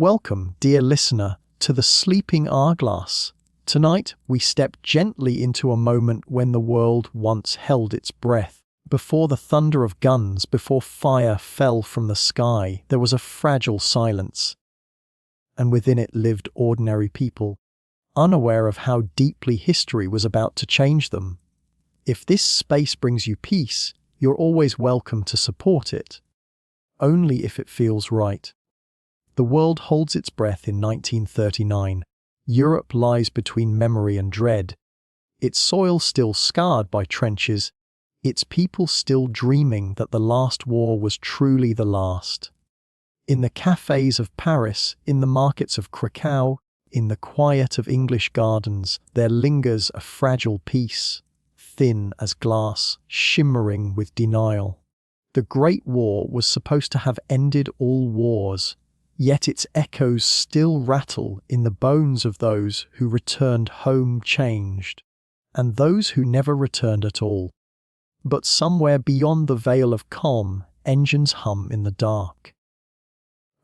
Welcome, dear listener, to the Sleeping Hourglass. Tonight, we step gently into a moment when the world once held its breath. Before the thunder of guns, before fire fell from the sky, there was a fragile silence. And within it lived ordinary people, unaware of how deeply history was about to change them. If this space brings you peace, you're always welcome to support it. Only if it feels right. The world holds its breath in 1939. Europe lies between memory and dread. Its soil still scarred by trenches, its people still dreaming that the last war was truly the last. In the cafes of Paris, in the markets of Krakow, in the quiet of English gardens, there lingers a fragile peace, thin as glass, shimmering with denial. The Great War was supposed to have ended all wars, yet its echoes still rattle in the bones of those who returned home changed, and those who never returned at all. But somewhere beyond the veil of calm, engines hum in the dark.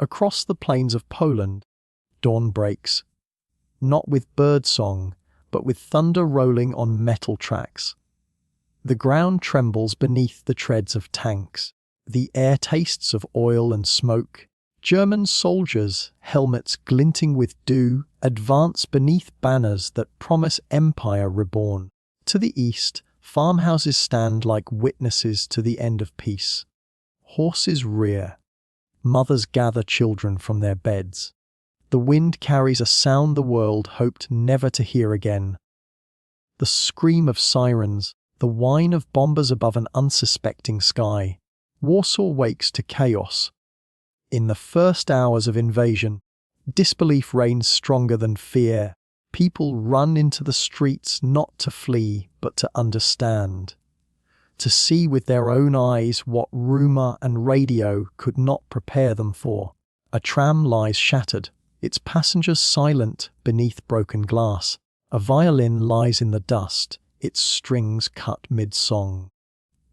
Across the plains of Poland, dawn breaks, not with birdsong, but with thunder rolling on metal tracks. The ground trembles beneath the treads of tanks. The air tastes of oil and smoke. German soldiers, helmets glinting with dew, advance beneath banners that promise empire reborn. To the east, farmhouses stand like witnesses to the end of peace. Horses rear. Mothers gather children from their beds. The wind carries a sound the world hoped never to hear again. The scream of sirens, the whine of bombers above an unsuspecting sky. Warsaw wakes to chaos. In the first hours of invasion, disbelief reigns stronger than fear. People run into the streets not to flee, but to understand. To see with their own eyes what rumor and radio could not prepare them for. A tram lies shattered, its passengers silent beneath broken glass. A violin lies in the dust, its strings cut mid-song.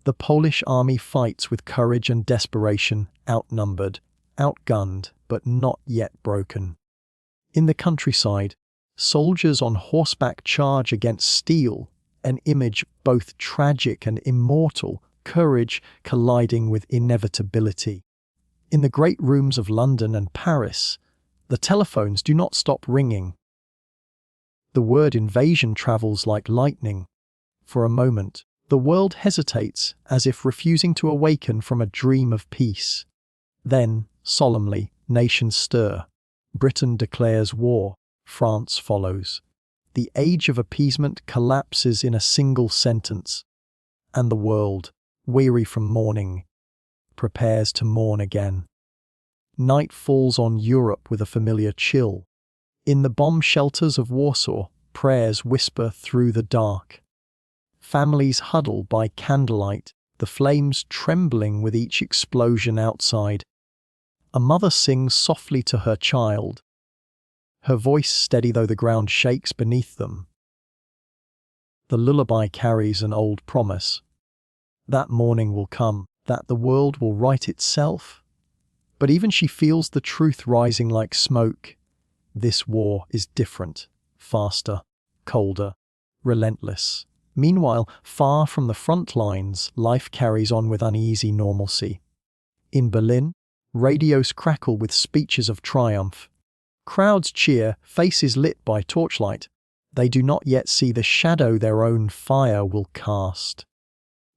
The Polish army fights with courage and desperation, outnumbered, outgunned, but not yet broken. In the countryside, soldiers on horseback charge against steel, an image both tragic and immortal, courage colliding with inevitability. In the great rooms of London and Paris, the telephones do not stop ringing. The word invasion travels like lightning. For a moment, the world hesitates as if refusing to awaken from a dream of peace. Then, solemnly, nations stir. Britain declares war. France follows. The age of appeasement collapses in a single sentence. And the world, weary from mourning, prepares to mourn again. Night falls on Europe with a familiar chill. In the bomb shelters of Warsaw, prayers whisper through the dark. Families huddle by candlelight, the flames trembling with each explosion outside. A mother sings softly to her child, her voice steady though the ground shakes beneath them. The lullaby carries an old promise. That morning will come, that the world will right itself. But even she feels the truth rising like smoke. This war is different, faster, colder, relentless. Meanwhile, far from the front lines, life carries on with uneasy normalcy. In Berlin, radios crackle with speeches of triumph. Crowds cheer, faces lit by torchlight. They do not yet see the shadow their own fire will cast.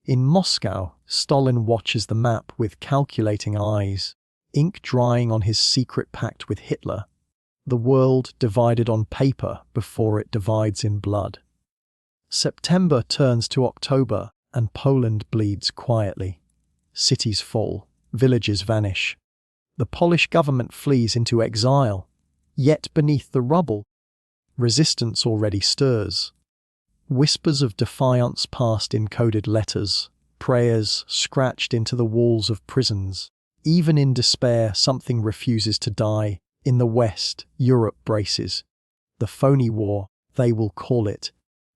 In Moscow, Stalin watches the map with calculating eyes, ink drying on his secret pact with Hitler. The world divided on paper before it divides in blood. September turns to October, and Poland bleeds quietly. Cities fall, villages vanish. The Polish government flees into exile. Yet beneath the rubble, resistance already stirs. Whispers of defiance passed in coded letters, prayers scratched into the walls of prisons. Even in despair, something refuses to die. In the West, Europe braces. The phony war, they will call it.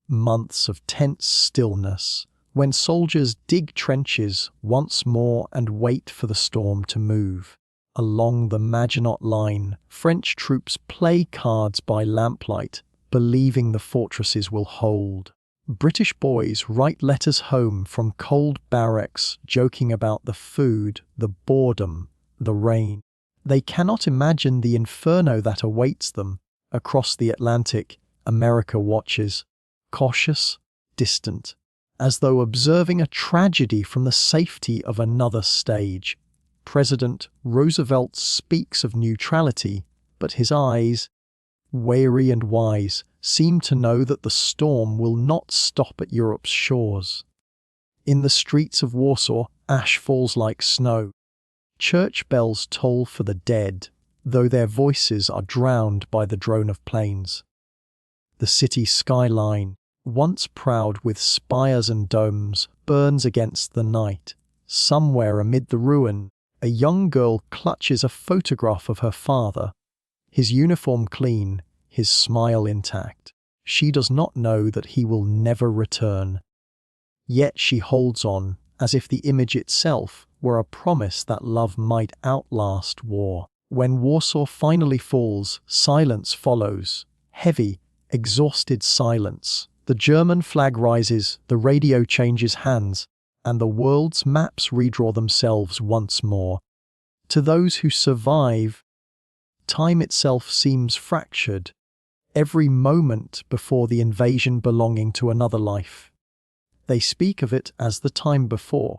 Months of tense stillness, when soldiers dig trenches once more and wait for the storm to move. Along the Maginot Line, French troops play cards by lamplight, believing the fortresses will hold. British boys write letters home from cold barracks, joking about the food, the boredom, the rain. They cannot imagine the inferno that awaits them. Across the Atlantic, America watches, cautious, distant, as though observing a tragedy from the safety of another stage. President Roosevelt speaks of neutrality, but his eyes, wary and wise, seem to know that the storm will not stop at Europe's shores. In the streets of Warsaw, ash falls like snow. Church bells toll for the dead, though their voices are drowned by the drone of planes. The city skyline, once proud with spires and domes, burns against the night. Somewhere amid the ruin, a young girl clutches a photograph of her father, his uniform clean, his smile intact. She does not know that he will never return. Yet she holds on, as if the image itself were a promise that love might outlast war. When Warsaw finally falls, silence follows. Heavy, exhausted silence. The German flag rises, the radio changes hands, and the world's maps redraw themselves once more. To those who survive, time itself seems fractured, every moment before the invasion belonging to another life. They speak of it as the time before,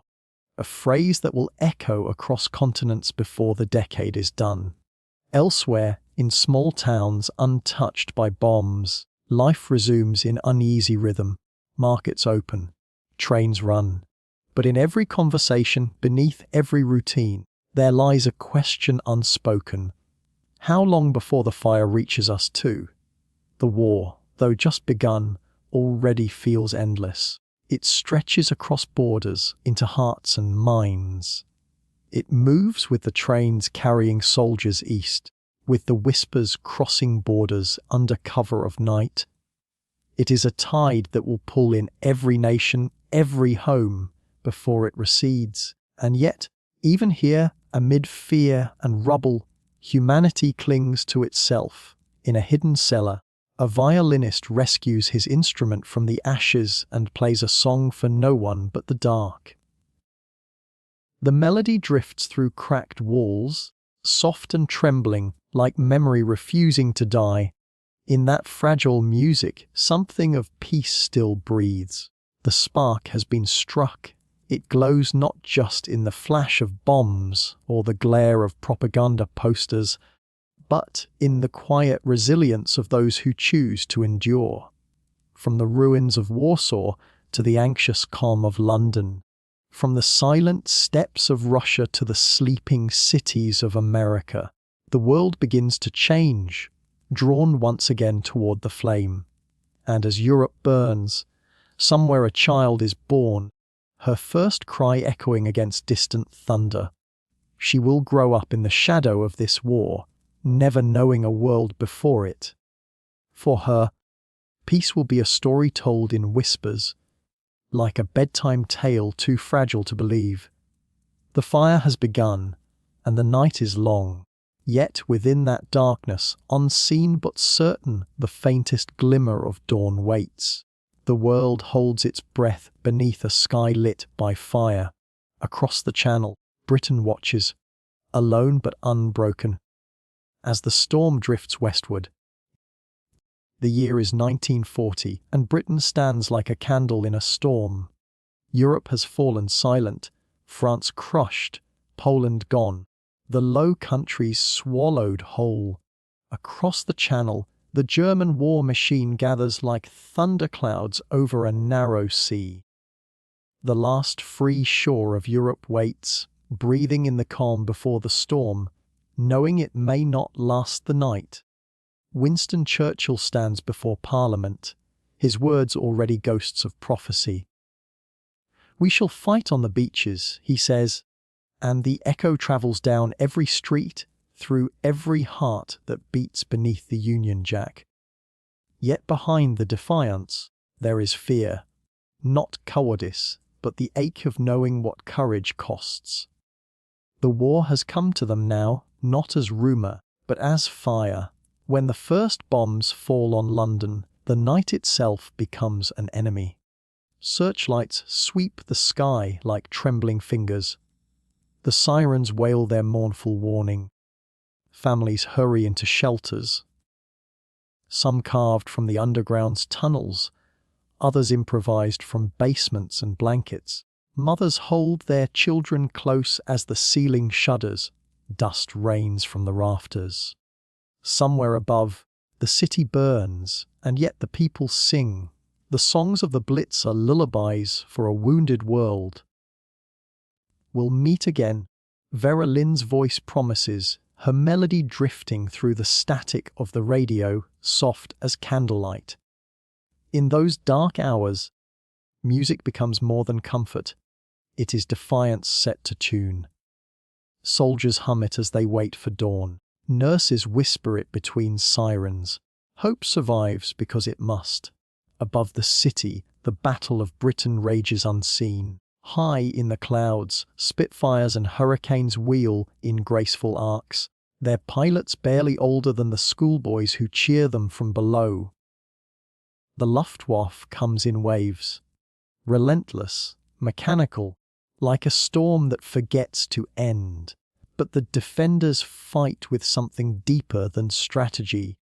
a phrase that will echo across continents before the decade is done. Elsewhere, in small towns untouched by bombs, life resumes in uneasy rhythm. Markets open, trains run. But in every conversation, beneath every routine, there lies a question unspoken. How long before the fire reaches us too? The war, though just begun, already feels endless. It stretches across borders into hearts and minds. It moves with the trains carrying soldiers east, with the whispers crossing borders under cover of night. It is a tide that will pull in every nation, every home, before it recedes. And yet, even here, amid fear and rubble, humanity clings to itself. In a hidden cellar, a violinist rescues his instrument from the ashes and plays a song for no one but the dark. The melody drifts through cracked walls, soft and trembling, like memory refusing to die. In that fragile music, something of peace still breathes. The spark has been struck. It glows not just in the flash of bombs or the glare of propaganda posters, but in the quiet resilience of those who choose to endure. From the ruins of Warsaw to the anxious calm of London, from the silent steppes of Russia to the sleeping cities of America, the world begins to change, drawn once again toward the flame. And as Europe burns, somewhere a child is born, her first cry echoing against distant thunder. She will grow up in the shadow of this war, never knowing a world before it. For her, peace will be a story told in whispers, like a bedtime tale too fragile to believe. The fire has begun, and the night is long. Yet within that darkness, unseen but certain, the faintest glimmer of dawn waits. The world holds its breath beneath a sky lit by fire. Across the channel, Britain watches, alone but unbroken. As the storm drifts westward, the year is 1940, and Britain stands like a candle in a storm. Europe has fallen silent, France crushed, Poland gone, the Low Countries swallowed whole. Across the channel, the German war machine gathers like thunderclouds over a narrow sea. The last free shore of Europe waits, breathing in the calm before the storm, knowing it may not last the night. Winston Churchill stands before Parliament, his words already ghosts of prophecy. "We shall fight on the beaches," he says, and the echo travels down every street, through every heart that beats beneath the Union Jack. Yet behind the defiance, there is fear, not cowardice, but the ache of knowing what courage costs. The war has come to them now, not as rumour, but as fire. When the first bombs fall on London, the night itself becomes an enemy. Searchlights sweep the sky like trembling fingers. The sirens wail their mournful warning. Families hurry into shelters. Some carved from the underground's tunnels, others improvised from basements and blankets. Mothers hold their children close as the ceiling shudders. Dust rains from the rafters. Somewhere above, the city burns, and yet the people sing. The songs of the Blitz are lullabies for a wounded world. We'll meet again, Vera Lynn's voice promises, her melody drifting through the static of the radio, soft as candlelight. In those dark hours, music becomes more than comfort. It is defiance set to tune. Soldiers hum it as they wait for dawn. Nurses whisper it between sirens. Hope survives because it must. Above the city, the Battle of Britain rages unseen. High in the clouds, Spitfires and Hurricanes wheel in graceful arcs, their pilots barely older than the schoolboys who cheer them from below. The Luftwaffe comes in waves, relentless, mechanical, like a storm that forgets to end. But the defenders fight with something deeper than strategy.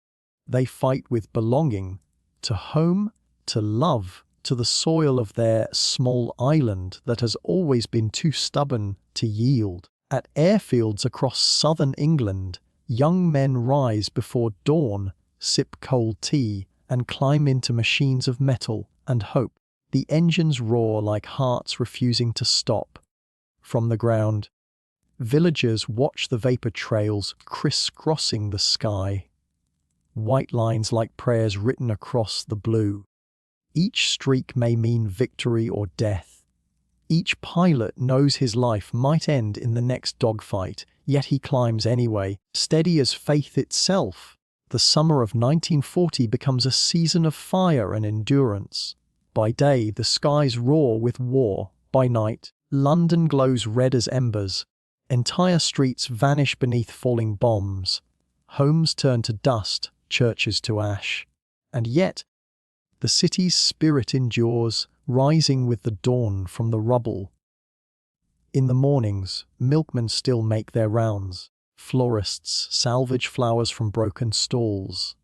They fight with belonging to home, to love, to the soil of their small island that has always been too stubborn to yield. At airfields across southern England, young men rise before dawn, sip cold tea, and climb into machines of metal and hope. The engines roar like hearts refusing to stop. From the ground, villagers watch the vapor trails crisscrossing the sky. White lines like prayers written across the blue. Each streak may mean victory or death. Each pilot knows his life might end in the next dogfight, yet he climbs anyway, steady as faith itself. The summer of 1940 becomes a season of fire and endurance. By day, the skies roar with war. By night, London glows red as embers. Entire streets vanish beneath falling bombs. Homes turn to dust, churches to ash. And yet, the city's spirit endures, rising with the dawn from the rubble. In the mornings, milkmen still make their rounds. Florists salvage flowers from broken stalls.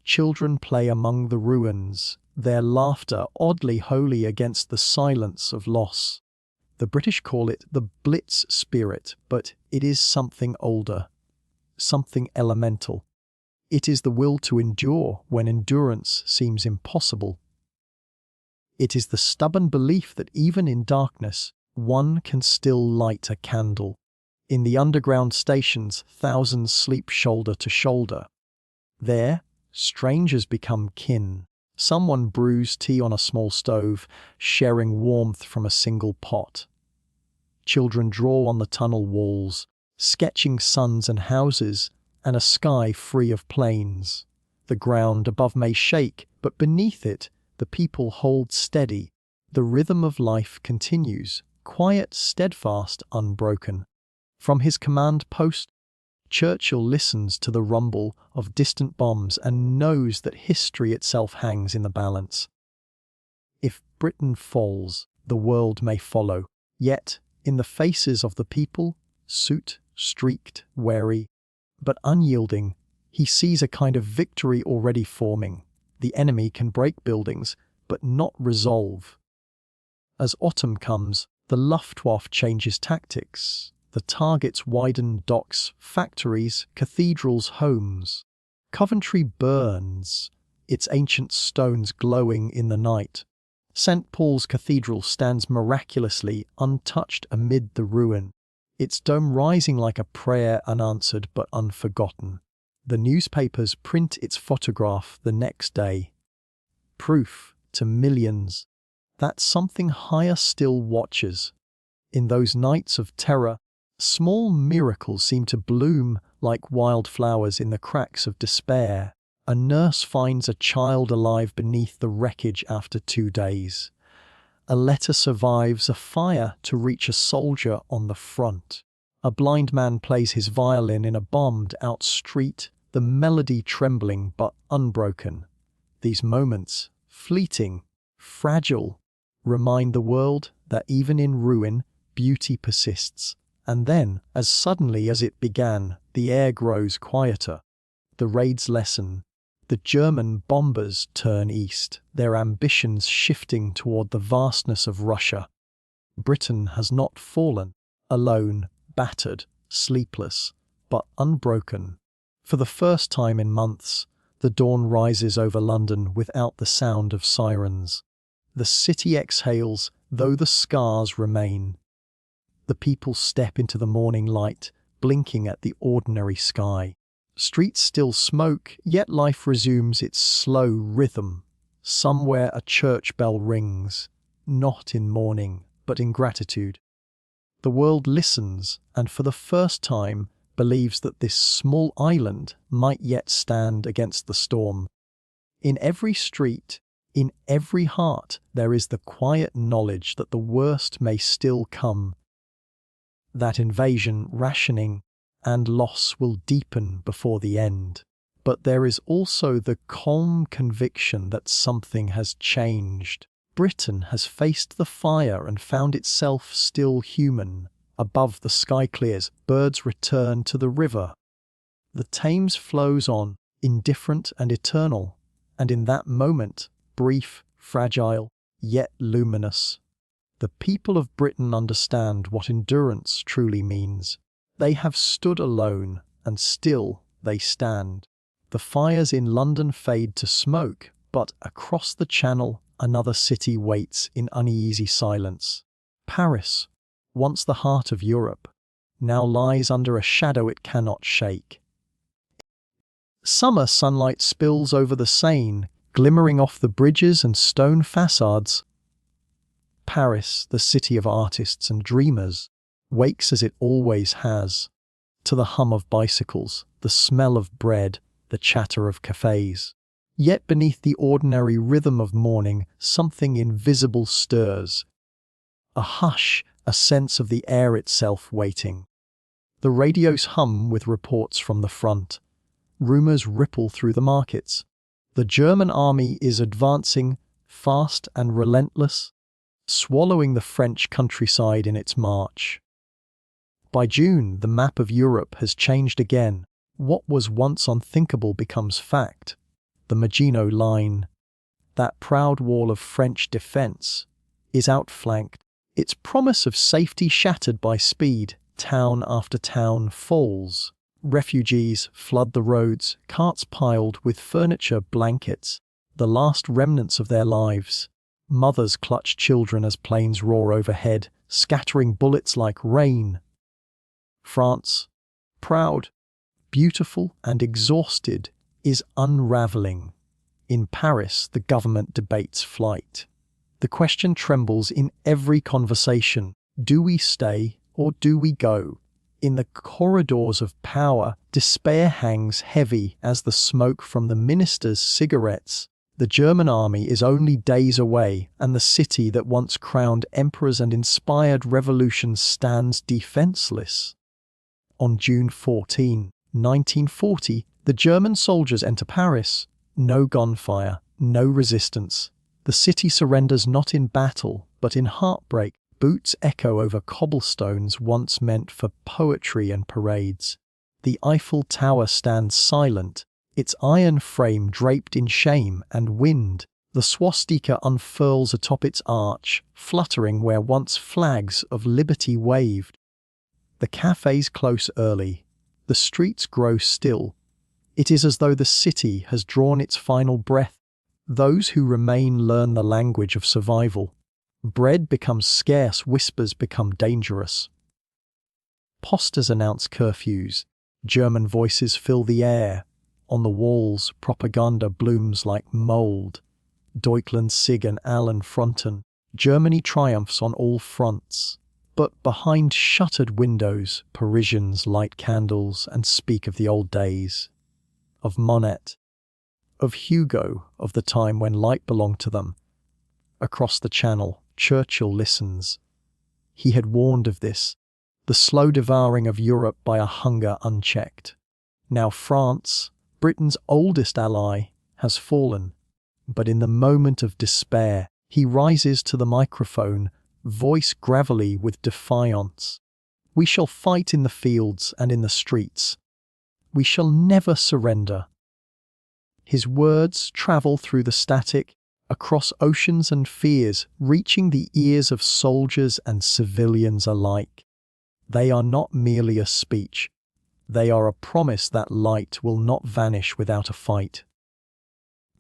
Children play among the ruins, their laughter oddly holy against the silence of loss. The British call it the Blitz spirit, but it is something older, something elemental. It is the will to endure when endurance seems impossible. It is the stubborn belief that even in darkness, one can still light a candle. In the underground stations, thousands sleep shoulder to shoulder. There, strangers become kin. Someone brews tea on a small stove, sharing warmth from a single pot. Children draw on the tunnel walls, sketching suns and houses, and a sky free of planes. The ground above may shake, but beneath it, the people hold steady. The rhythm of life continues, quiet, steadfast, unbroken. From his command post, Churchill listens to the rumble of distant bombs and knows that history itself hangs in the balance. If Britain falls, the world may follow. Yet, in the faces of the people, soot, streaked, wary, but unyielding, he sees a kind of victory already forming. The enemy can break buildings, but not resolve. As autumn comes, the Luftwaffe changes tactics. The targets widen docks, factories, cathedrals, homes. Coventry burns, its ancient stones glowing in the night. St. Paul's Cathedral stands miraculously untouched amid the ruin, its dome rising like a prayer unanswered but unforgotten. The newspapers print its photograph the next day. Proof to millions that something higher still watches. In those nights of terror, small miracles seem to bloom like wildflowers in the cracks of despair. A nurse finds a child alive beneath the wreckage after 2 days. A letter survives a fire to reach a soldier on the front. A blind man plays his violin in a bombed-out street, the melody trembling but unbroken. These moments, fleeting, fragile, remind the world that even in ruin, beauty persists. And then, as suddenly as it began, the air grows quieter. The raids lessen. The German bombers turn east, their ambitions shifting toward the vastness of Russia. Britain has not fallen, alone, battered, sleepless, but unbroken. For the first time in months, the dawn rises over London without the sound of sirens. The city exhales, though the scars remain. The people step into the morning light, blinking at the ordinary sky. Streets still smoke, yet life resumes its slow rhythm. Somewhere a church bell rings, not in mourning, but in gratitude. The world listens, and for the first time believes that this small island might yet stand against the storm. In every street, in every heart, there is the quiet knowledge that the worst may still come. That invasion, rationing, and loss will deepen before the end. But there is also the calm conviction that something has changed. Britain has faced the fire and found itself still human. Above the sky clears, birds return to the river. The Thames flows on, indifferent and eternal, and in that moment, brief, fragile, yet luminous, the people of Britain understand what endurance truly means. They have stood alone, and still they stand. The fires in London fade to smoke, but across the Channel, another city waits in uneasy silence. Paris, once the heart of Europe, now lies under a shadow it cannot shake. Summer sunlight spills over the Seine, glimmering off the bridges and stone facades. Paris, the city of artists and dreamers, wakes as it always has, to the hum of bicycles, the smell of bread, the chatter of cafes. Yet beneath the ordinary rhythm of morning, something invisible stirs. A hush, a sense of the air itself waiting. The radios hum with reports from the front. Rumors ripple through the markets. The German army is advancing, fast and relentless, swallowing the French countryside in its march. By June, the map of Europe has changed again. What was once unthinkable becomes fact. The Maginot Line, that proud wall of French defence, is outflanked. Its promise of safety shattered by speed. Town after town falls. Refugees flood the roads, carts piled with furniture, blankets, the last remnants of their lives. Mothers clutch children as planes roar overhead, scattering bullets like rain. France, proud, beautiful and exhausted, is unraveling. In Paris, the government debates flight. The question trembles in every conversation. Do we stay or do we go? In the corridors of power, despair hangs heavy as the smoke from the ministers' cigarettes. The German army is only days away, and the city that once crowned emperors and inspired revolutions stands defenseless. On June 14, 1940, the German soldiers enter Paris. No gunfire, no resistance. The city surrenders not in battle, but in heartbreak. Boots echo over cobblestones once meant for poetry and parades. The Eiffel Tower stands silent, its iron frame draped in shame and wind. The swastika unfurls atop its arch, fluttering where once flags of liberty waved. The cafes close early. The streets grow still. It is as though the city has drawn its final breath. Those who remain learn the language of survival. Bread becomes scarce, whispers become dangerous. Posters announce curfews. German voices fill the air. On the walls, propaganda blooms like mold. Deutschland Sieg an allen Fronten. Germany triumphs on all fronts. But behind shuttered windows, Parisians light candles and speak of the old days. Of Monet. Of Hugo, of the time when light belonged to them. Across the Channel, Churchill listens. He had warned of this. the slow devouring of Europe by a hunger unchecked. Now France, Britain's oldest ally, has fallen. But in the moment of despair, he rises to the microphone, voice gravelly with defiance. We shall fight in the fields and in the streets. We shall never surrender. His words travel through the static, across oceans and fears, reaching the ears of soldiers and civilians alike. They are not merely a speech. They are a promise that light will not vanish without a fight.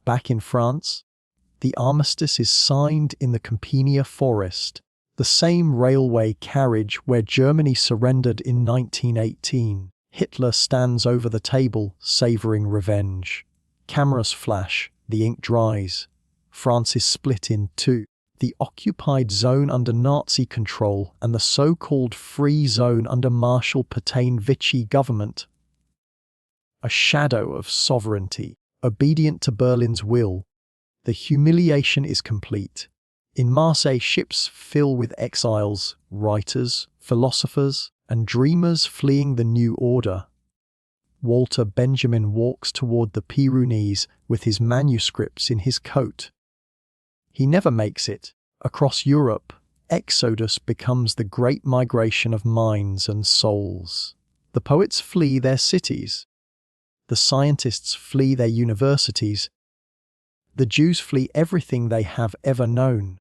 Back in France, the armistice is signed in the Campania forest, the same railway carriage where Germany surrendered in 1918. Hitler stands over the table, savouring revenge. Cameras flash, the ink dries. France is split in two. The occupied zone under Nazi control and the so-called free zone under Marshal Pétain Vichy government. A shadow of sovereignty, obedient to Berlin's will. The humiliation is complete. In Marseille, ships fill with exiles, writers, philosophers, and dreamers fleeing the new order. Walter Benjamin walks toward the Pyrenees with his manuscripts in his coat. He never makes it. Across Europe, exodus becomes the great migration of minds and souls. The poets flee their cities. The scientists flee their universities. The Jews flee everything they have ever known.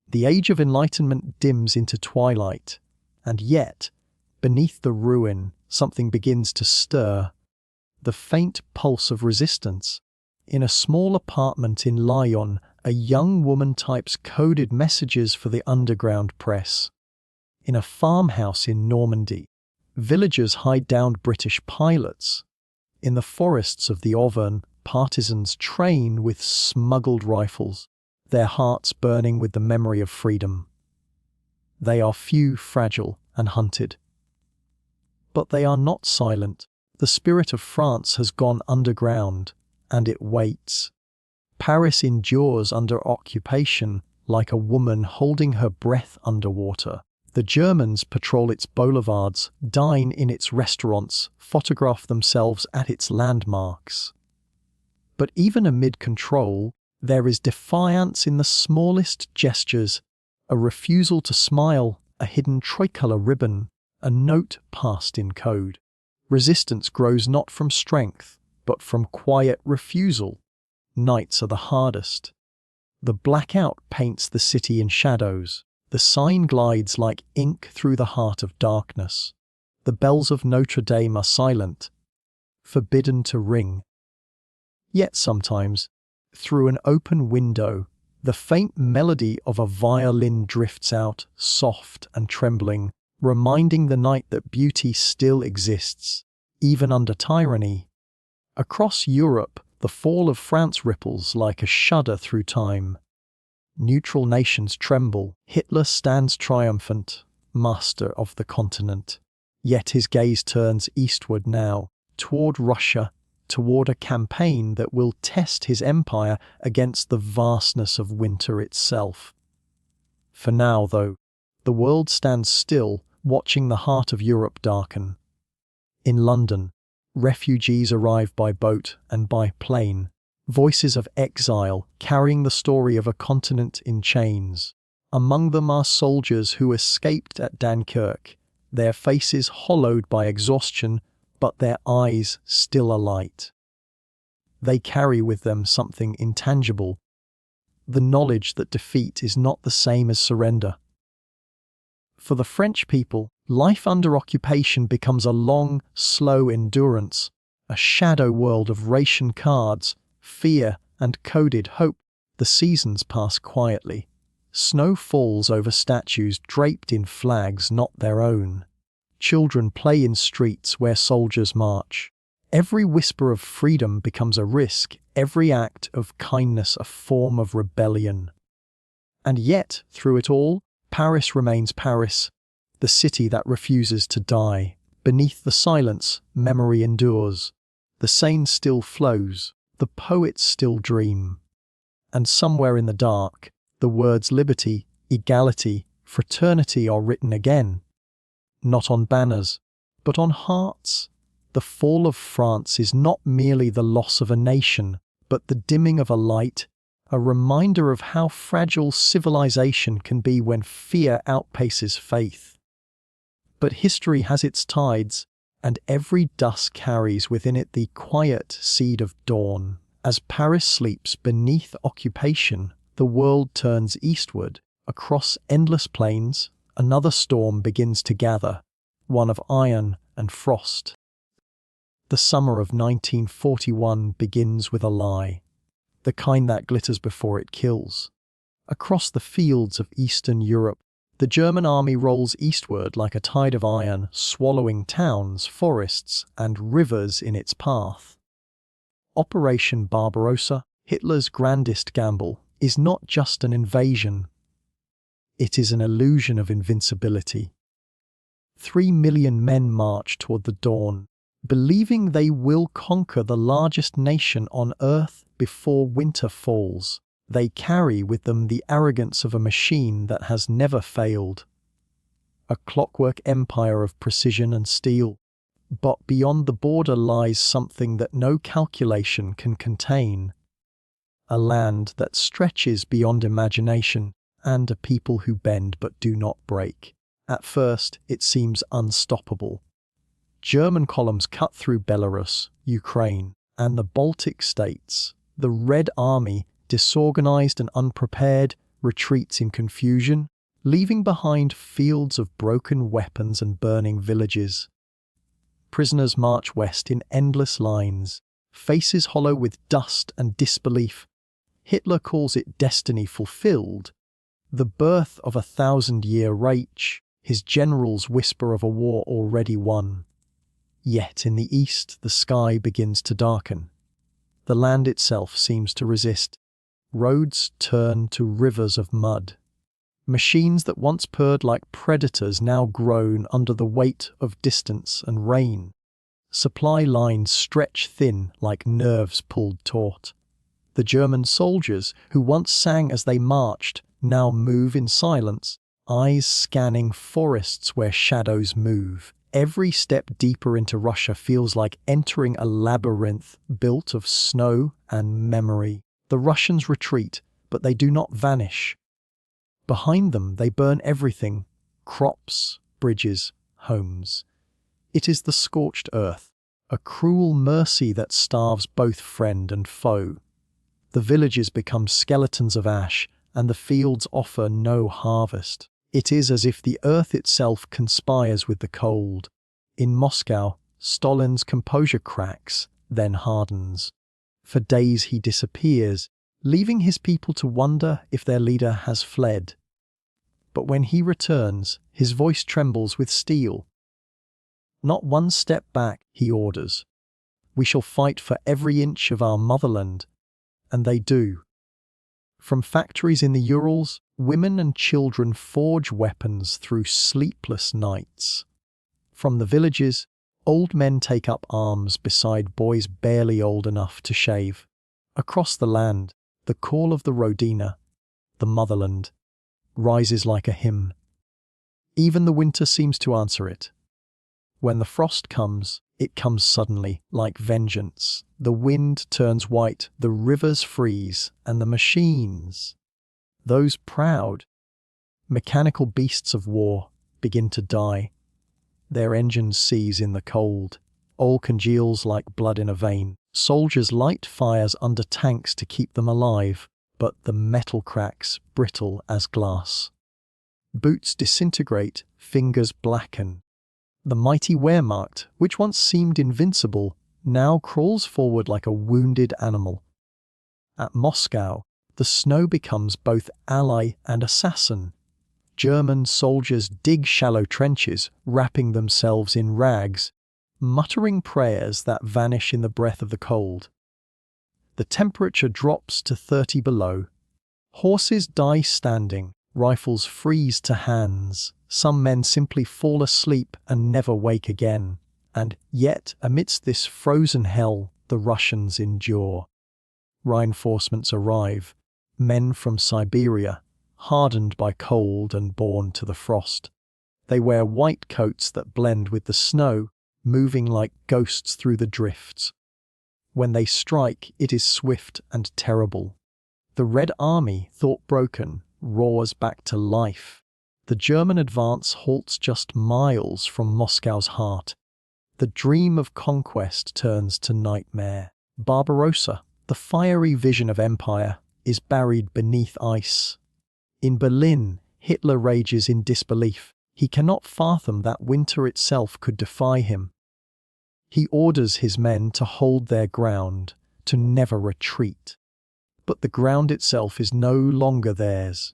The age of enlightenment dims into twilight, and yet, beneath the ruin, something begins to stir. The faint pulse of resistance. In a small apartment in Lyon, a young woman types coded messages for the underground press. In a farmhouse in Normandy, villagers hide down British pilots. In the forests of the Auvergne, partisans train with smuggled rifles, their hearts burning with the memory of freedom. They are few, fragile, and hunted. But they are not silent. The spirit of France has gone underground, and it waits. Paris endures under occupation like a woman holding her breath underwater. The Germans patrol its boulevards, dine in its restaurants, photograph themselves at its landmarks. But even amid control, there is defiance in the smallest gestures, a refusal to smile, a hidden tricolour ribbon, a note passed in code. Resistance grows not from strength, but from quiet refusal. Nights are the hardest. The blackout paints the city in shadows. The sign glides like ink through the heart of darkness. The bells of Notre Dame are silent, forbidden to ring. Yet sometimes, through an open window, the faint melody of a violin drifts out, soft and trembling, reminding the night that beauty still exists, even under tyranny. Across Europe, the fall of France ripples like a shudder through time. Neutral nations tremble. Hitler stands triumphant, master of the continent. Yet his gaze turns eastward now, toward Russia, toward a campaign that will test his empire against the vastness of winter itself. For now, though, the world stands still, watching the heart of Europe darken. In London, refugees arrive by boat and by plane, voices of exile carrying the story of a continent in chains. Among them are soldiers who escaped at Dunkirk, their faces hollowed by exhaustion, but their eyes still alight. They carry with them something intangible, the knowledge that defeat is not the same as surrender. For the French people, life under occupation becomes a long, slow endurance, a shadow world of ration cards, fear, and coded hope. The seasons pass quietly. Snow falls over statues draped in flags not their own. Children play in streets where soldiers march. Every whisper of freedom becomes a risk, every act of kindness a form of rebellion. And yet, through it all, Paris remains Paris, the city that refuses to die. Beneath the silence, memory endures. The Seine still flows, the poets still dream. And somewhere in the dark, the words liberty, equality, fraternity are written again. not on banners, but on hearts. The fall of France is not merely the loss of a nation, but the dimming of a light, a reminder of how fragile civilization can be when fear outpaces faith. But history has its tides, and every dusk carries within it the quiet seed of dawn. As Paris sleeps beneath occupation, the world turns eastward. Across endless plains, another storm begins to gather, one of iron and frost. The summer of 1941 begins with a lie, the kind that glitters before it kills. Across the fields of Eastern Europe, the German army rolls eastward like a tide of iron, swallowing towns, forests, and rivers in its path. Operation Barbarossa, Hitler's grandest gamble, is not just an invasion. It is an illusion of invincibility. 3 million men march toward the dawn, believing they will conquer the largest nation on earth before winter falls. They carry with them the arrogance of a machine that has never failed. A clockwork empire of precision and steel. But beyond the border lies something that no calculation can contain. A land that stretches beyond imagination, and a people who bend but do not break. At first, it seems unstoppable. German columns cut through Belarus, Ukraine, and the Baltic states. The Red Army, disorganized and unprepared, retreats in confusion, leaving behind fields of broken weapons and burning villages. Prisoners march west in endless lines, faces hollow with dust and disbelief. Hitler calls it destiny fulfilled, the birth of a 1,000-year reich. His generals whisper of a war already won. Yet in the east, the sky begins to darken. The land itself seems to resist. Roads turn to rivers of mud. Machines that once purred like predators now groan under the weight of distance and rain. Supply lines stretch thin like nerves pulled taut. The German soldiers, who once sang as they marched, now move in silence, eyes scanning forests where shadows move. Every step deeper into Russia feels like entering a labyrinth built of snow and memory. The Russians retreat, but they do not vanish. Behind them, they burn everything: crops, bridges, homes. It is the scorched earth, a cruel mercy that starves both friend and foe. The villages become skeletons of ash, and the fields offer no harvest. It is as if the earth itself conspires with the cold. In Moscow, Stalin's composure cracks, then hardens. For days he disappears, leaving his people to wonder if their leader has fled. But when he returns, his voice trembles with steel. "Not one step back," he orders. "We shall fight for every inch of our motherland." And they do. From factories in the Urals, women and children forge weapons through sleepless nights. From the villages, old men take up arms beside boys barely old enough to shave. Across the land, the call of the Rodina, the motherland, rises like a hymn. Even the winter seems to answer it. When the frost comes, it comes suddenly, like vengeance. The wind turns white, the rivers freeze, and the machines, those proud, mechanical beasts of war, begin to die. Their engines seize in the cold. Oil congeals like blood in a vein. Soldiers light fires under tanks to keep them alive, but the metal cracks, brittle as glass. Boots disintegrate, fingers blacken. The mighty Wehrmacht, which once seemed invincible, now crawls forward like a wounded animal. At Moscow, the snow becomes both ally and assassin. German soldiers dig shallow trenches, wrapping themselves in rags, muttering prayers that vanish in the breath of the cold. The temperature drops to 30 below. Horses die standing, rifles freeze to hands. Some men simply fall asleep and never wake again. And yet, amidst this frozen hell, the Russians endure. Reinforcements arrive, men from Siberia, hardened by cold and born to the frost. They wear white coats that blend with the snow, moving like ghosts through the drifts. When they strike, it is swift and terrible. The Red Army, thought broken, roars back to life. The German advance halts just miles from Moscow's heart. The dream of conquest turns to nightmare. Barbarossa, the fiery vision of empire, is buried beneath ice. In Berlin, Hitler rages in disbelief. He cannot fathom that winter itself could defy him. He orders his men to hold their ground, to never retreat. But the ground itself is no longer theirs.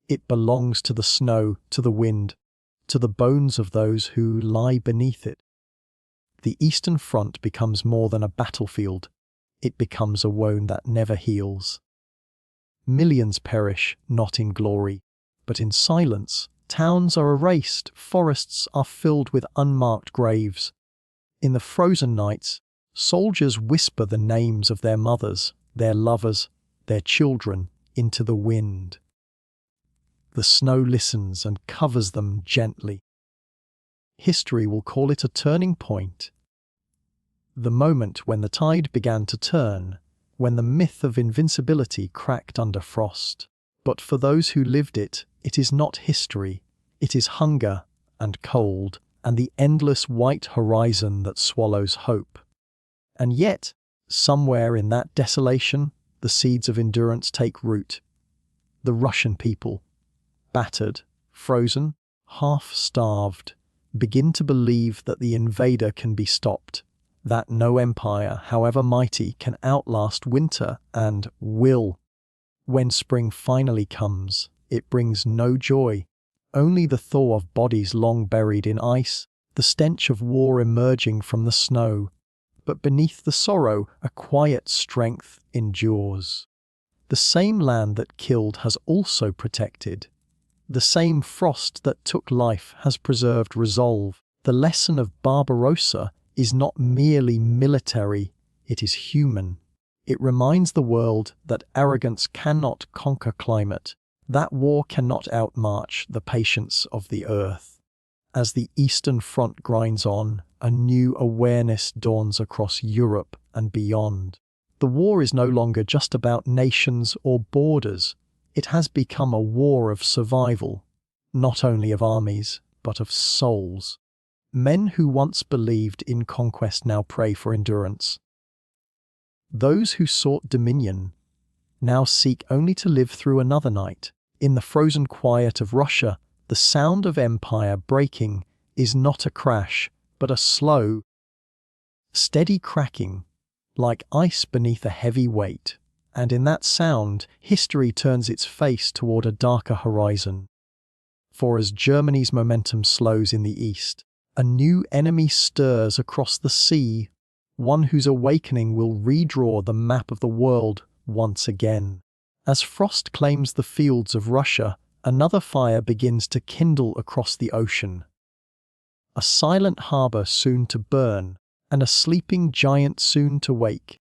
It belongs to the snow, to the wind, to the bones of those who lie beneath it. The Eastern Front becomes more than a battlefield. It becomes a wound that never heals. Millions perish, not in glory, but in silence. Towns are erased, forests are filled with unmarked graves. In the frozen nights, soldiers whisper the names of their mothers, their lovers, their children into the wind. The snow listens and covers them gently. History will call it a turning point. The moment when the tide began to turn, when the myth of invincibility cracked under frost. But for those who lived it, it is not history. It is hunger and cold and the endless white horizon that swallows hope. And yet, somewhere in that desolation, the seeds of endurance take root. The Russian people, battered, frozen, half-starved, begin to believe that the invader can be stopped, that no empire, however mighty, can outlast winter and will. When spring finally comes, it brings no joy, only the thaw of bodies long buried in ice, the stench of war emerging from the snow. But beneath the sorrow, a quiet strength endures. The same land that killed has also protected. The same frost that took life has preserved resolve. The lesson of Barbarossa is not merely military, it is human. It reminds the world that arrogance cannot conquer climate, that war cannot outmarch the patience of the earth. As the Eastern Front grinds on, a new awareness dawns across Europe and beyond. The war is no longer just about nations or borders. It has become a war of survival, not only of armies, but of souls. Men who once believed in conquest now pray for endurance. Those who sought dominion now seek only to live through another night. In the frozen quiet of Russia, the sound of empire breaking is not a crash, but a slow, steady cracking, like ice beneath a heavy weight. And in that sound, history turns its face toward a darker horizon. For as Germany's momentum slows in the east, a new enemy stirs across the sea, one whose awakening will redraw the map of the world once again. As frost claims the fields of Russia, another fire begins to kindle across the ocean. A silent harbor soon to burn, and a sleeping giant soon to wake.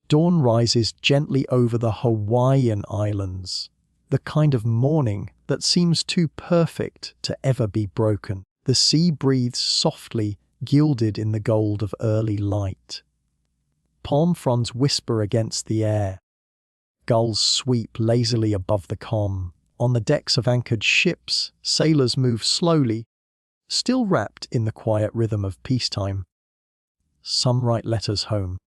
Dawn rises gently over the Hawaiian Islands, the kind of morning that seems too perfect to ever be broken. The sea breathes softly, gilded in the gold of early light. Palm fronds whisper against the air. Gulls sweep lazily above the calm. On the decks of anchored ships, sailors move slowly, still wrapped in the quiet rhythm of peacetime. Some write letters home.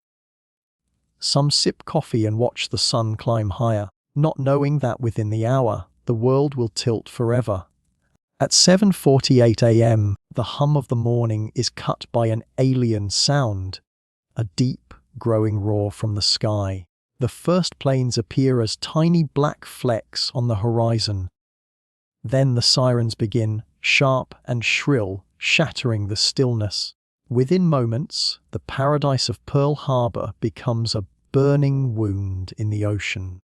Some sip coffee and watch the sun climb higher, not knowing that within the hour, the world will tilt forever. At 7:48 a.m., the hum of the morning is cut by an alien sound, a deep, growing roar from the sky. The first planes appear as tiny black flecks on the horizon. Then the sirens begin, sharp and shrill, shattering the stillness. Within moments, the paradise of Pearl Harbor becomes a burning wound in the ocean.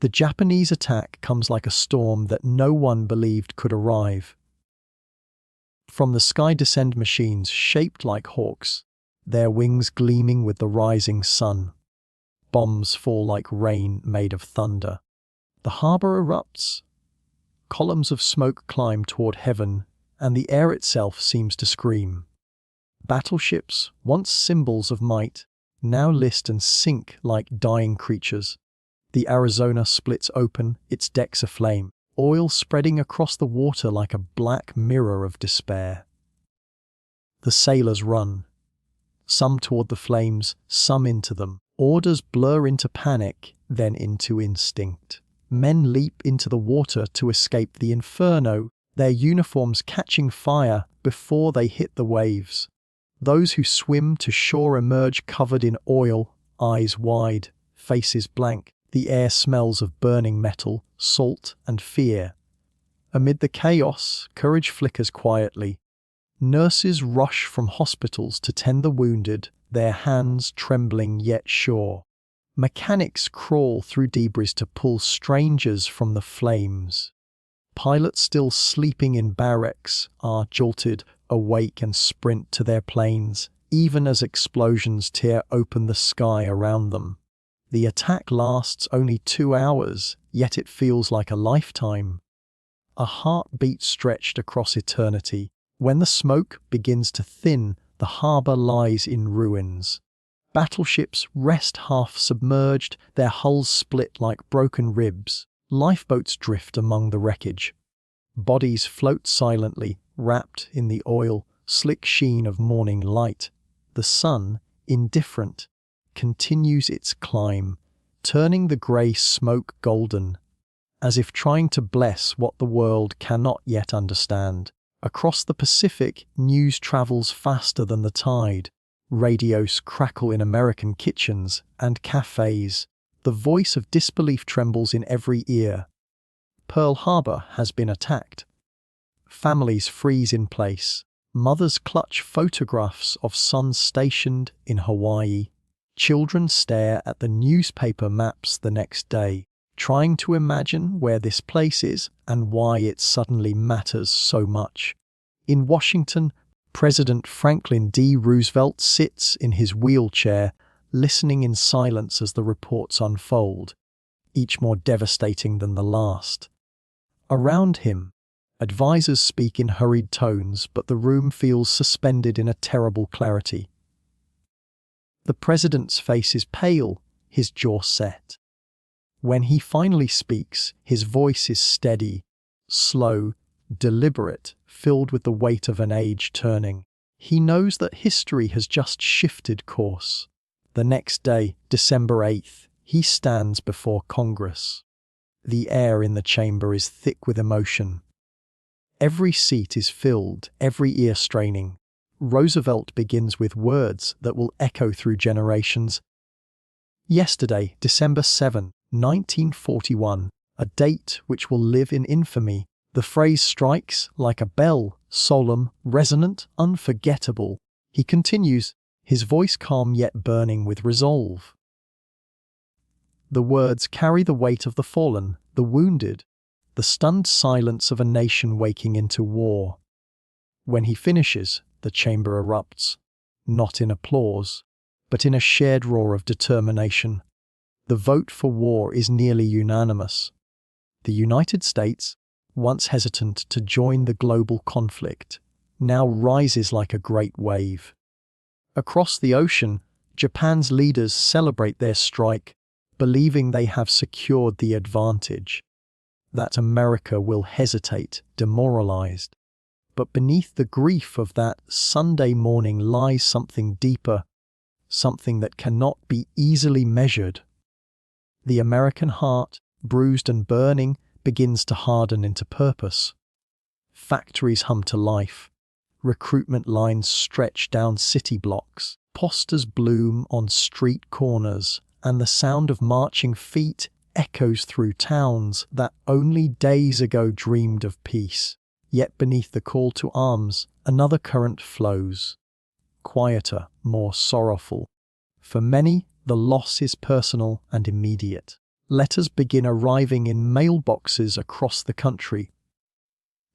The Japanese attack comes like a storm that no one believed could arrive. From the sky descend machines shaped like hawks, their wings gleaming with the rising sun. Bombs fall like rain made of thunder. The harbor erupts. Columns of smoke climb toward heaven, and the air itself seems to scream. Battleships, once symbols of might, now list and sink like dying creatures. The Arizona splits open, its decks aflame, oil spreading across the water like a black mirror of despair. The sailors run, some toward the flames, some into them. Orders blur into panic, then into instinct. Men leap into the water to escape the inferno, their uniforms catching fire before they hit the waves. Those who swim to shore emerge covered in oil, eyes wide, faces blank. The air smells of burning metal, salt, and fear. Amid the chaos, courage flickers quietly. Nurses rush from hospitals to tend the wounded, their hands trembling yet sure. Mechanics crawl through debris to pull strangers from the flames. Pilots still sleeping in barracks are jolted, awake and sprint to their planes, even as explosions tear open the sky around them. The attack lasts only 2 hours, yet it feels like a lifetime. A heartbeat stretched across eternity. When the smoke begins to thin, the harbor lies in ruins. Battleships rest half submerged, their hulls split like broken ribs. Lifeboats drift among the wreckage. Bodies float silently, wrapped in the oil, slick sheen of morning light. The sun, indifferent, continues its climb, turning the grey smoke golden, as if trying to bless what the world cannot yet understand. Across the Pacific, news travels faster than the tide. Radios crackle in American kitchens and cafes. The voice of disbelief trembles in every ear. Pearl Harbor has been attacked. Families freeze in place. Mothers clutch photographs of sons stationed in Hawaii. Children stare at the newspaper maps the next day, trying to imagine where this place is and why it suddenly matters so much. In Washington, President Franklin D. Roosevelt sits in his wheelchair, listening in silence as the reports unfold, each more devastating than the last. Around him, advisors speak in hurried tones, but the room feels suspended in a terrible clarity. The president's face is pale, his jaw set. When he finally speaks, his voice is steady, slow, deliberate, filled with the weight of an age turning. He knows that history has just shifted course. The next day, December 8th, he stands before Congress. The air in the chamber is thick with emotion. Every seat is filled, every ear straining. Roosevelt begins with words that will echo through generations. Yesterday, December 7, 1941, a date which will live in infamy. The phrase strikes like a bell, solemn, resonant, unforgettable. He continues, his voice calm yet burning with resolve. The words carry the weight of the fallen, the wounded, the stunned silence of a nation waking into war. When he finishes, the chamber erupts, not in applause, but in a shared roar of determination. The vote for war is nearly unanimous. The United States, once hesitant to join the global conflict, now rises like a great wave. Across the ocean, Japan's leaders celebrate their strike, believing they have secured the advantage, that America will hesitate, demoralized. But beneath the grief of that Sunday morning lies something deeper, something that cannot be easily measured. The American heart, bruised and burning, begins to harden into purpose. Factories hum to life. Recruitment lines stretch down city blocks. Posters bloom on street corners, and the sound of marching feet echoes through towns that only days ago dreamed of peace. Yet beneath the call to arms, another current flows, quieter, more sorrowful. For many, the loss is personal and immediate. Letters begin arriving in mailboxes across the country.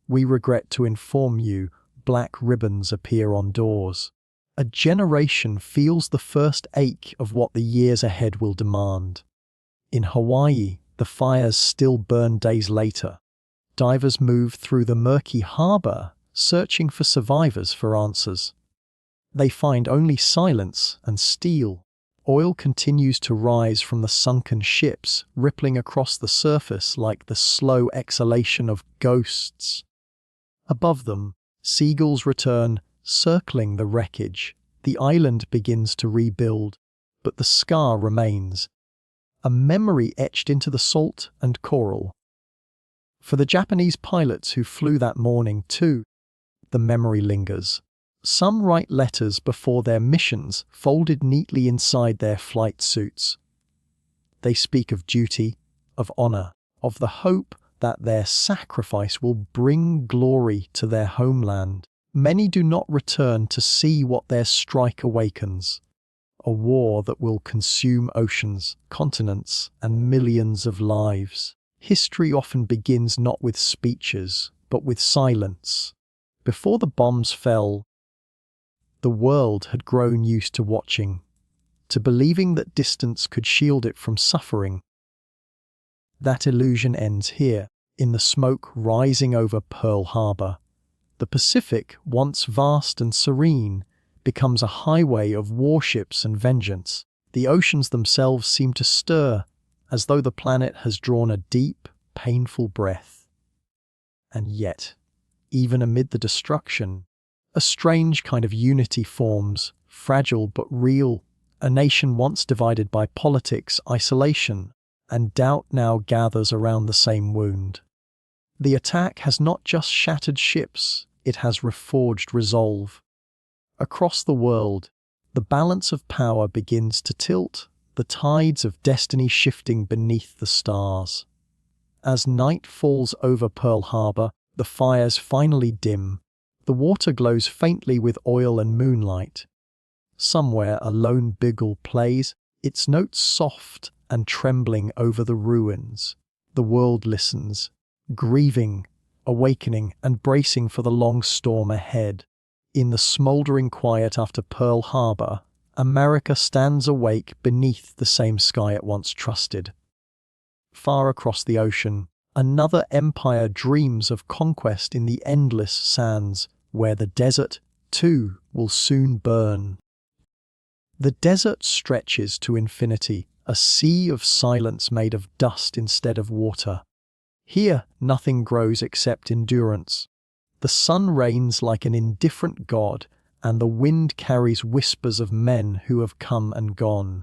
We regret to inform you, black ribbons appear on doors. A generation feels the first ache of what the years ahead will demand. In Hawaii, the fires still burn days later. Divers move through the murky harbor, searching for survivors for answers. They find only silence and steel. Oil continues to rise from the sunken ships, rippling across the surface like the slow exhalation of ghosts. Above them, seagulls return, circling the wreckage. The island begins to rebuild, but the scar remains, a memory etched into the salt and coral. For the Japanese pilots who flew that morning too, the memory lingers. Some write letters before their missions, folded neatly inside their flight suits. They speak of duty, of honor, of the hope that their sacrifice will bring glory to their homeland. Many do not return to see what their strike awakens, a war that will consume oceans, continents, and millions of lives. History often begins not with speeches, but with silence. Before the bombs fell, the world had grown used to watching, to believing that distance could shield it from suffering. That illusion ends here, in the smoke rising over Pearl Harbor. The Pacific, once vast and serene, becomes a highway of warships and vengeance. The oceans themselves seem to stir, as though the planet has drawn a deep, painful breath. And yet, even amid the destruction, a strange kind of unity forms, fragile but real. A nation once divided by politics, isolation, and doubt now gathers around the same wound. The attack has not just shattered ships, it has reforged resolve. Across the world, the balance of power begins to tilt, the tides of destiny shifting beneath the stars. As night falls over Pearl Harbor, the fires finally dim. The water glows faintly with oil and moonlight. Somewhere a lone beagle plays, its notes soft and trembling over the ruins. The world listens, grieving, awakening, and bracing for the long storm ahead. In the smoldering quiet after Pearl Harbor, America stands awake beneath the same sky it once trusted. Far across the ocean, another empire dreams of conquest in the endless sands, where the desert, too, will soon burn. The desert stretches to infinity, a sea of silence made of dust instead of water. Here, nothing grows except endurance. The sun reigns like an indifferent god, and the wind carries whispers of men who have come and gone.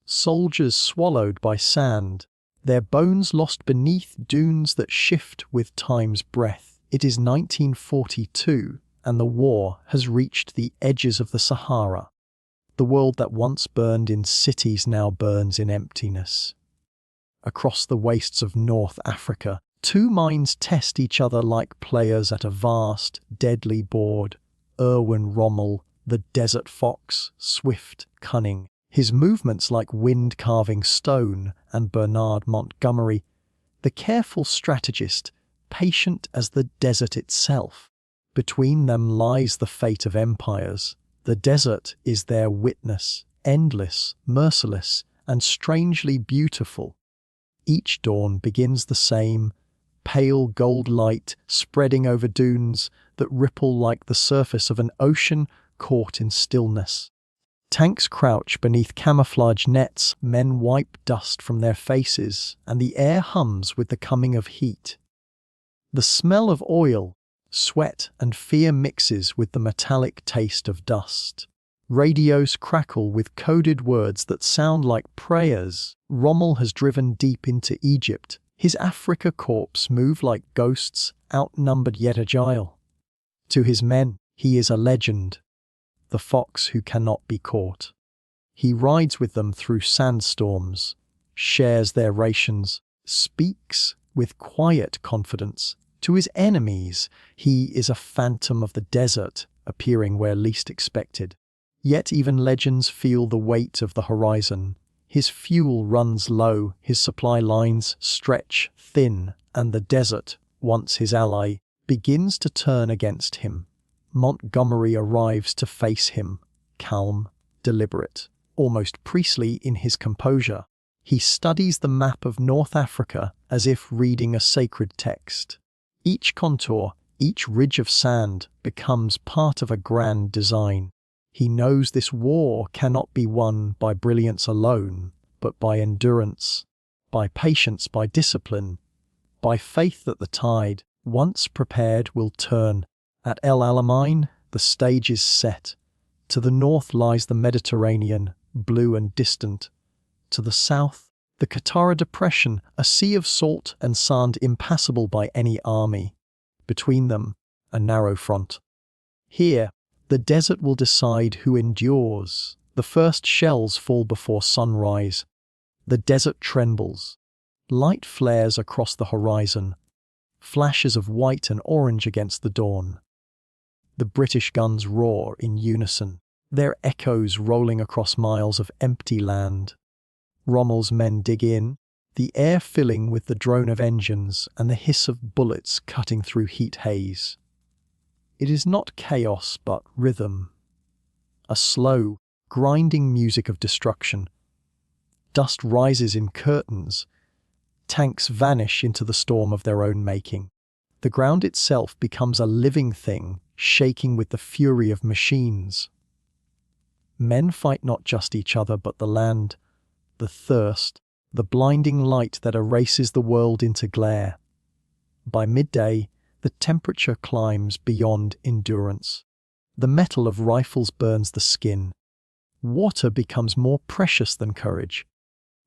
Soldiers swallowed by sand, their bones lost beneath dunes that shift with time's breath. It is 1942, and the war has reached the edges of the Sahara. The world that once burned in cities now burns in emptiness. Across the wastes of North Africa, two minds test each other like players at a vast, deadly board. Erwin Rommel, the desert fox, swift, cunning, his movements like wind carving stone, and Bernard Montgomery, the careful strategist, patient as the desert itself. Between them lies the fate of empires. The desert is their witness, endless, merciless, and strangely beautiful. Each dawn begins the same, pale gold light spreading over dunes that ripple like the surface of an ocean caught in stillness. Tanks crouch beneath camouflage nets, men wipe dust from their faces, and the air hums with the coming of heat. The smell of oil, sweat, and fear mixes with the metallic taste of dust. Radios crackle with coded words that sound like prayers. Rommel has driven deep into Egypt. His Africa corps move like ghosts, outnumbered yet agile. To his men, he is a legend, the fox who cannot be caught. He rides with them through sandstorms, shares their rations, speaks with quiet confidence. To his enemies, he is a phantom of the desert, appearing where least expected. Yet even legends feel the weight of the horizon. His fuel runs low, his supply lines stretch thin, and the desert, once his ally, begins to turn against him. Montgomery arrives to face him, calm, deliberate, almost priestly in his composure. He studies the map of North Africa as if reading a sacred text. Each contour, each ridge of sand becomes part of a grand design. He knows this war cannot be won by brilliance alone, but by endurance, by patience, by discipline, by faith that the tide, once prepared, will turn. At El Alamein, the stage is set. To the north lies the Mediterranean, blue and distant. To the south, the Qattara Depression, a sea of salt and sand impassable by any army. Between them, a narrow front. Here, the desert will decide who endures. The first shells fall before sunrise. The desert trembles. Light flares across the horizon, flashes of white and orange against the dawn. The British guns roar in unison, their echoes rolling across miles of empty land. Rommel's men dig in, the air filling with the drone of engines and the hiss of bullets cutting through heat haze. It is not chaos but rhythm, a slow, grinding music of destruction. Dust rises in curtains. Tanks vanish into the storm of their own making. The ground itself becomes a living thing, shaking with the fury of machines. Men fight not just each other but the land, the thirst, the blinding light that erases the world into glare. By midday, the temperature climbs beyond endurance. The metal of rifles burns the skin. Water becomes more precious than courage.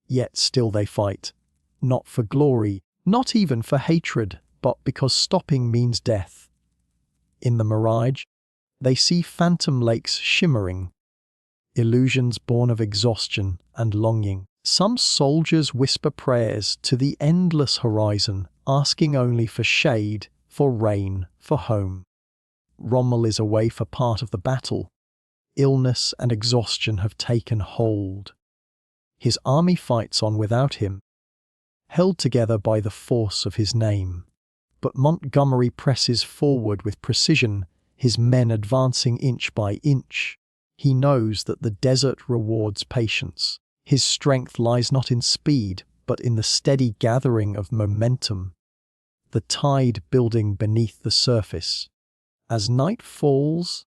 Yet still they fight. Not for glory, not even for hatred, but because stopping means death. In the mirage, they see phantom lakes shimmering, illusions born of exhaustion and longing. Some soldiers whisper prayers to the endless horizon, asking only for shade, for rain, for home. Rommel is away for part of the battle. Illness and exhaustion have taken hold. His army fights on without him, held together by the force of his name. But Montgomery presses forward with precision, his men advancing inch by inch. He knows that the desert rewards patience. His strength lies not in speed, but in the steady gathering of momentum. The tide building beneath the surface. As night falls,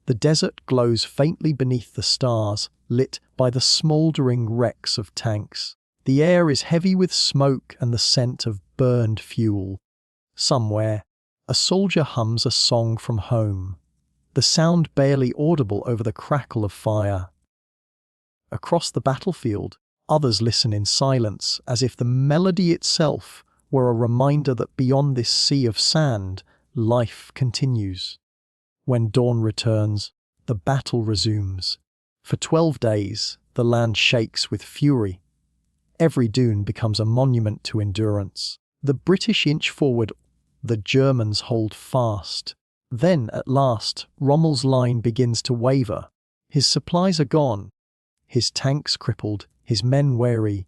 the desert glows faintly beneath the stars, lit by the smouldering wrecks of tanks. The air is heavy with smoke and the scent of burned fuel. Somewhere, a soldier hums a song from home, the sound barely audible over the crackle of fire. Across the battlefield, others listen in silence, as if the melody itself were a reminder that beyond this sea of sand, life continues. When dawn returns, the battle resumes. For 12 days, the land shakes with fury. Every dune becomes a monument to endurance. The British inch forward, the Germans hold fast. Then, at last, Rommel's line begins to waver. His supplies are gone, his tanks crippled, his men weary.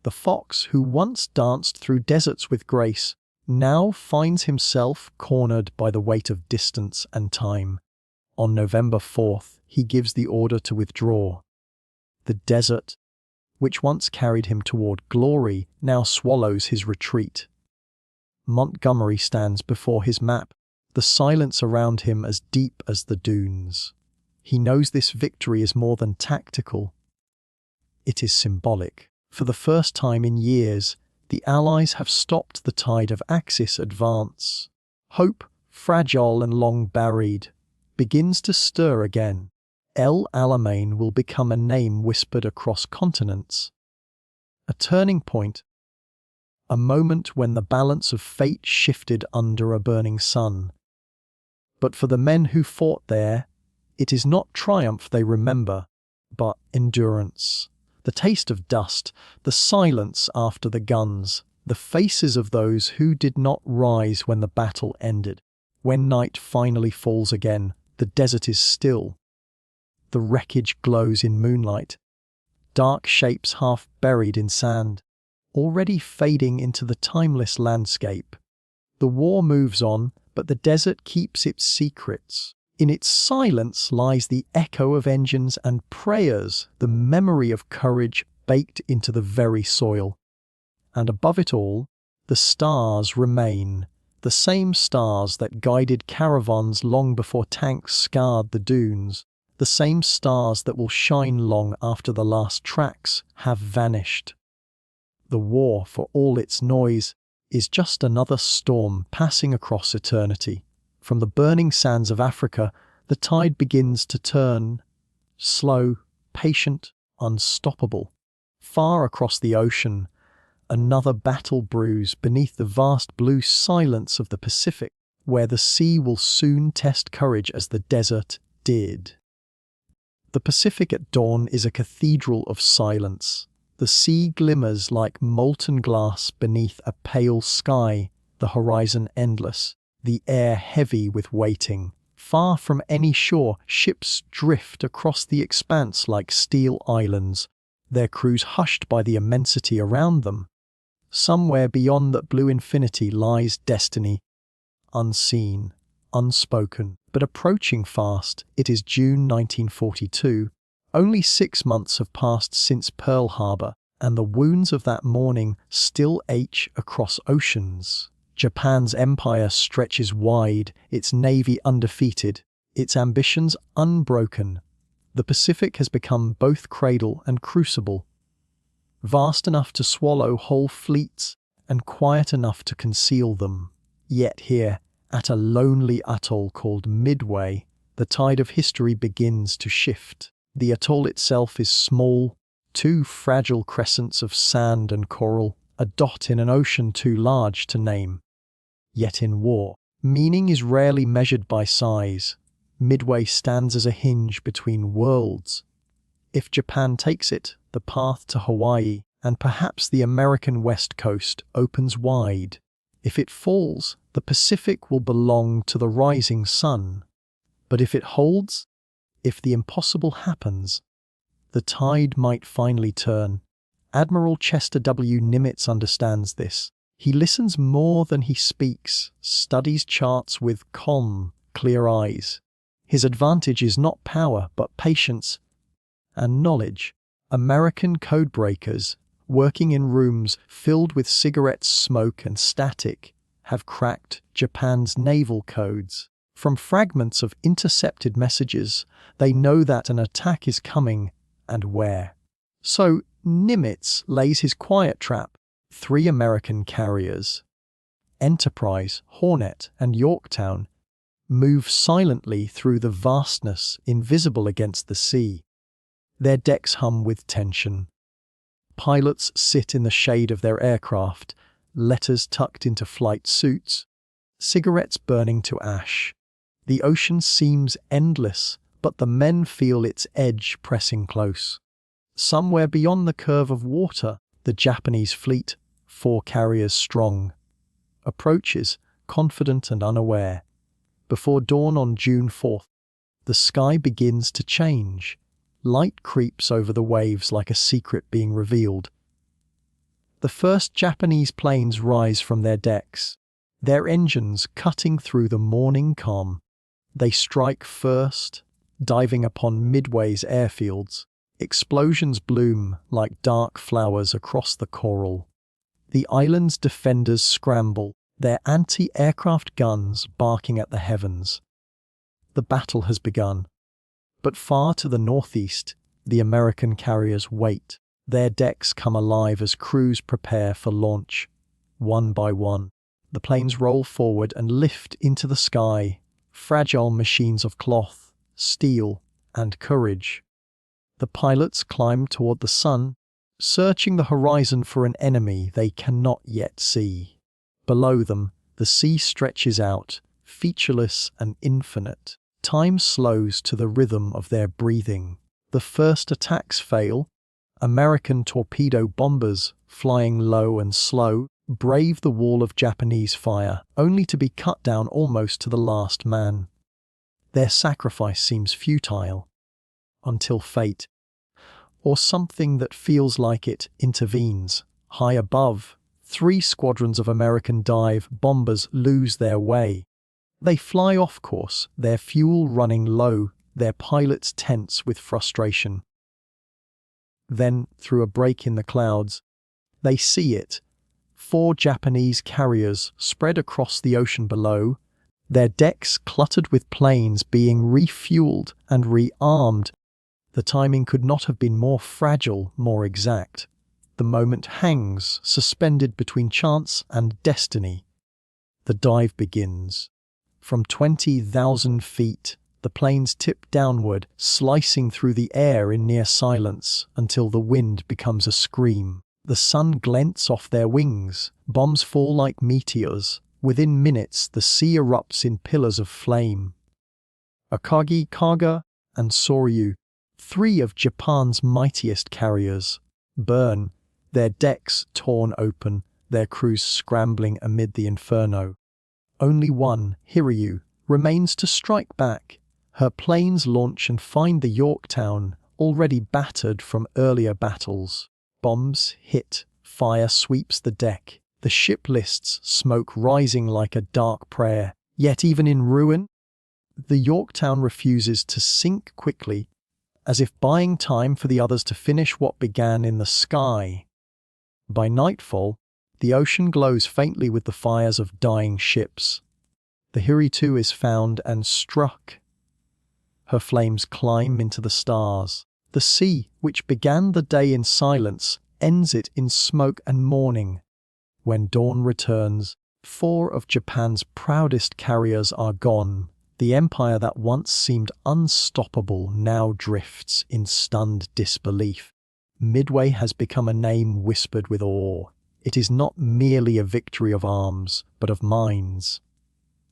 The fox, who once danced through deserts with grace, now finds himself cornered by the weight of distance and time. On November 4th, he gives the order to withdraw. The desert, which once carried him toward glory, now swallows his retreat. Montgomery stands before his map, the silence around him as deep as the dunes. He knows this victory is more than tactical. It is symbolic. For the first time in years, the Allies have stopped the tide of Axis advance. Hope, fragile and long buried, begins to stir again. El Alamein will become a name whispered across continents. A turning point. A moment when the balance of fate shifted under a burning sun. But for the men who fought there, it is not triumph they remember, but endurance. The taste of dust, the silence after the guns, the faces of those who did not rise when the battle ended. When night finally falls again, the desert is still. The wreckage glows in moonlight, dark shapes half buried in sand, already fading into the timeless landscape. The war moves on, but the desert keeps its secrets. In its silence lies the echo of engines and prayers, the memory of courage baked into the very soil. And above it all, the stars remain, the same stars that guided caravans long before tanks scoured the dunes, the same stars that will shine long after the last tracks have vanished. The war, for all its noise, is just another storm passing across eternity. From the burning sands of Africa, the tide begins to turn, slow, patient, unstoppable. Far across the ocean, another battle brews beneath the vast blue silence of the Pacific, where the sea will soon test courage as the desert did. The Pacific at dawn is a cathedral of silence. The sea glimmers like molten glass beneath a pale sky, the horizon endless, the air heavy with waiting. Far from any shore, ships drift across the expanse like steel islands, their crews hushed by the immensity around them. Somewhere beyond that blue infinity lies destiny, unseen, unspoken, but approaching fast. It is June 1942. Only 6 months have passed since Pearl Harbor, and the wounds of that morning still ache across oceans. Japan's empire stretches wide, its navy undefeated, its ambitions unbroken. The Pacific has become both cradle and crucible, vast enough to swallow whole fleets and quiet enough to conceal them. Yet here, at a lonely atoll called Midway, the tide of history begins to shift. The atoll itself is small, 2 fragile crescents of sand and coral, a dot in an ocean too large to name. Yet in war, meaning is rarely measured by size. Midway stands as a hinge between worlds. If Japan takes it, the path to Hawaii and perhaps the American West Coast opens wide. If it falls, the Pacific will belong to the rising sun. But if it holds, if the impossible happens, the tide might finally turn. Admiral Chester W. Nimitz understands this. He listens more than he speaks, studies charts with calm, clear eyes. His advantage is not power, but patience and knowledge. American codebreakers, working in rooms filled with cigarette smoke and static, have cracked Japan's naval codes. From fragments of intercepted messages, they know that an attack is coming and where. So Nimitz lays his quiet trap. 3 American carriers, Enterprise, Hornet, and Yorktown, move silently through the vastness, invisible against the sea. Their decks hum with tension. Pilots sit in the shade of their aircraft, letters tucked into flight suits, cigarettes burning to ash. The ocean seems endless, but the men feel its edge pressing close. Somewhere beyond the curve of water, the Japanese fleet, 4 carriers strong, approaches, confident and unaware. Before dawn on June 4th, the sky begins to change. Light creeps over the waves like a secret being revealed. The first Japanese planes rise from their decks, their engines cutting through the morning calm. They strike first, diving upon Midway's airfields. Explosions bloom like dark flowers across the coral. The island's defenders scramble, their anti-aircraft guns barking at the heavens. The battle has begun. But far to the northeast, the American carriers wait. Their decks come alive as crews prepare for launch. One by one, the planes roll forward and lift into the sky, fragile machines of cloth, steel, and courage. The pilots climb toward the sun, searching the horizon for an enemy they cannot yet see. Below them, the sea stretches out, featureless and infinite. Time slows to the rhythm of their breathing. The first attacks fail. American torpedo bombers, flying low and slow, brave the wall of Japanese fire, only to be cut down almost to the last man. Their sacrifice seems futile, until fate, or something that feels like it, intervenes. High above, 3 squadrons of American dive bombers lose their way. They fly off course, their fuel running low, their pilots tense with frustration. Then, through a break in the clouds, they see it. 4 Japanese carriers spread across the ocean below, their decks cluttered with planes being refueled and rearmed. The timing could not have been more fragile, more exact. The moment hangs, suspended between chance and destiny. The dive begins. From 20,000 feet, the planes tip downward, slicing through the air in near silence until the wind becomes a scream. The sun glints off their wings, bombs fall like meteors. Within minutes, the sea erupts in pillars of flame. Akagi, Kaga, and Soryu, 3 of Japan's mightiest carriers, burn, their decks torn open, their crews scrambling amid the inferno. Only one, Hiryu, remains to strike back. Her planes launch and find the Yorktown, already battered from earlier battles. Bombs hit, fire sweeps the deck. The ship lists, smoke rising like a dark prayer. Yet even in ruin, the Yorktown refuses to sink quickly, as if buying time for the others to finish what began in the sky. By nightfall, the ocean glows faintly with the fires of dying ships. The Hiryu is found and struck. Her flames climb into the stars. The sea, which began the day in silence, ends it in smoke and mourning. When dawn returns, 4 of Japan's proudest carriers are gone. The empire that once seemed unstoppable now drifts in stunned disbelief. Midway has become a name whispered with awe. It is not merely a victory of arms, but of minds,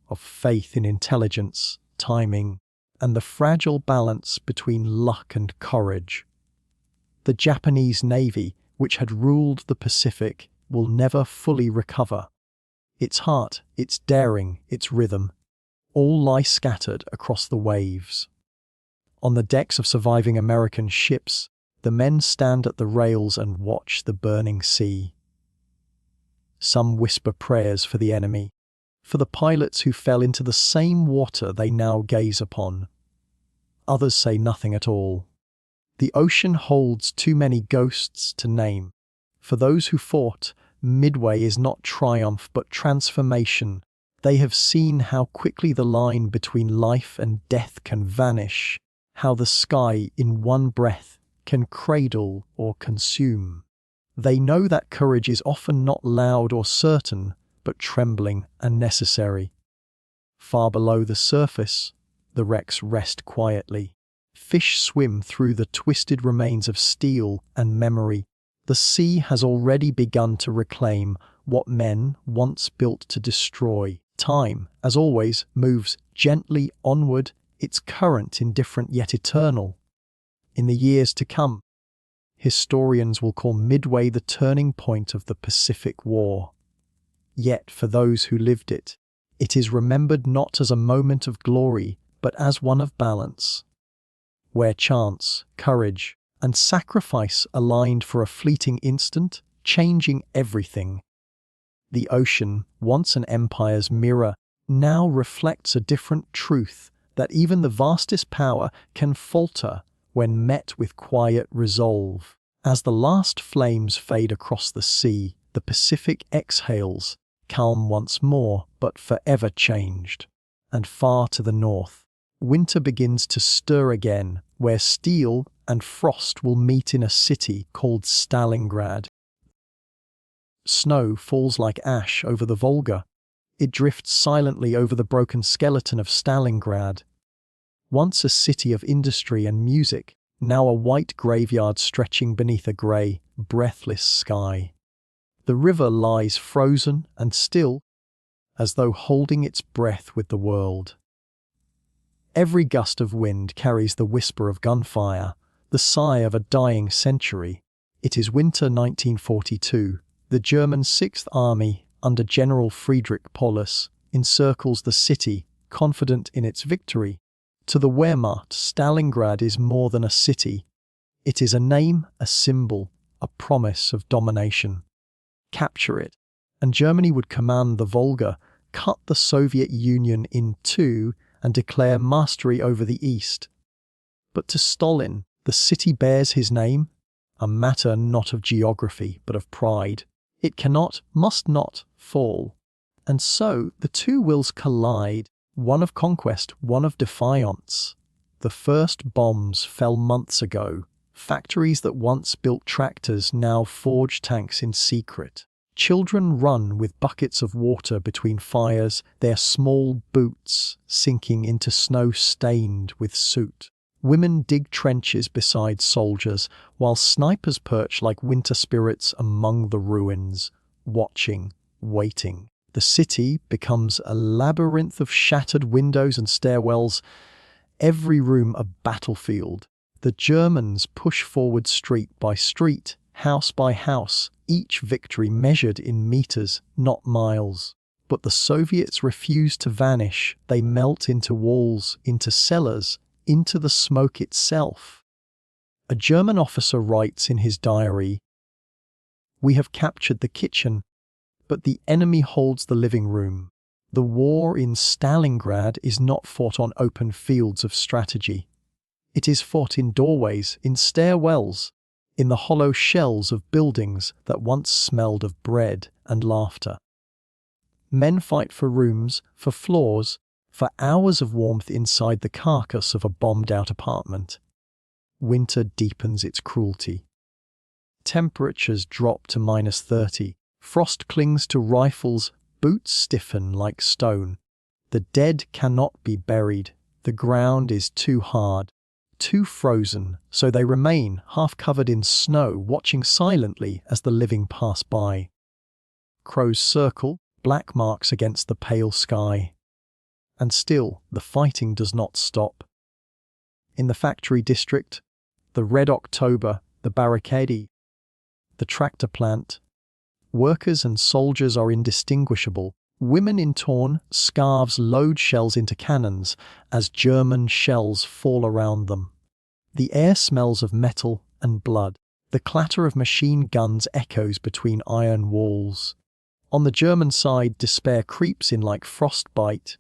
of faith in intelligence, timing, and the fragile balance between luck and courage. The Japanese Navy, which had ruled the Pacific, will never fully recover. Its heart, its daring, its rhythm, all lie scattered across the waves. On the decks of surviving American ships, the men stand at the rails and watch the burning sea. Some whisper prayers for the enemy, for the pilots who fell into the same water they now gaze upon. Others say nothing at all. The ocean holds too many ghosts to name. For those who fought, Midway is not triumph but transformation. They have seen how quickly the line between life and death can vanish, how the sky in one breath can cradle or consume. They know that courage is often not loud or certain, but trembling and necessary. Far below the surface, the wrecks rest quietly. Fish swim through the twisted remains of steel and memory. The sea has already begun to reclaim what men once built to destroy. Time, as always, moves gently onward, its current indifferent yet eternal. In the years to come, historians will call Midway the turning point of the Pacific War. Yet, for those who lived it, it is remembered not as a moment of glory, but as one of balance, where chance, courage, and sacrifice aligned for a fleeting instant, changing everything. The ocean, once an empire's mirror, now reflects a different truth, that even the vastest power can falter when met with quiet resolve. As the last flames fade across the sea, the Pacific exhales, calm once more, but forever changed. And far to the north, winter begins to stir again, where steel and frost will meet in a city called Stalingrad. Snow falls like ash over the Volga. It drifts silently over the broken skeleton of Stalingrad. Once a city of industry and music, now a white graveyard stretching beneath a grey, breathless sky. The river lies frozen and still, as though holding its breath with the world. Every gust of wind carries the whisper of gunfire, the sigh of a dying century. It is winter 1942. The German Sixth Army, under General Friedrich Paulus, encircles the city, confident in its victory. To the Wehrmacht, Stalingrad is more than a city. It is a name, a symbol, a promise of domination. Capture it, and Germany would command the Volga, cut the Soviet Union in two, and declare mastery over the East. But to Stalin, the city bears his name, a matter not of geography but of pride. It cannot, must not, fall. And so the two wills collide, one of conquest, one of defiance. The first bombs fell months ago. Factories that once built tractors now forge tanks in secret. Children run with buckets of water between fires, their small boots sinking into snow stained with soot. Women dig trenches beside soldiers, while snipers perch like winter spirits among the ruins, watching, waiting. The city becomes a labyrinth of shattered windows and stairwells, every room a battlefield. The Germans push forward street by street, house by house, each victory measured in meters, not miles. But the Soviets refuse to vanish. They melt into walls, into cellars, into the smoke itself. A German officer writes in his diary, "We have captured the kitchen, but the enemy holds the living room. The war in Stalingrad is not fought on open fields of strategy. It is fought in doorways, in stairwells, in the hollow shells of buildings that once smelled of bread and laughter. Men fight for rooms, for floors, for hours of warmth inside the carcass of a bombed-out apartment. Winter deepens its cruelty. Temperatures drop to -30. Frost clings to rifles, boots stiffen like stone. The dead cannot be buried. The ground is too hard, too frozen, so they remain half-covered in snow, watching silently as the living pass by. Crows circle, black marks against the pale sky. And still, the fighting does not stop. In the factory district, the Red October, the barricade, the tractor plant, workers and soldiers are indistinguishable. Women in torn scarves load shells into cannons as German shells fall around them. The air smells of metal and blood. The clatter of machine guns echoes between iron walls. On the German side, despair creeps in like frostbite.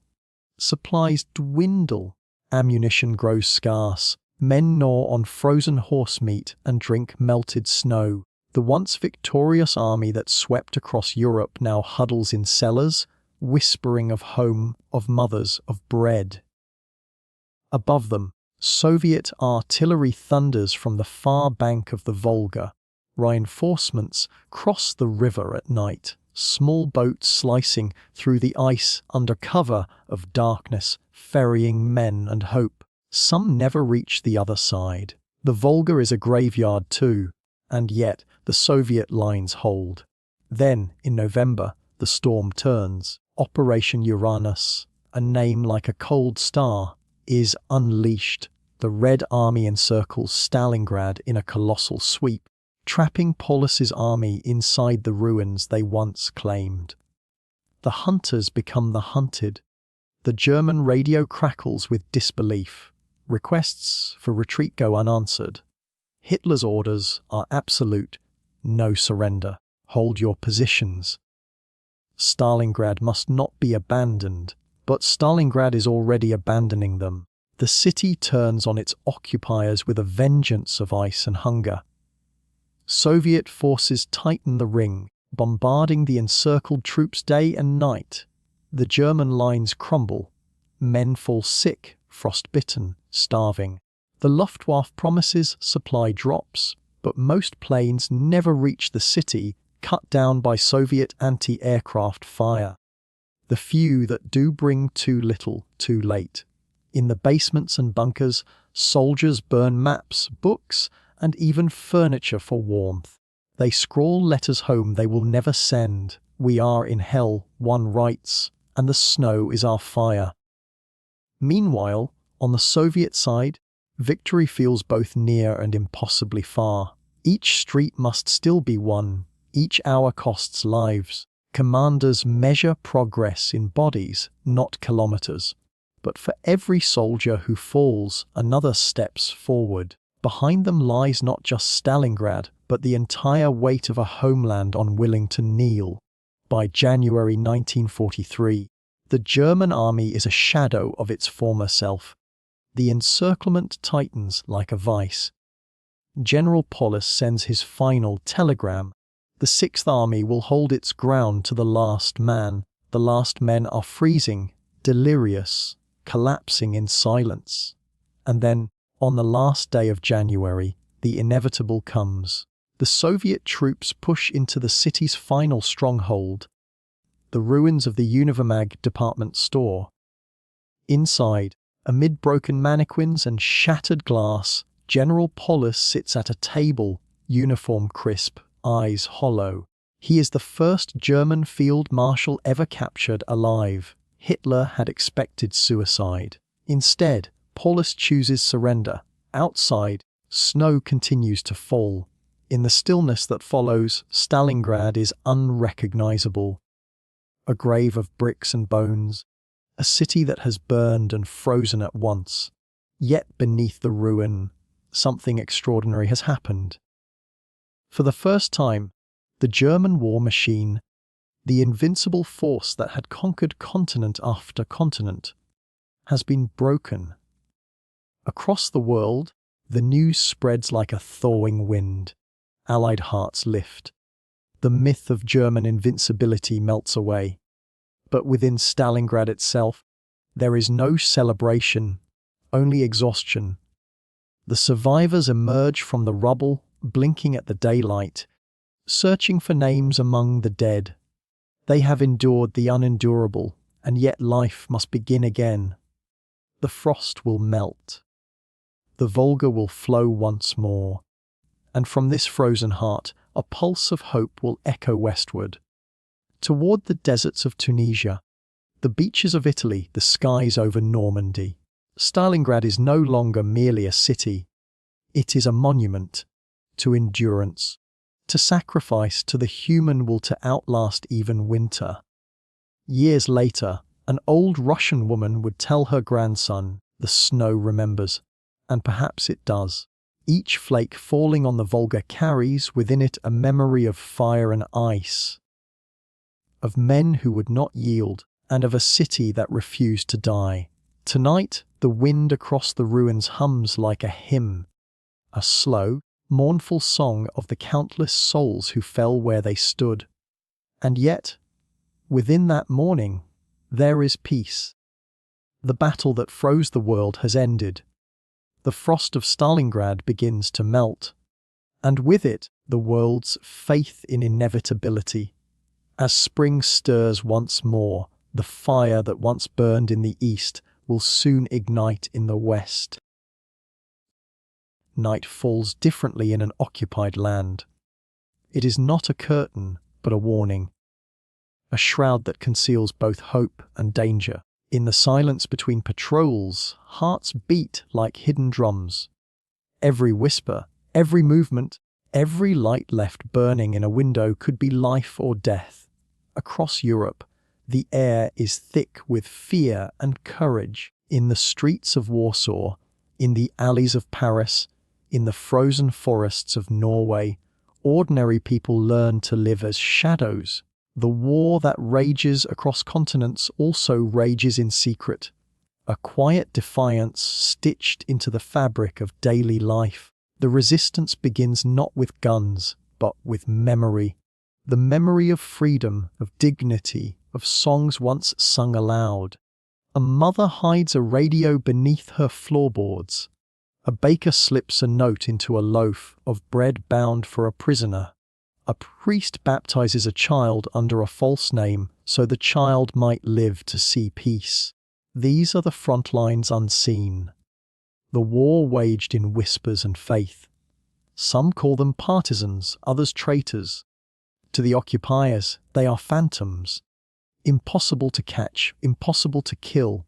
Supplies dwindle. Ammunition grows scarce. Men gnaw on frozen horse meat and drink melted snow. The once victorious army that swept across Europe now huddles in cellars, whispering of home, of mothers, of bread. Above them, Soviet artillery thunders from the far bank of the Volga. Reinforcements cross the river at night, small boats slicing through the ice under cover of darkness, ferrying men and hope. Some never reach the other side. The Volga is a graveyard too, and yet the Soviet lines hold. Then, in November, the storm turns. Operation Uranus, a name like a cold star, is unleashed. The Red Army encircles Stalingrad in a colossal sweep, trapping Paulus's army inside the ruins they once claimed. The hunters become the hunted. The German radio crackles with disbelief. Requests for retreat go unanswered. Hitler's orders are absolute: no surrender. Hold your positions. Stalingrad must not be abandoned, but Stalingrad is already abandoning them. The city turns on its occupiers with a vengeance of ice and hunger. Soviet forces tighten the ring, bombarding the encircled troops day and night. The German lines crumble. Men fall sick, frostbitten, starving. The Luftwaffe promises supply drops, but most planes never reach the city, cut down by Soviet anti-aircraft fire. The few that do bring too little, too late. In the basements and bunkers, soldiers burn maps, books, and even furniture for warmth. They scrawl letters home they will never send. "We are in hell," one writes, "and the snow is our fire." Meanwhile, on the Soviet side, victory feels both near and impossibly far. Each street must still be won. Each hour costs lives. Commanders measure progress in bodies, not kilometers. But for every soldier who falls, another steps forward. Behind them lies not just Stalingrad, but the entire weight of a homeland unwilling to kneel. By January 1943, the German army is a shadow of its former self. The encirclement tightens like a vice. General Paulus sends his final telegram. The Sixth Army will hold its ground to the last man. The last men are freezing, delirious, collapsing in silence. And then, on the last day of January, the inevitable comes. The Soviet troops push into the city's final stronghold, the ruins of the Univermag department store. Inside, amid broken mannequins and shattered glass, General Paulus sits at a table, uniform crisp, eyes hollow. He is the first German field marshal ever captured alive. Hitler had expected suicide. Instead, Paulus chooses surrender. Outside, snow continues to fall. In the stillness that follows, Stalingrad is unrecognizable. A grave of bricks and bones, a city that has burned and frozen at once. Yet beneath the ruin, something extraordinary has happened. For the first time, the German war machine, the invincible force that had conquered continent after continent, has been broken. Across the world, the news spreads like a thawing wind. Allied hearts lift. The myth of German invincibility melts away. But within Stalingrad itself, there is no celebration, only exhaustion. The survivors emerge from the rubble, blinking at the daylight, searching for names among the dead. They have endured the unendurable, and yet life must begin again. The frost will melt. The Volga will flow once more. And from this frozen heart, a pulse of hope will echo westward. Toward the deserts of Tunisia, the beaches of Italy, the skies over Normandy. Stalingrad is no longer merely a city. It is a monument to endurance, to sacrifice, to the human will to outlast even winter. Years later, an old Russian woman would tell her grandson, "The snow remembers," and perhaps it does. Each flake falling on the Volga carries within it a memory of fire and ice, of men who would not yield, and of a city that refused to die. Tonight, the wind across the ruins hums like a hymn, a slow, mournful song of the countless souls who fell where they stood. And yet, within that mourning, there is peace. The battle that froze the world has ended. The frost of Stalingrad begins to melt, and with it, the world's faith in inevitability. As spring stirs once more, the fire that once burned in the east will soon ignite in the west. Night falls differently in an occupied land. It is not a curtain, but a warning. A shroud that conceals both hope and danger. In the silence between patrols, hearts beat like hidden drums. Every whisper, every movement, every light left burning in a window could be life or death. Across Europe, the air is thick with fear and courage. In the streets of Warsaw, in the alleys of Paris, in the frozen forests of Norway, ordinary people learn to live as shadows. The war that rages across continents also rages in secret, a quiet defiance stitched into the fabric of daily life. The resistance begins not with guns, but with memory. The memory of freedom, of dignity, of songs once sung aloud. A mother hides a radio beneath her floorboards. A baker slips a note into a loaf of bread bound for a prisoner. A priest baptizes a child under a false name so the child might live to see peace. These are the front lines unseen. The war waged in whispers and faith. Some call them partisans, others traitors. To the occupiers, they are phantoms. Impossible to catch, impossible to kill.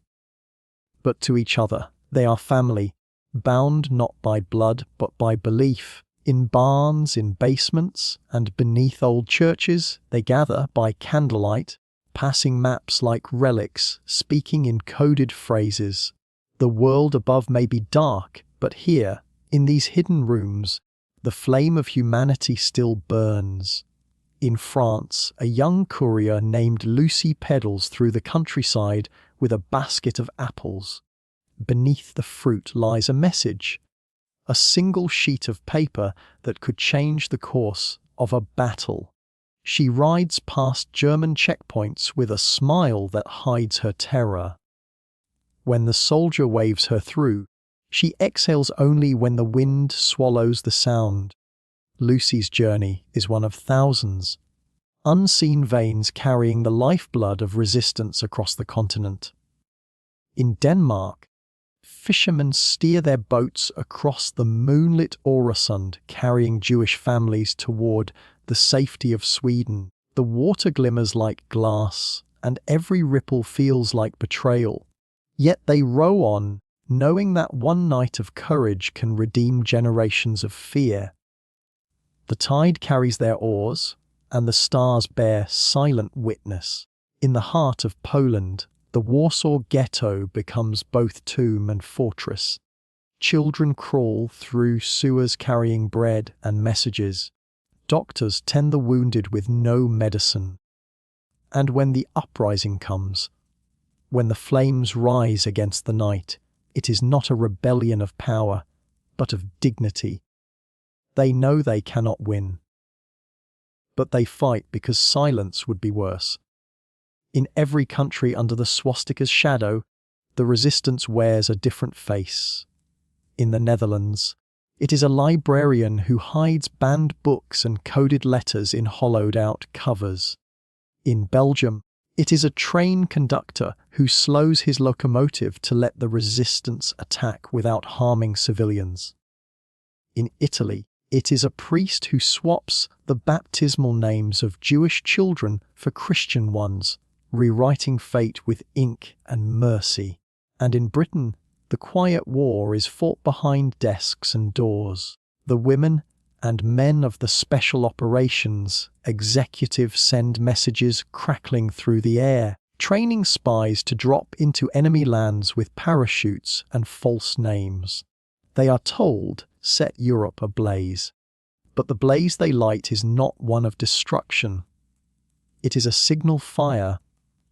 But to each other, they are family, bound not by blood but by belief. In barns, in basements, and beneath old churches, they gather by candlelight, passing maps like relics, speaking in coded phrases. The world above may be dark, but here, in these hidden rooms, the flame of humanity still burns. In France, a young courier named Lucy pedals through the countryside with a basket of apples. Beneath the fruit lies a message, a single sheet of paper that could change the course of a battle. She rides past German checkpoints with a smile that hides her terror. When the soldier waves her through, she exhales only when the wind swallows the sound. Lucy's journey is one of thousands, unseen veins carrying the lifeblood of resistance across the continent. In Denmark, fishermen steer their boats across the moonlit Øresund, carrying Jewish families toward the safety of Sweden. The water glimmers like glass, and every ripple feels like betrayal. Yet they row on, knowing that one night of courage can redeem generations of fear. The tide carries their oars, and the stars bear silent witness. In the heart of Poland, the Warsaw Ghetto becomes both tomb and fortress. Children crawl through sewers carrying bread and messages. Doctors tend the wounded with no medicine. And when the uprising comes, when the flames rise against the night, it is not a rebellion of power, but of dignity. They know they cannot win. But they fight because silence would be worse. In every country under the swastika's shadow, the resistance wears a different face. In the Netherlands, it is a librarian who hides banned books and coded letters in hollowed-out covers. In Belgium, it is a train conductor who slows his locomotive to let the resistance attack without harming civilians. In Italy, it is a priest who swaps the baptismal names of Jewish children for Christian ones, rewriting fate with ink and mercy. And in Britain, the quiet war is fought behind desks and doors. The women and men of the special operations executive send messages crackling through the air, training spies to drop into enemy lands with parachutes and false names. They are told, set Europe ablaze. But the blaze they light is not one of destruction. It is a signal fire,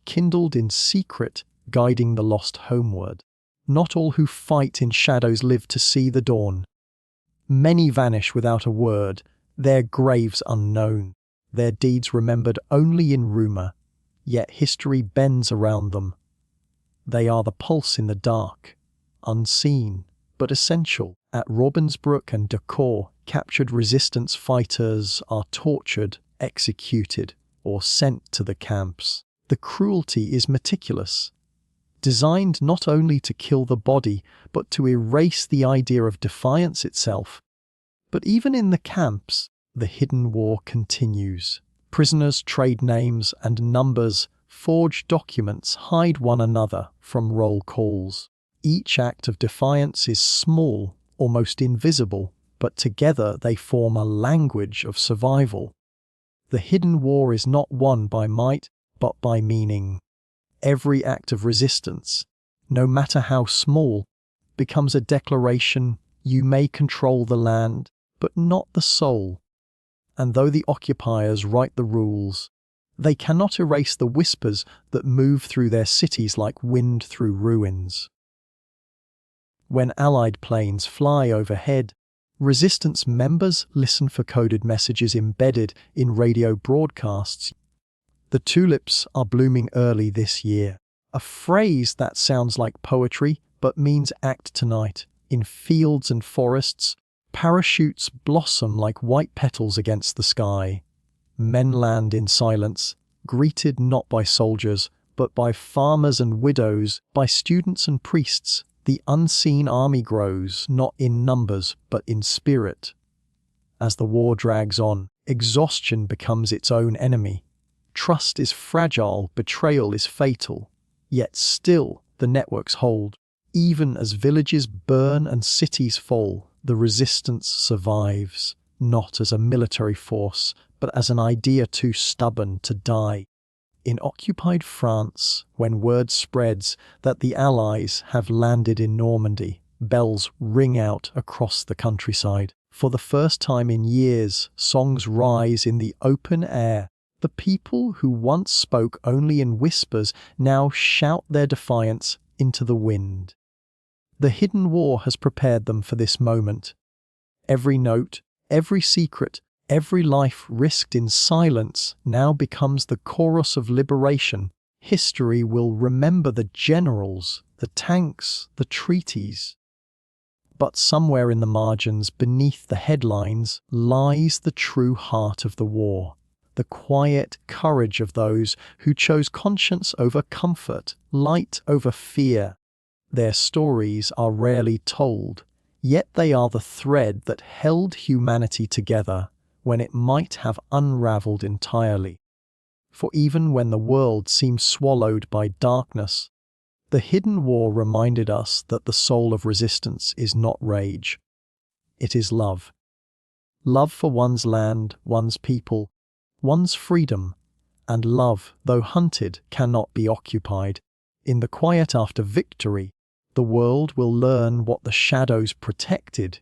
kindled in secret, guiding the lost homeward. Not all who fight in shadows live to see the dawn. Many vanish without a word, their graves unknown, their deeds remembered only in rumour, yet history bends around them. They are the pulse in the dark, unseen, but essential. At Ravensbrück and Dachau, captured resistance fighters are tortured, executed, or sent to the camps. The cruelty is meticulous, designed not only to kill the body, but to erase the idea of defiance itself. But even in the camps, the hidden war continues. Prisoners trade names and numbers, forge documents, hide one another from roll calls. Each act of defiance is small, almost invisible, but together they form a language of survival. The hidden war is not won by might, but by meaning. Every act of resistance, no matter how small, becomes a declaration: you may control the land, but not the soul. And though the occupiers write the rules, they cannot erase the whispers that move through their cities like wind through ruins. When Allied planes fly overhead, resistance members listen for coded messages embedded in radio broadcasts. The tulips are blooming early this year, a phrase that sounds like poetry but means act tonight. In fields and forests, parachutes blossom like white petals against the sky. Men land in silence, greeted not by soldiers, but by farmers and widows, by students and priests. The unseen army grows, not in numbers, but in spirit. As the war drags on, exhaustion becomes its own enemy. Trust is fragile, betrayal is fatal. Yet still, the networks hold. Even as villages burn and cities fall, the resistance survives, not as a military force, but as an idea too stubborn to die. In occupied France, when word spreads that the Allies have landed in Normandy, bells ring out across the countryside. For the first time in years, songs rise in the open air. The people who once spoke only in whispers now shout their defiance into the wind. The hidden war has prepared them for this moment. Every note, every secret, every life risked in silence now becomes the chorus of liberation. History will remember the generals, the tanks, the treaties. But somewhere in the margins, beneath the headlines, lies the true heart of the war. The quiet courage of those who chose conscience over comfort, light over fear. Their stories are rarely told, yet they are the thread that held humanity together when it might have unraveled entirely. For even when the world seemed swallowed by darkness, the hidden war reminded us that the soul of resistance is not rage. It is love. Love for one's land, one's people, one's freedom, and love, though hunted, cannot be occupied. In the quiet after victory, the world will learn what the shadows protected,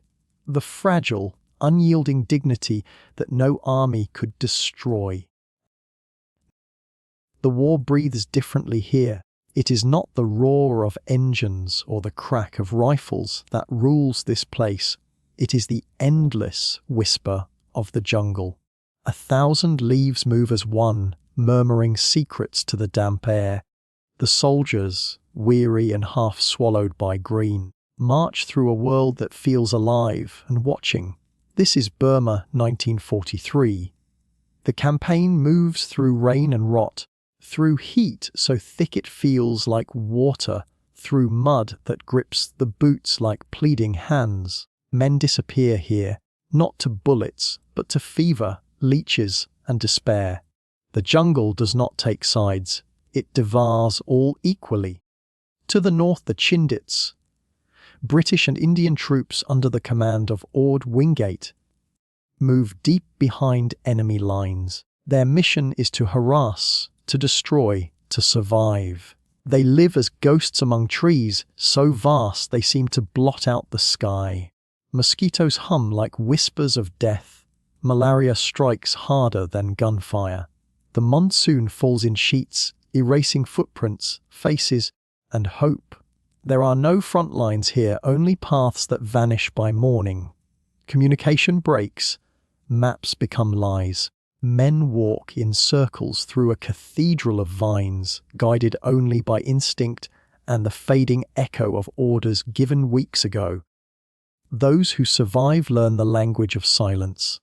the fragile, unyielding dignity that no army could destroy. The war breathes differently here. It is not the roar of engines or the crack of rifles that rules this place. It is the endless whisper of the jungle. 1,000 leaves move as one, murmuring secrets to the damp air. The soldiers, weary and half swallowed by green, march through a world that feels alive and watching. This is Burma, 1943. The campaign moves through rain and rot, through heat so thick it feels like water, through mud that grips the boots like pleading hands. Men disappear here, not to bullets, but to fever, leeches, and despair. The jungle does not take sides. It devours all equally. To the north, the Chindits, British and Indian troops under the command of Ord Wingate, move deep behind enemy lines. Their mission is to harass, to destroy, to survive. They live as ghosts among trees, so vast they seem to blot out the sky. Mosquitoes hum like whispers of death. Malaria strikes harder than gunfire. The monsoon falls in sheets, erasing footprints, faces, and hope. There are no front lines here, only paths that vanish by morning. Communication breaks. Maps become lies. Men walk in circles through a cathedral of vines, guided only by instinct and the fading echo of orders given weeks ago. Those who survive learn the language of silence.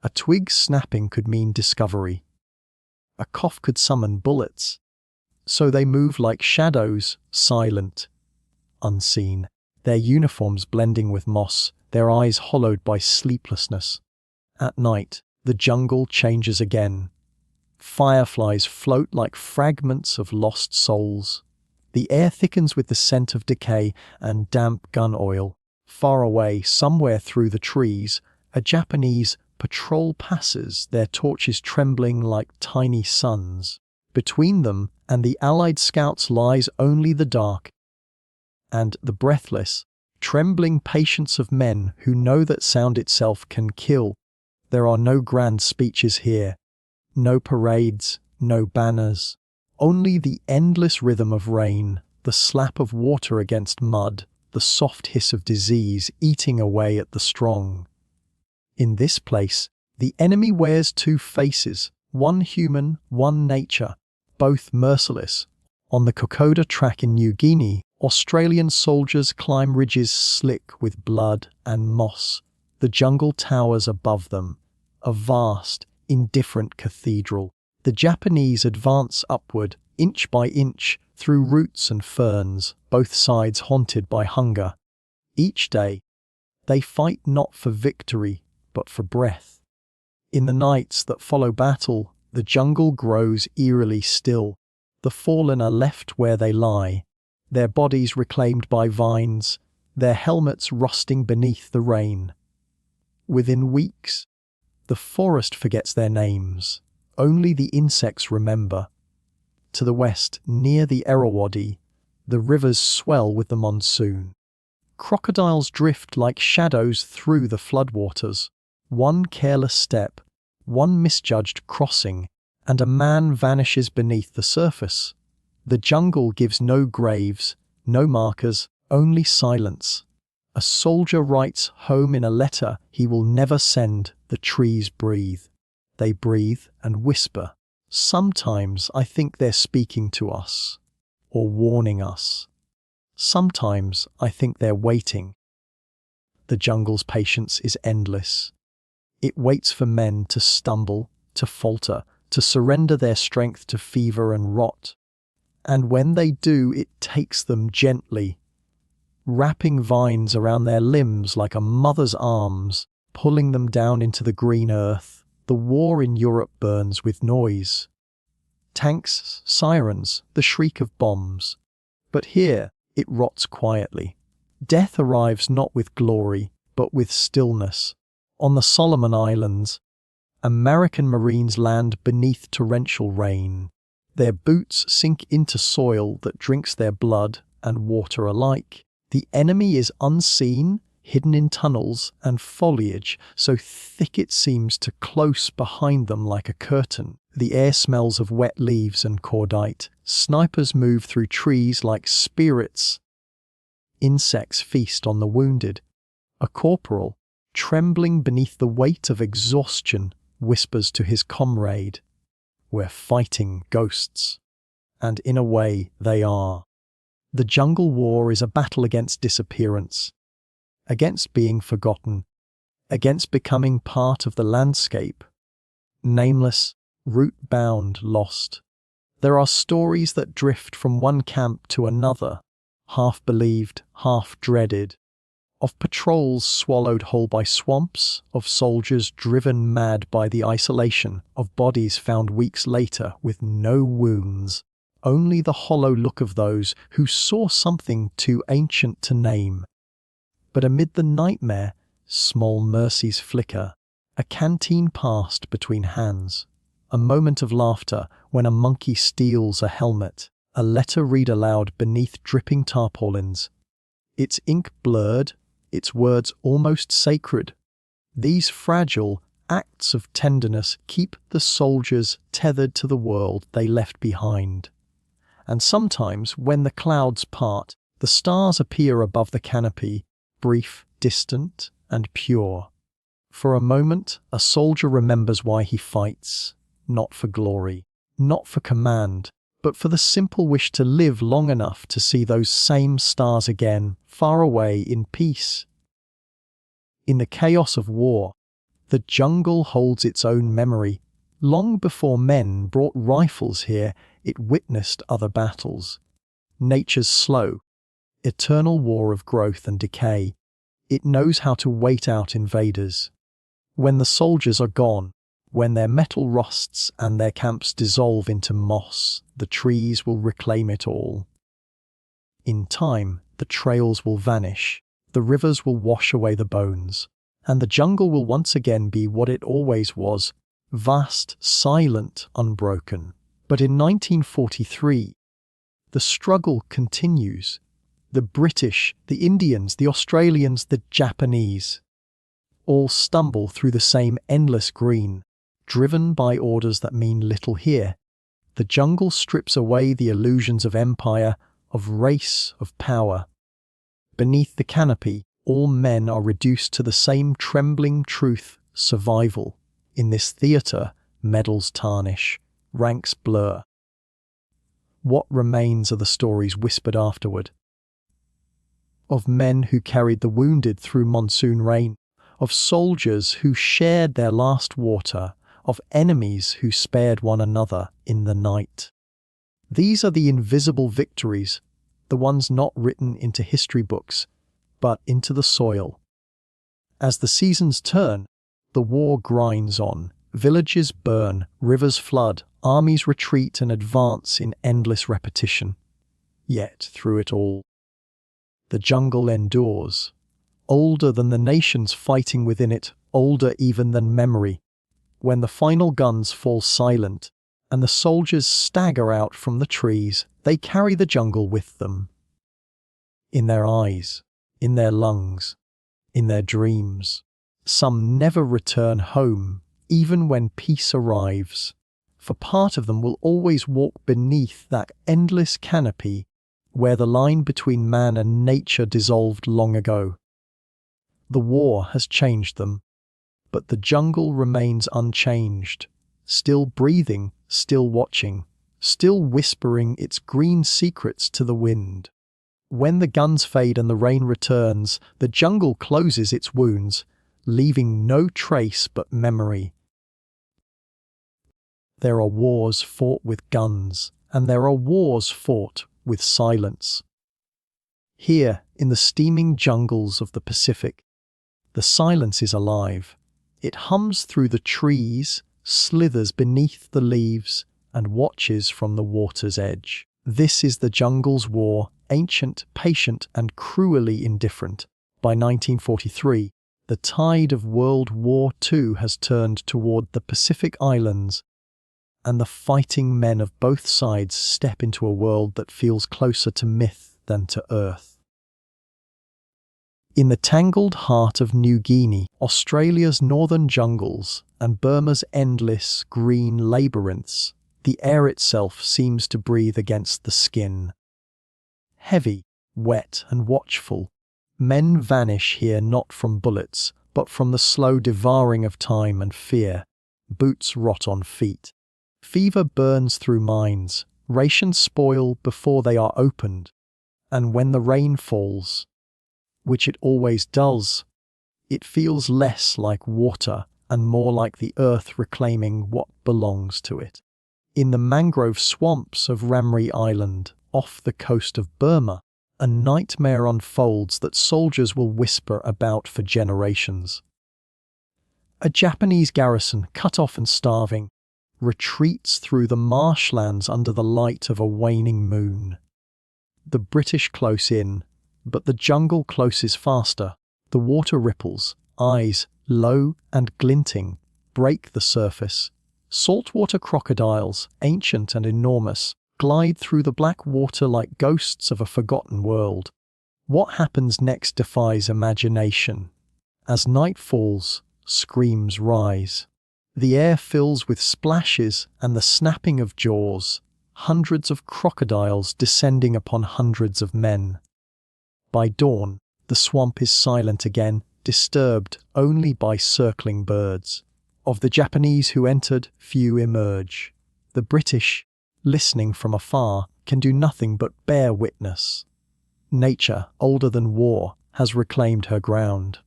A twig snapping could mean discovery. A cough could summon bullets. So they move like shadows, silent, unseen, their uniforms blending with moss, their eyes hollowed by sleeplessness. At night, the jungle changes again. Fireflies float like fragments of lost souls. The air thickens with the scent of decay and damp gun oil. Far away, somewhere through the trees, a Japanese patrol passes, their torches trembling like tiny suns. Between them and the Allied scouts lies only the dark and the breathless, trembling patience of men who know that sound itself can kill. There are no grand speeches here, no parades, no banners, only the endless rhythm of rain, the slap of water against mud, the soft hiss of disease eating away at the strong. In this place, the enemy wears two faces, one human, one nature, both merciless. On the Kokoda track in New Guinea, Australian soldiers climb ridges slick with blood and moss. The jungle towers above them, a vast, indifferent cathedral. The Japanese advance upward, inch by inch, through roots and ferns, both sides haunted by hunger. Each day, they fight not for victory, but for breath. In the nights that follow battle, the jungle grows eerily still. The fallen are left where they lie, their bodies reclaimed by vines, their helmets rusting beneath the rain. Within weeks, the forest forgets their names. Only the insects remember. To the west, near the Irrawaddy, the rivers swell with the monsoon. Crocodiles drift like shadows through the floodwaters. One careless step, one misjudged crossing, and a man vanishes beneath the surface. The jungle gives no graves, no markers, only silence. A soldier writes home in a letter he will never send. The trees breathe. They breathe and whisper. Sometimes I think they're speaking to us, or warning us. Sometimes I think they're waiting. The jungle's patience is endless. It waits for men to stumble, to falter, to surrender their strength to fever and rot. And when they do, it takes them gently, wrapping vines around their limbs like a mother's arms, pulling them down into the green earth. The war in Europe burns with noise. Tanks, sirens, the shriek of bombs. But here, it rots quietly. Death arrives not with glory, but with stillness. On the Solomon Islands, American Marines land beneath torrential rain. Their boots sink into soil that drinks their blood and water alike. The enemy is unseen, hidden in tunnels and foliage, so thick it seems to close behind them like a curtain. The air smells of wet leaves and cordite. Snipers move through trees like spirits. Insects feast on the wounded. A corporal, trembling beneath the weight of exhaustion, whispers to his comrade, "We're fighting ghosts." And in a way, they are. The jungle war is a battle against disappearance, against being forgotten, against becoming part of the landscape. Nameless, root-bound, lost. There are stories that drift from one camp to another, half believed, half dreaded. Of patrols swallowed whole by swamps, of soldiers driven mad by the isolation, of bodies found weeks later with no wounds. Only the hollow look of those who saw something too ancient to name. But amid the nightmare, small mercies flicker. A canteen passed between hands. A moment of laughter when a monkey steals a helmet. A letter read aloud beneath dripping tarpaulins. Its ink blurred, its words almost sacred. These fragile acts of tenderness keep the soldiers tethered to the world they left behind. And sometimes, when the clouds part, the stars appear above the canopy, brief, distant, and pure. For a moment, a soldier remembers why he fights, not for glory, not for command, but for the simple wish to live long enough to see those same stars again, far away in peace. In the chaos of war, the jungle holds its own memory. Long before men brought rifles here, it witnessed other battles. Nature's slow, eternal war of growth and decay. It knows how to wait out invaders. When the soldiers are gone, when their metal rusts and their camps dissolve into moss, the trees will reclaim it all. In time, the trails will vanish, the rivers will wash away the bones, and the jungle will once again be what it always was, vast, silent, unbroken. But in 1943, the struggle continues. The British, the Indians, the Australians, the Japanese, all stumble through the same endless green, driven by orders that mean little here. The jungle strips away the illusions of empire, of race, of power. Beneath the canopy, all men are reduced to the same trembling truth, survival. In this theatre, medals tarnish, ranks blur. What remains are the stories whispered afterward. Of men who carried the wounded through monsoon rain, of soldiers who shared their last water, of enemies who spared one another in the night. These are the invisible victories, the ones not written into history books, but into the soil. As the seasons turn, the war grinds on. Villages burn, rivers flood, armies retreat and advance in endless repetition. Yet, through it all, the jungle endures, older than the nations fighting within it, older even than memory. When the final guns fall silent and the soldiers stagger out from the trees, they carry the jungle with them. In their eyes, in their lungs, in their dreams. Some never return home, even when peace arrives, for part of them will always walk beneath that endless canopy where the line between man and nature dissolved long ago. The war has changed them, but the jungle remains unchanged, still breathing, still watching, still whispering its green secrets to the wind. When the guns fade and the rain returns, the jungle closes its wounds, leaving no trace but memory. There are wars fought with guns, and there are wars fought with silence. Here, in the steaming jungles of the Pacific, the silence is alive. It hums through the trees, slithers beneath the leaves, and watches from the water's edge. This is the jungle's war, ancient, patient, and cruelly indifferent. By 1943, the tide of World War II has turned toward the Pacific Islands, and the fighting men of both sides step into a world that feels closer to myth than to earth. In the tangled heart of New Guinea, Australia's northern jungles, and Burma's endless green labyrinths, the air itself seems to breathe against the skin. Heavy, wet, and watchful, men vanish here not from bullets, but from the slow devouring of time and fear. Boots rot on feet. Fever burns through minds, rations spoil before they are opened, and when the rain falls, which it always does, it feels less like water and more like the earth reclaiming what belongs to it. In the mangrove swamps of Ramri Island, off the coast of Burma, a nightmare unfolds that soldiers will whisper about for generations. A Japanese garrison, cut off and starving, retreats through the marshlands under the light of a waning moon. The British close in, but the jungle closes faster. The water ripples, eyes, low and glinting, break the surface. Saltwater crocodiles, ancient and enormous, glide through the black water like ghosts of a forgotten world. What happens next defies imagination. As night falls, screams rise. The air fills with splashes and the snapping of jaws, hundreds of crocodiles descending upon hundreds of men. By dawn, the swamp is silent again, disturbed only by circling birds. Of the Japanese who entered, few emerge. The British, listening from afar, can do nothing but bear witness. Nature, older than war, has reclaimed her ground.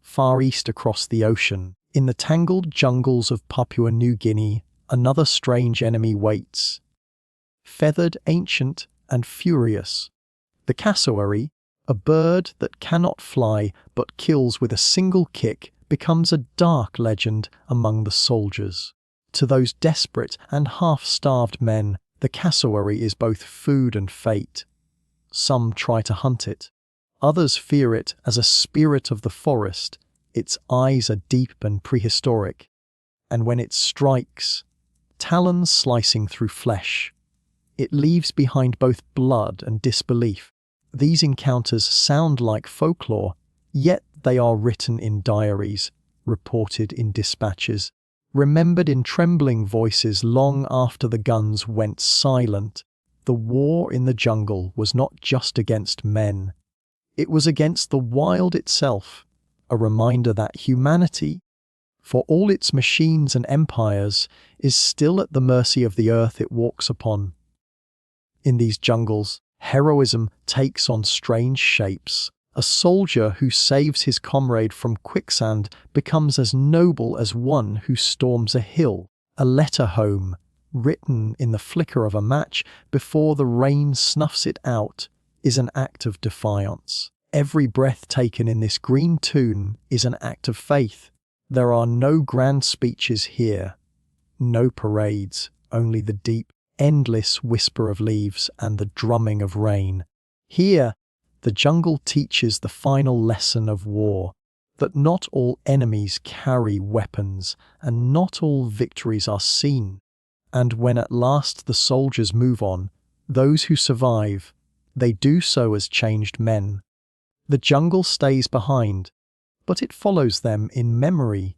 Far east across the ocean, in the tangled jungles of Papua New Guinea, another strange enemy waits. Feathered, ancient, and furious, the cassowary, a bird that cannot fly but kills with a single kick, becomes a dark legend among the soldiers. To those desperate and half-starved men, the cassowary is both food and fate. Some try to hunt it. Others fear it as a spirit of the forest. Its eyes are deep and prehistoric. And when it strikes, talons slicing through flesh, it leaves behind both blood and disbelief. These encounters sound like folklore, yet they are written in diaries, reported in dispatches, remembered in trembling voices long after the guns went silent. The war in the jungle was not just against men. It was against the wild itself, a reminder that humanity, for all its machines and empires, is still at the mercy of the earth it walks upon. In these jungles, heroism takes on strange shapes. A soldier who saves his comrade from quicksand becomes as noble as one who storms a hill. A letter home, written in the flicker of a match before the rain snuffs it out, is an act of defiance. Every breath taken in this green tomb is an act of faith. There are no grand speeches here, no parades, only the deep, endless whisper of leaves and the drumming of rain. Here, the jungle teaches the final lesson of war, that not all enemies carry weapons and not all victories are seen. And when at last the soldiers move on, those who survive, they do so as changed men. The jungle stays behind, but it follows them in memory.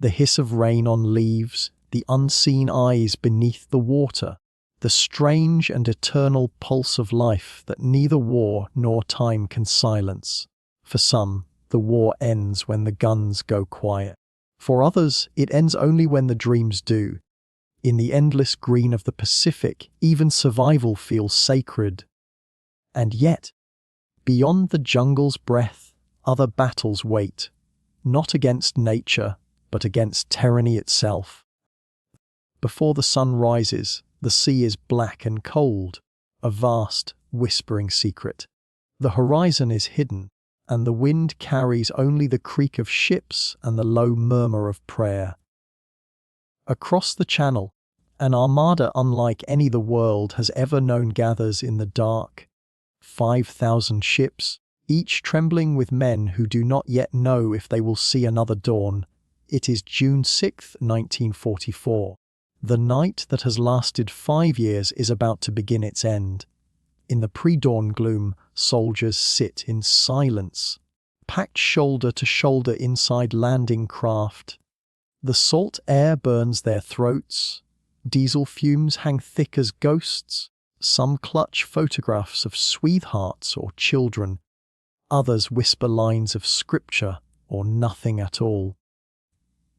The hiss of rain on leaves, the unseen eyes beneath the water, the strange and eternal pulse of life that neither war nor time can silence. For some, the war ends when the guns go quiet. For others, it ends only when the dreams do. In the endless green of the Pacific, even survival feels sacred. And yet, beyond the jungle's breath, other battles wait, not against nature, but against tyranny itself. Before the sun rises, the sea is black and cold, a vast, whispering secret. The horizon is hidden, and the wind carries only the creak of ships and the low murmur of prayer. Across the channel, an armada unlike any the world has ever known gathers in the dark. 5,000 ships, each trembling with men who do not yet know if they will see another dawn. It is June 6, 1944. The night that has lasted 5 years is about to begin its end. In the pre-dawn gloom, soldiers sit in silence, packed shoulder to shoulder inside landing craft. The salt air burns their throats. Diesel fumes hang thick as ghosts. Some clutch photographs of sweethearts or children. Others whisper lines of scripture or nothing at all.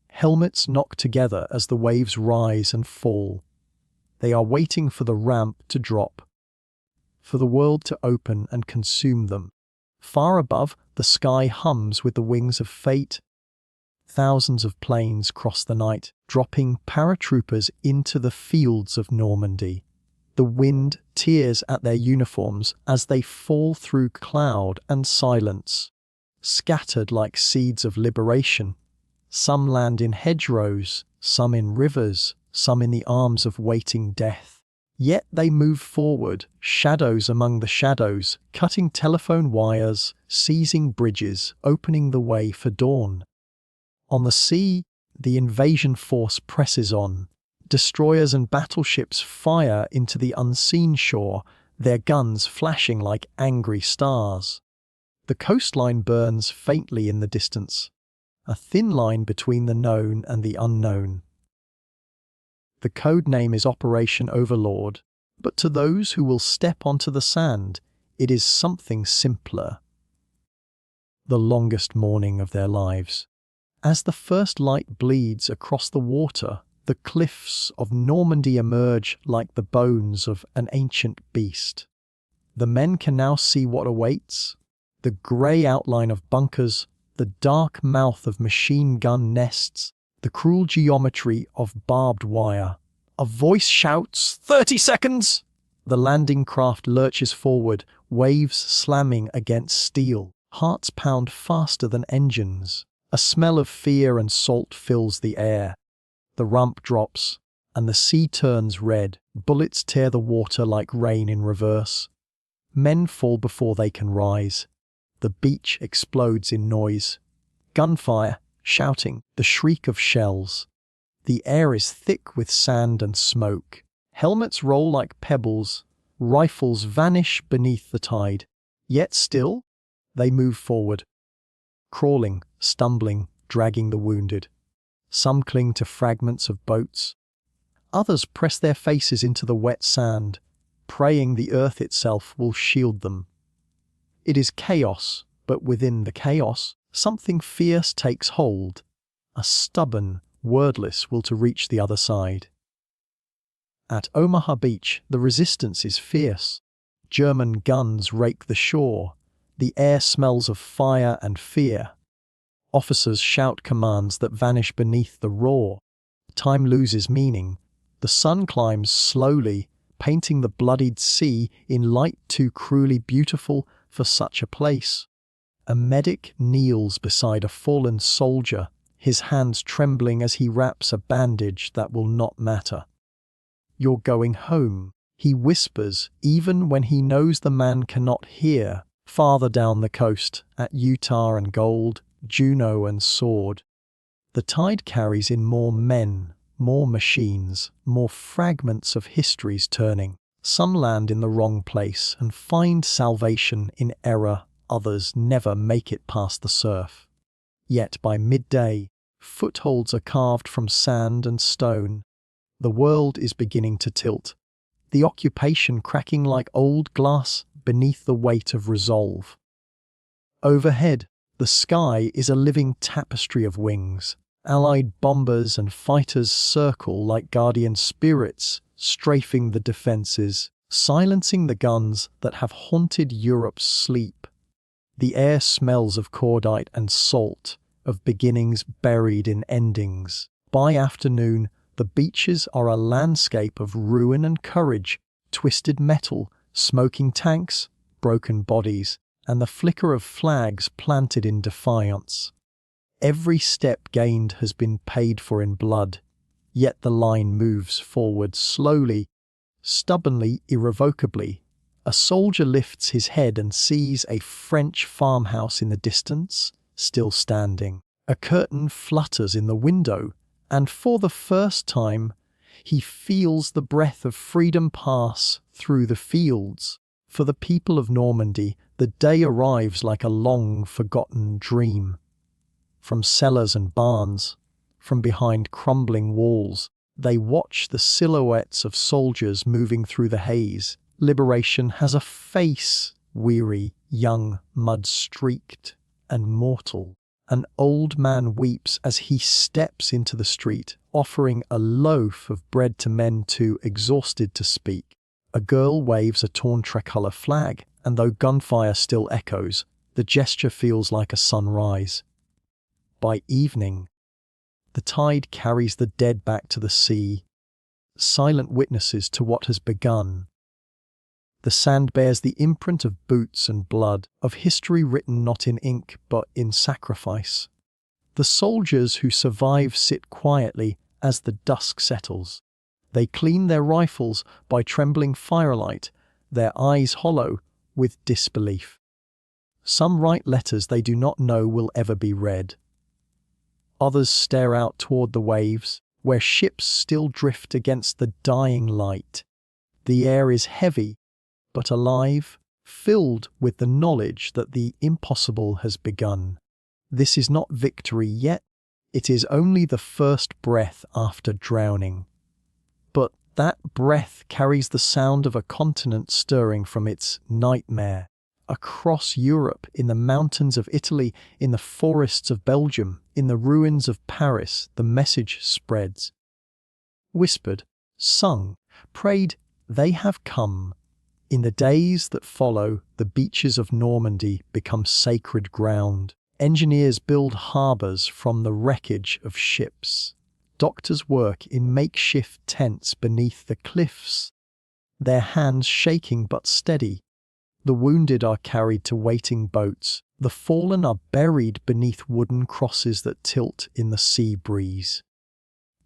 Helmets knock together as the waves rise and fall. They are waiting for the ramp to drop, for the world to open and consume them. Far above, the sky hums with the wings of fate. Thousands of planes cross the night, dropping paratroopers into the fields of Normandy. The wind tears at their uniforms as they fall through cloud and silence, scattered like seeds of liberation. Some land in hedgerows, some in rivers, some in the arms of waiting death. Yet they move forward, shadows among the shadows, cutting telephone wires, seizing bridges, opening the way for dawn. On the sea, the invasion force presses on. Destroyers and battleships fire into the unseen shore, their guns flashing like angry stars. The coastline burns faintly in the distance, a thin line between the known and the unknown. The code name is Operation Overlord, but to those who will step onto the sand, it is something simpler. The longest morning of their lives. As the first light bleeds across the water, the cliffs of Normandy emerge like the bones of an ancient beast. The men can now see what awaits: the grey outline of bunkers, the dark mouth of machine gun nests, the cruel geometry of barbed wire. A voice shouts, 30 seconds! The landing craft lurches forward, waves slamming against steel. Hearts pound faster than engines. A smell of fear and salt fills the air. The ramp drops, and the sea turns red. Bullets tear the water like rain in reverse. Men fall before they can rise. The beach explodes in noise. Gunfire, shouting, the shriek of shells. The air is thick with sand and smoke. Helmets roll like pebbles. Rifles vanish beneath the tide. Yet still, they move forward. Crawling, stumbling, dragging the wounded. Some cling to fragments of boats. Others press their faces into the wet sand, praying the earth itself will shield them. It is chaos, but within the chaos, something fierce takes hold. A stubborn, wordless will to reach the other side. At Omaha Beach, the resistance is fierce. German guns rake the shore. The air smells of fire and fear. Officers shout commands that vanish beneath the roar. Time loses meaning. The sun climbs slowly, painting the bloodied sea in light too cruelly beautiful for such a place. A medic kneels beside a fallen soldier, his hands trembling as he wraps a bandage that will not matter. "You're going home," he whispers, even when he knows the man cannot hear. Farther down the coast, at Utah and Gold, Juneau and Sword, the tide carries in more men, more machines, more fragments of histories turning. Some land in the wrong place and find salvation in error. Others never make it past the surf. Yet by midday, footholds are carved from sand and stone. The world is beginning to tilt, the occupation cracking like old glass beneath the weight of resolve. Overhead, The sky is a living tapestry of wings. Allied bombers and fighters circle like guardian spirits, strafing the defenses, silencing the guns that have haunted Europe's sleep. The air smells of cordite and salt, of beginnings buried in endings. By afternoon, the beaches are a landscape of ruin and courage, twisted metal, smoking tanks, broken bodies, and the flicker of flags planted in defiance. Every step gained has been paid for in blood, yet the line moves forward slowly, stubbornly, irrevocably. A soldier lifts his head and sees a French farmhouse in the distance, still standing. A curtain flutters in the window, and for the first time, he feels the breath of freedom pass through the fields. For the people of Normandy, the day arrives like a long-forgotten dream. From cellars and barns, from behind crumbling walls, they watch the silhouettes of soldiers moving through the haze. Liberation has a face, weary, young, mud-streaked, and mortal. An old man weeps as he steps into the street, offering a loaf of bread to men too exhausted to speak. A girl waves a torn tricolour flag, and though gunfire still echoes, the gesture feels like a sunrise. By evening, the tide carries the dead back to the sea, silent witnesses to what has begun. The sand bears the imprint of boots and blood, of history written not in ink but in sacrifice. The soldiers who survive sit quietly as the dusk settles. They clean their rifles by trembling firelight, their eyes hollow with disbelief. Some write letters they do not know will ever be read. Others stare out toward the waves, where ships still drift against the dying light. The air is heavy, but alive, filled with the knowledge that the impossible has begun. This is not victory yet, it is only the first breath after drowning. But that breath carries the sound of a continent stirring from its nightmare. Across Europe, in the mountains of Italy, in the forests of Belgium, in the ruins of Paris, the message spreads. Whispered, sung, prayed, they have come. In the days that follow, the beaches of Normandy become sacred ground. Engineers build harbours from the wreckage of ships. Doctors work in makeshift tents beneath the cliffs, their hands shaking but steady. The wounded are carried to waiting boats. The fallen are buried beneath wooden crosses that tilt in the sea breeze.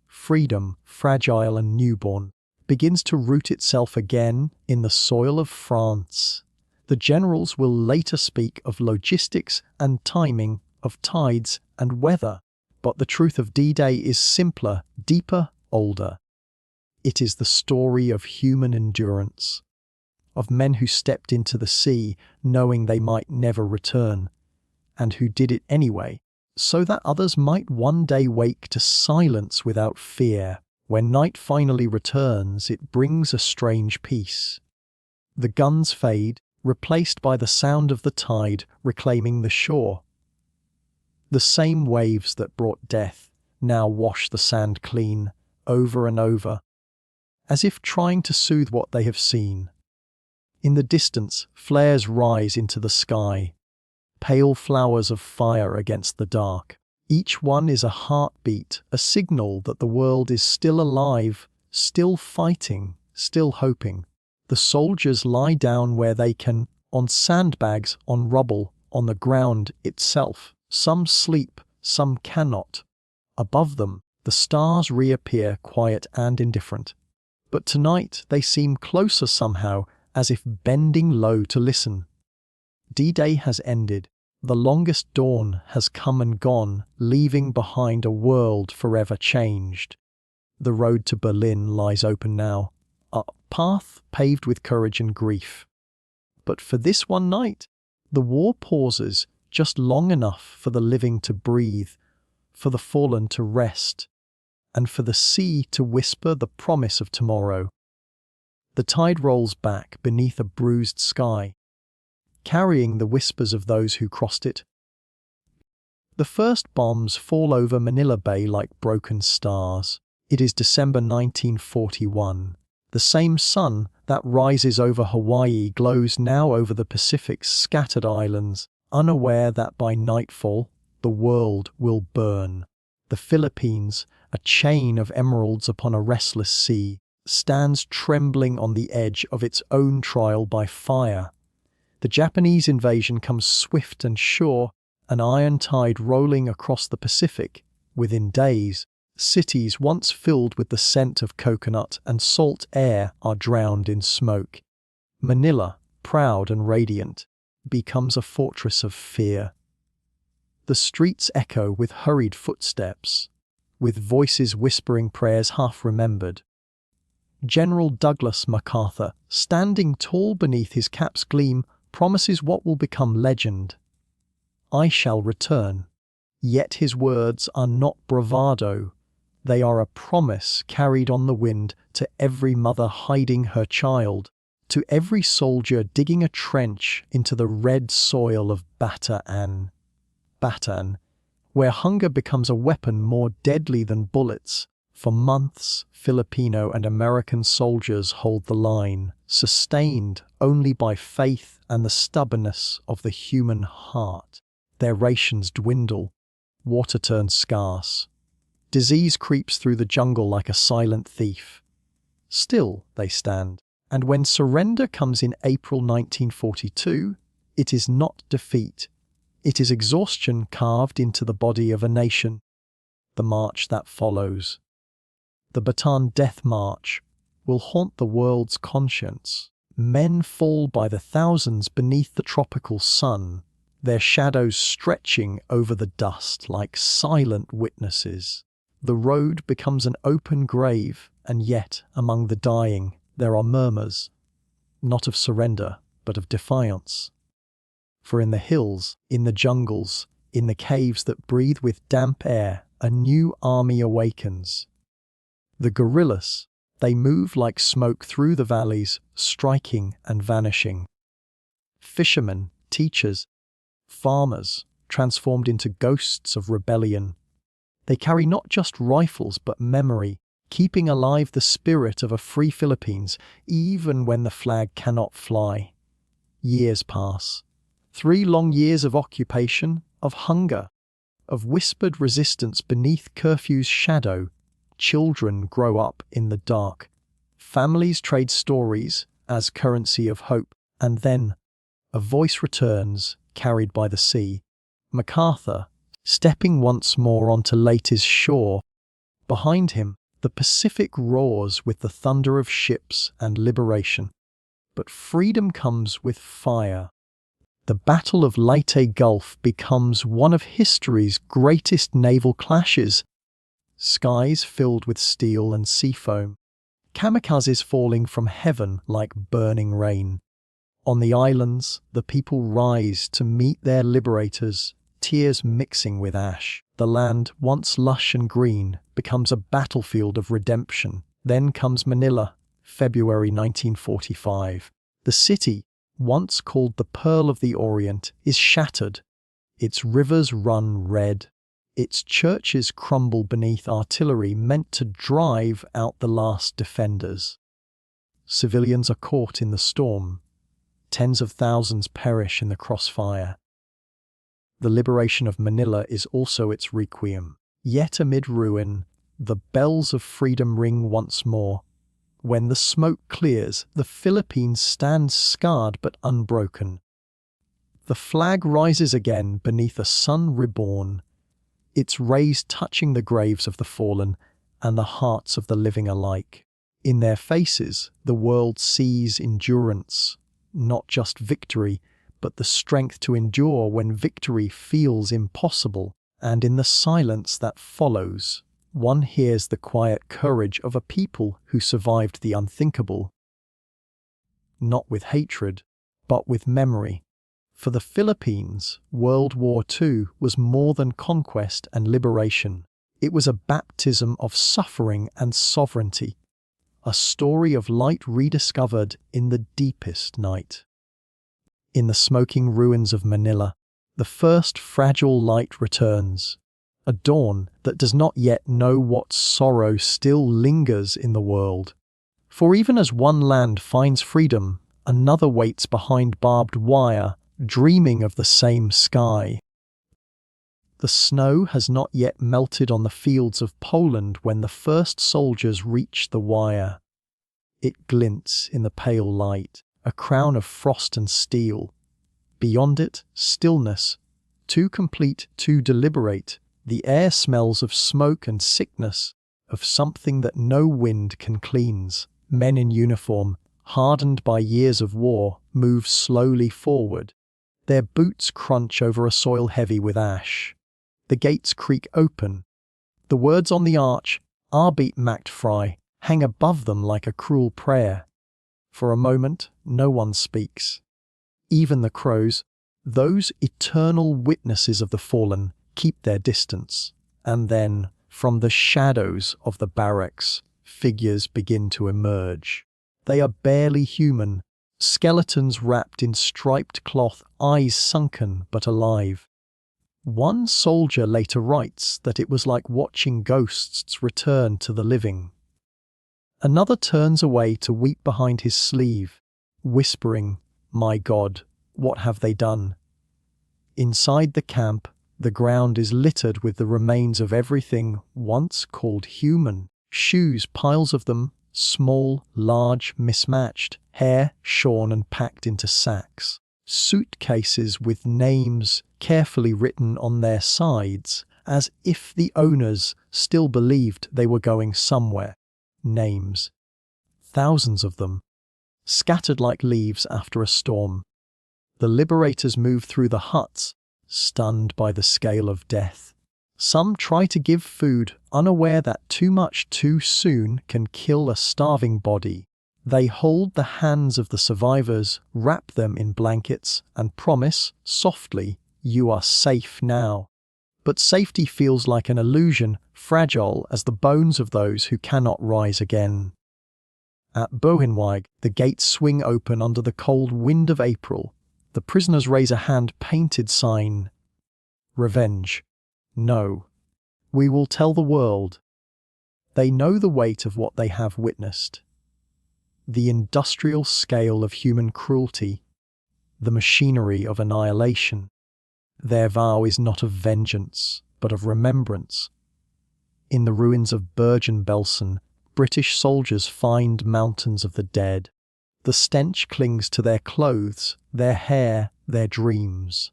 Freedom, fragile and newborn, begins to root itself again in the soil of France. The generals will later speak of logistics and timing, of tides and weather. But the truth of D-Day is simpler, deeper, older. It is the story of human endurance, of men who stepped into the sea knowing they might never return, and who did it anyway, so that others might one day wake to silence without fear. When night finally returns, it brings a strange peace. The guns fade, replaced by the sound of the tide reclaiming the shore. The same waves that brought death now wash the sand clean, over and over, as if trying to soothe what they have seen. In the distance, flares rise into the sky, pale flowers of fire against the dark. Each one is a heartbeat, a signal that the world is still alive, still fighting, still hoping. The soldiers lie down where they can, on sandbags, on rubble, on the ground itself. Some sleep, some cannot. Above them, the stars reappear quiet and indifferent. But tonight they seem closer somehow, as if bending low to listen. D-Day has ended. The longest dawn has come and gone, leaving behind a world forever changed. The road to Berlin lies open now, a path paved with courage and grief. But for this one night, the war pauses, just long enough for the living to breathe, for the fallen to rest, and for the sea to whisper the promise of tomorrow. The tide rolls back beneath a bruised sky, carrying the whispers of those who crossed it. The first bombs fall over Manila Bay like broken stars. It is December 1941. The same sun that rises over Hawaii glows now over the Pacific's scattered islands, unaware that by nightfall, the world will burn. The Philippines, a chain of emeralds upon a restless sea, stands trembling on the edge of its own trial by fire. The Japanese invasion comes swift and sure, an iron tide rolling across the Pacific. Within days, cities once filled with the scent of coconut and salt air are drowned in smoke. Manila, proud and radiant, becomes a fortress of fear. The streets echo with hurried footsteps, with voices whispering prayers half remembered. General Douglas MacArthur, standing tall beneath his cap's gleam, promises what will become legend. "I shall return." Yet his words are not bravado. They are a promise carried on the wind to every mother hiding her child, to every soldier digging a trench into the red soil of Bataan, where hunger becomes a weapon more deadly than bullets. For months, Filipino and American soldiers hold the line, sustained only by faith and the stubbornness of the human heart. Their rations dwindle, water turns scarce. Disease creeps through the jungle like a silent thief. Still they stand, and when surrender comes in April 1942, it is not defeat. It is exhaustion carved into the body of a nation. The march that follows, the Bataan Death March, will haunt the world's conscience. Men fall by the thousands beneath the tropical sun, their shadows stretching over the dust like silent witnesses. The road becomes an open grave, and yet, among the dying, there are murmurs, not of surrender, but of defiance. For in the hills, in the jungles, in the caves that breathe with damp air, a new army awakens. The guerrillas, they move like smoke through the valleys, striking and vanishing. Fishermen, teachers, farmers, transformed into ghosts of rebellion. They carry not just rifles but memory, keeping alive the spirit of a free Philippines, even when the flag cannot fly. Years pass. 3 long years of occupation, of hunger, of whispered resistance beneath curfew's shadow. Children grow up in the dark. Families trade stories as currency of hope. And then, a voice returns, carried by the sea. MacArthur, stepping once more onto Leyte's shore. Behind him, the Pacific roars with the thunder of ships and liberation. But freedom comes with fire. The Battle of Leyte Gulf becomes one of history's greatest naval clashes. Skies filled with steel and sea foam. Kamikazes falling from heaven like burning rain. On the islands, the people rise to meet their liberators, tears mixing with ash. The land, once lush and green, becomes a battlefield of redemption. Then comes Manila, February 1945. The city, once called the Pearl of the Orient, is shattered. Its rivers run red. Its churches crumble beneath artillery meant to drive out the last defenders. Civilians are caught in the storm. Tens of thousands perish in the crossfire. The liberation of Manila is also its requiem. Yet amid ruin, the bells of freedom ring once more. When the smoke clears, the Philippines stands scarred but unbroken. The flag rises again beneath a sun reborn, its rays touching the graves of the fallen and the hearts of the living alike. In their faces, the world sees endurance, not just victory, but the strength to endure when victory feels impossible. And in the silence that follows, one hears the quiet courage of a people who survived the unthinkable. Not with hatred, but with memory. For the Philippines, World War II was more than conquest and liberation. It was a baptism of suffering and sovereignty, a story of light rediscovered in the deepest night. In the smoking ruins of Manila, the first fragile light returns, a dawn that does not yet know what sorrow still lingers in the world. For even as one land finds freedom, another waits behind barbed wire, dreaming of the same sky. The snow has not yet melted on the fields of Poland when the first soldiers reach the wire. It glints in the pale light, a crown of frost and steel. Beyond it, stillness, too complete, too deliberate. The air smells of smoke and sickness, of something that no wind can cleanse. Men in uniform, hardened by years of war, move slowly forward. Their boots crunch over a soil heavy with ash. The gates creak open. The words on the arch, "Arbeit macht frei," hang above them like a cruel prayer. For a moment, no one speaks. Even the crows, those eternal witnesses of the fallen, keep their distance. And then, from the shadows of the barracks, figures begin to emerge. They are barely human, skeletons wrapped in striped cloth, eyes sunken but alive. One soldier later writes that it was like watching ghosts return to the living. Another turns away to weep behind his sleeve, whispering, "My God, what have they done?" Inside the camp, the ground is littered with the remains of everything once called human. Shoes, piles of them, small, large, mismatched, hair shorn and packed into sacks. Suitcases with names carefully written on their sides, as if the owners still believed they were going somewhere. Names. Thousands of them, scattered like leaves after a storm. The liberators move through the huts, stunned by the scale of death. Some try to give food, unaware that too much too soon can kill a starving body. They hold the hands of the survivors, wrap them in blankets, and promise, softly, "You are safe now." But safety feels like an illusion, fragile as the bones of those who cannot rise again. At Bohenwijk, the gates swing open under the cold wind of April. The prisoners raise a hand-painted sign. Revenge. No. We will tell the world. They know the weight of what they have witnessed. The industrial scale of human cruelty, the machinery of annihilation. Their vow is not of vengeance, but of remembrance. In the ruins of Bergen-Belsen, British soldiers find mountains of the dead. The stench clings to their clothes, their hair, their dreams.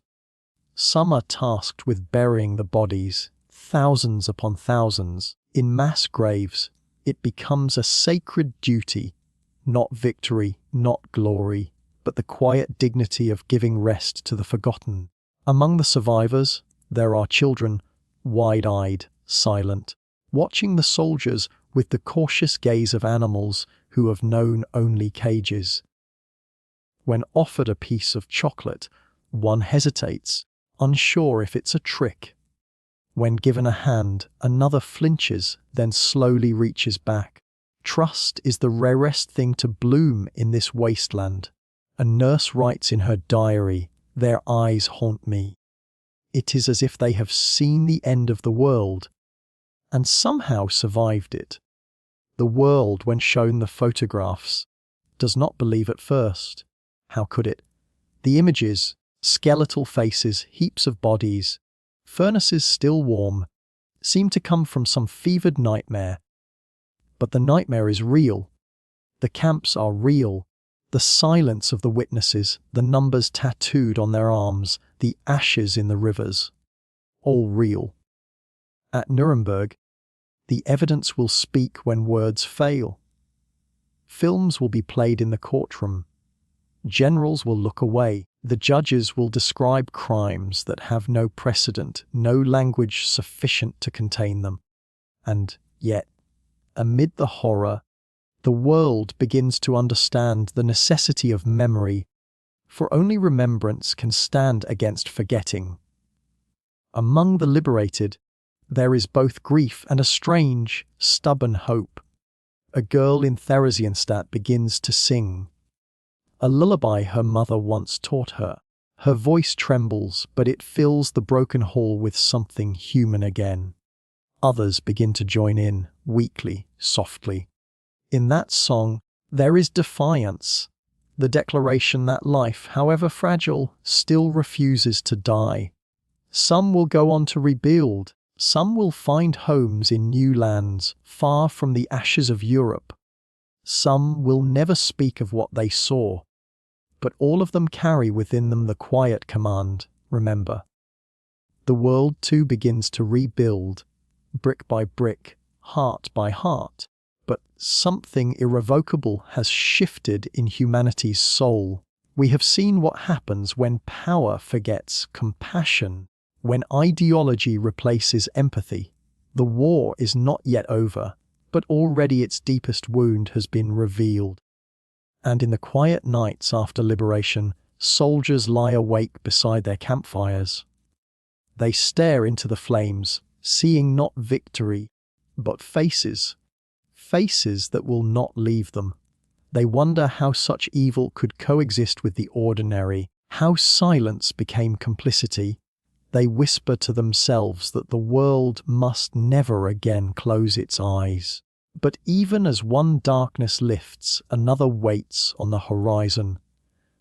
Some are tasked with burying the bodies, thousands upon thousands, in mass graves. It becomes a sacred duty. Not victory, not glory, but the quiet dignity of giving rest to the forgotten. Among the survivors, there are children, wide-eyed, silent, watching the soldiers with the cautious gaze of animals who have known only cages. When offered a piece of chocolate, one hesitates, unsure if it's a trick. When given a hand, another flinches, then slowly reaches back. Trust is the rarest thing to bloom in this wasteland. A nurse writes in her diary, "Their eyes haunt me." It is as if they have seen the end of the world, and somehow survived it. The world, when shown the photographs, does not believe at first. How could it? The images, skeletal faces, heaps of bodies, furnaces still warm, seem to come from some fevered nightmare. But the nightmare is real. The camps are real. The silence of the witnesses, the numbers tattooed on their arms, the ashes in the rivers. All real. At Nuremberg, the evidence will speak when words fail. Films will be played in the courtroom. Generals will look away. The judges will describe crimes that have no precedent, no language sufficient to contain them. And yet, amid the horror, the world begins to understand the necessity of memory, for only remembrance can stand against forgetting. Among the liberated, there is both grief and a strange, stubborn hope. A girl in Theresienstadt begins to sing. A lullaby her mother once taught her. Her voice trembles, but it fills the broken hall with something human again. Others begin to join in, weakly, softly. In that song, there is defiance, the declaration that life, however fragile, still refuses to die. Some will go on to rebuild, some will find homes in new lands, far from the ashes of Europe. Some will never speak of what they saw, but all of them carry within them the quiet command, remember. The world too begins to rebuild, brick by brick, heart by heart, but something irrevocable has shifted in humanity's soul. We have seen what happens when power forgets compassion, when ideology replaces empathy. The war is not yet over, but already its deepest wound has been revealed. And in the quiet nights after liberation, soldiers lie awake beside their campfires. They stare into the flames, seeing not victory, but faces. Faces that will not leave them. They wonder how such evil could coexist with the ordinary, how silence became complicity. They whisper to themselves that the world must never again close its eyes. But even as one darkness lifts, another waits on the horizon.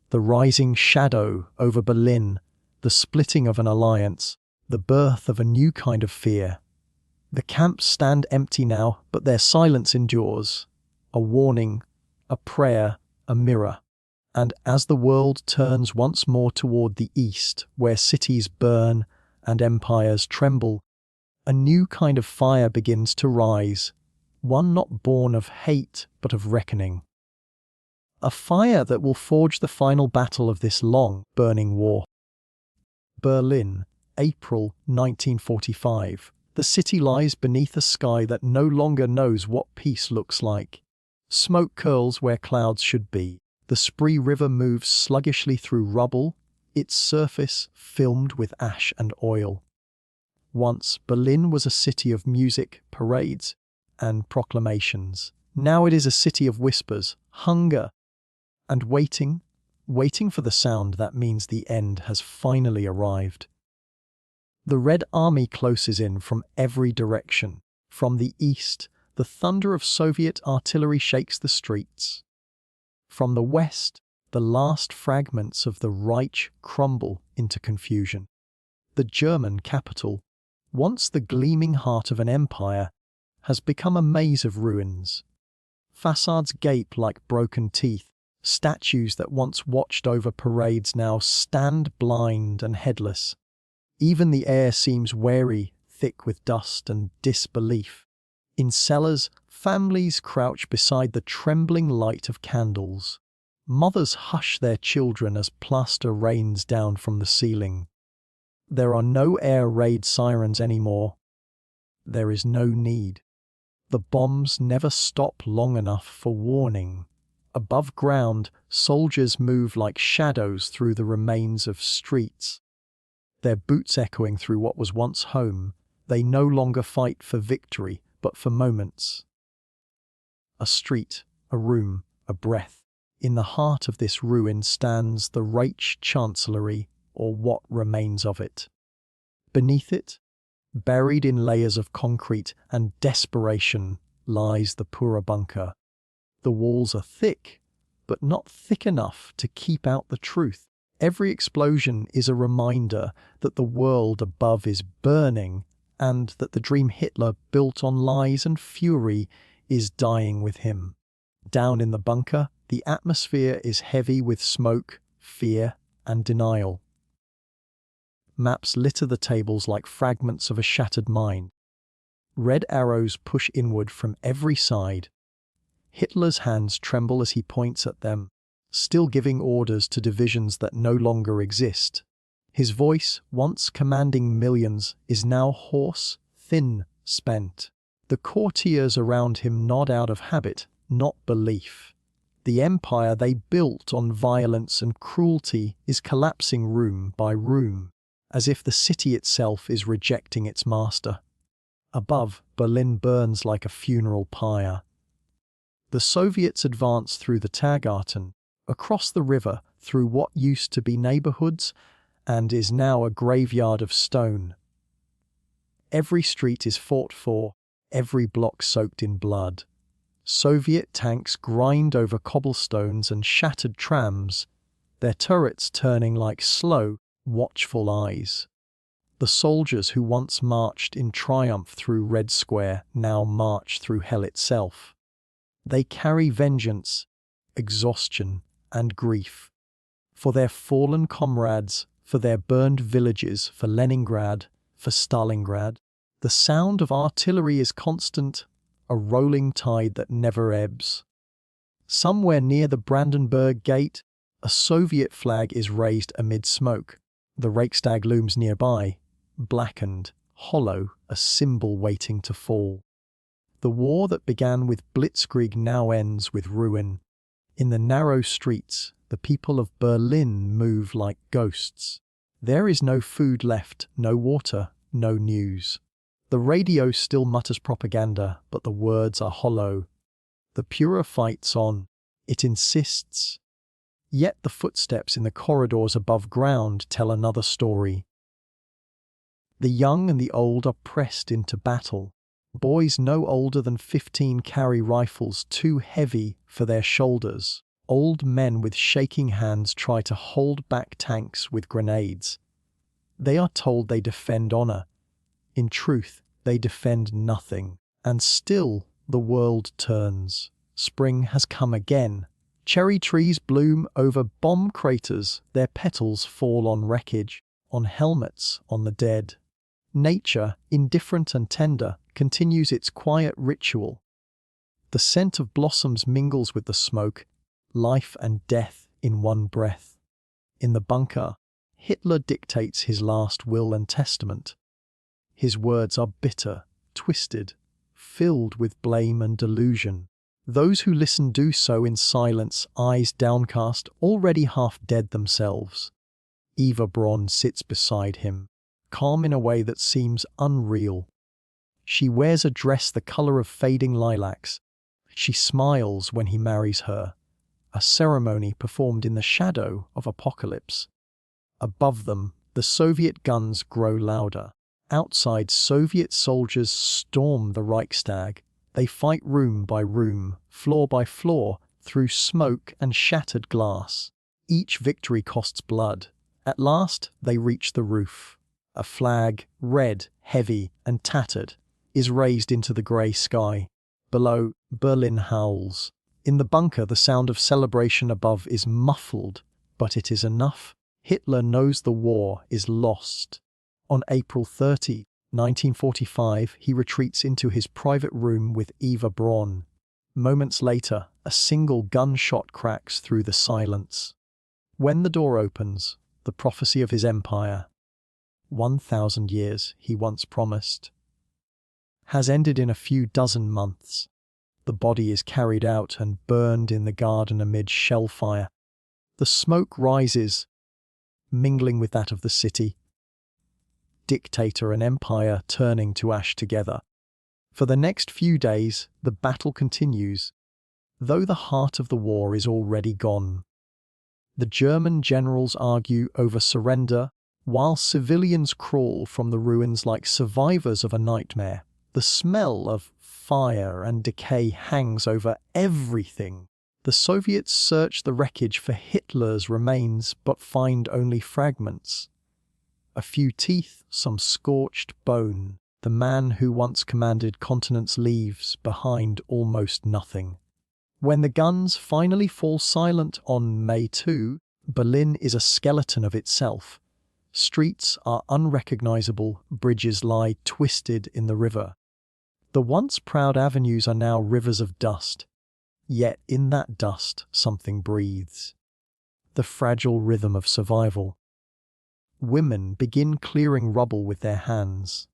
The rising shadow over Berlin, the splitting of an alliance, the birth of a new kind of fear. The camps stand empty now, but their silence endures. A warning, a prayer, a mirror. And as the world turns once more toward the east, where cities burn and empires tremble, a new kind of fire begins to rise, one not born of hate but of reckoning. A fire that will forge the final battle of this long, burning war. Berlin, April 1945. The city lies beneath a sky that no longer knows what peace looks like. Smoke curls where clouds should be. The Spree River moves sluggishly through rubble, its surface filmed with ash and oil. Once, Berlin was a city of music, parades, and proclamations. Now it is a city of whispers, hunger, and waiting for the sound that means the end has finally arrived. The Red Army closes in from every direction. From the east, the thunder of Soviet artillery shakes the streets. From the west, the last fragments of the Reich crumble into confusion. The German capital, once the gleaming heart of an empire, has become a maze of ruins. Facades gape like broken teeth. Statues that once watched over parades now stand blind and headless. Even the air seems wary, thick with dust and disbelief. In cellars, families crouch beside the trembling light of candles. Mothers hush their children as plaster rains down from the ceiling. There are no air raid sirens anymore. There is no need. The bombs never stop long enough for warning. Above ground, soldiers move like shadows through the remains of streets. Their boots echoing through what was once home, they no longer fight for victory, but for moments. A street, a room, a breath. In the heart of this ruin stands the Reich Chancellery, or what remains of it. Beneath it, buried in layers of concrete and desperation, lies the Pura bunker. The walls are thick, but not thick enough to keep out the truth. Every explosion is a reminder that the world above is burning and that the dream Hitler built on lies and fury is dying with him. Down in the bunker, the atmosphere is heavy with smoke, fear, and denial. Maps litter the tables like fragments of a shattered mind. Red arrows push inward from every side. Hitler's hands tremble as he points at them, still giving orders to divisions that no longer exist. His voice, once commanding millions, is now hoarse, thin, spent. The courtiers around him nod out of habit, not belief. The empire they built on violence and cruelty is collapsing room by room, as if the city itself is rejecting its master. Above, Berlin burns like a funeral pyre. The Soviets advance through the Tiergarten. Across the river, through what used to be neighborhoods and is now a graveyard of stone. Every street is fought for, every block soaked in blood. Soviet tanks grind over cobblestones and shattered trams, their turrets turning like slow, watchful eyes. The soldiers who once marched in triumph through Red Square now march through hell itself. They carry vengeance, exhaustion, and grief. For their fallen comrades, for their burned villages, for Leningrad, for Stalingrad. The sound of artillery is constant, a rolling tide that never ebbs. Somewhere near the Brandenburg Gate, a Soviet flag is raised amid smoke. The Reichstag looms nearby, blackened, hollow, a symbol waiting to fall. The war that began with blitzkrieg now ends with ruin. In the narrow streets, the people of Berlin move like ghosts. There is no food left, no water, no news. The radio still mutters propaganda, but the words are hollow. The Führer fights on. It insists. Yet the footsteps in the corridors above ground tell another story. The young and the old are pressed into battle. Boys no older than 15 carry rifles too heavy for their shoulders. Old men with shaking hands try to hold back tanks with grenades. They are told they defend honor. In truth, they defend nothing. And still, the world turns. Spring has come again. Cherry trees bloom over bomb craters. Their petals fall on wreckage, on helmets, on the dead. Nature, indifferent and tender, continues its quiet ritual. The scent of blossoms mingles with the smoke, life and death in one breath. In the bunker, Hitler dictates his last will and testament. His words are bitter, twisted, filled with blame and delusion. Those who listen do so in silence, eyes downcast, already half dead themselves. Eva Braun sits beside him, calm in a way that seems unreal. She wears a dress the color of fading lilacs. She smiles when he marries her, a ceremony performed in the shadow of apocalypse. Above them, the Soviet guns grow louder. Outside, Soviet soldiers storm the Reichstag. They fight room by room, floor by floor, through smoke and shattered glass. Each victory costs blood. At last, they reach the roof. A flag, red, heavy, and tattered, is raised into the grey sky. Below, Berlin howls. In the bunker, the sound of celebration above is muffled, but it is enough. Hitler knows the war is lost. On April 30, 1945, he retreats into his private room with Eva Braun. Moments later, a single gunshot cracks through the silence. When the door opens, the prophecy of his empire, 1,000 years he once promised, has ended in a few dozen months. The body is carried out and burned in the garden amid shell fire. The smoke rises, mingling with that of the city. Dictator and empire turning to ash together. For the next few days, the battle continues, though the heart of the war is already gone. The German generals argue over surrender, while civilians crawl from the ruins like survivors of a nightmare. The smell of fire and decay hangs over everything. The Soviets search the wreckage for Hitler's remains, but find only fragments. A few teeth, some scorched bone. The man who once commanded continents leaves behind almost nothing. When the guns finally fall silent on May 2, Berlin is a skeleton of itself. Streets are unrecognizable, bridges lie twisted in the river. The once proud avenues are now rivers of dust. Yet in that dust something breathes. The fragile rhythm of survival. Women begin clearing rubble with their hands.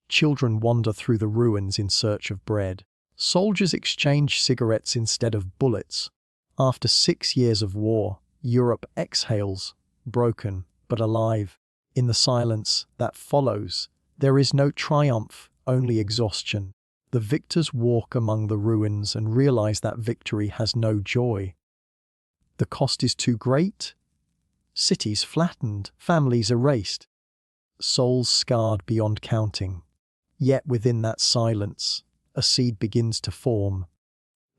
Children wander through the ruins in search of bread. Soldiers exchange cigarettes instead of bullets. After 6 years of war, Europe exhales, broken but alive. In the silence that follows, there is no triumph, only exhaustion. The victors walk among the ruins and realize that victory has no joy. The cost is too great? Cities flattened, families erased, souls scarred beyond counting. Yet within that silence, a seed begins to form.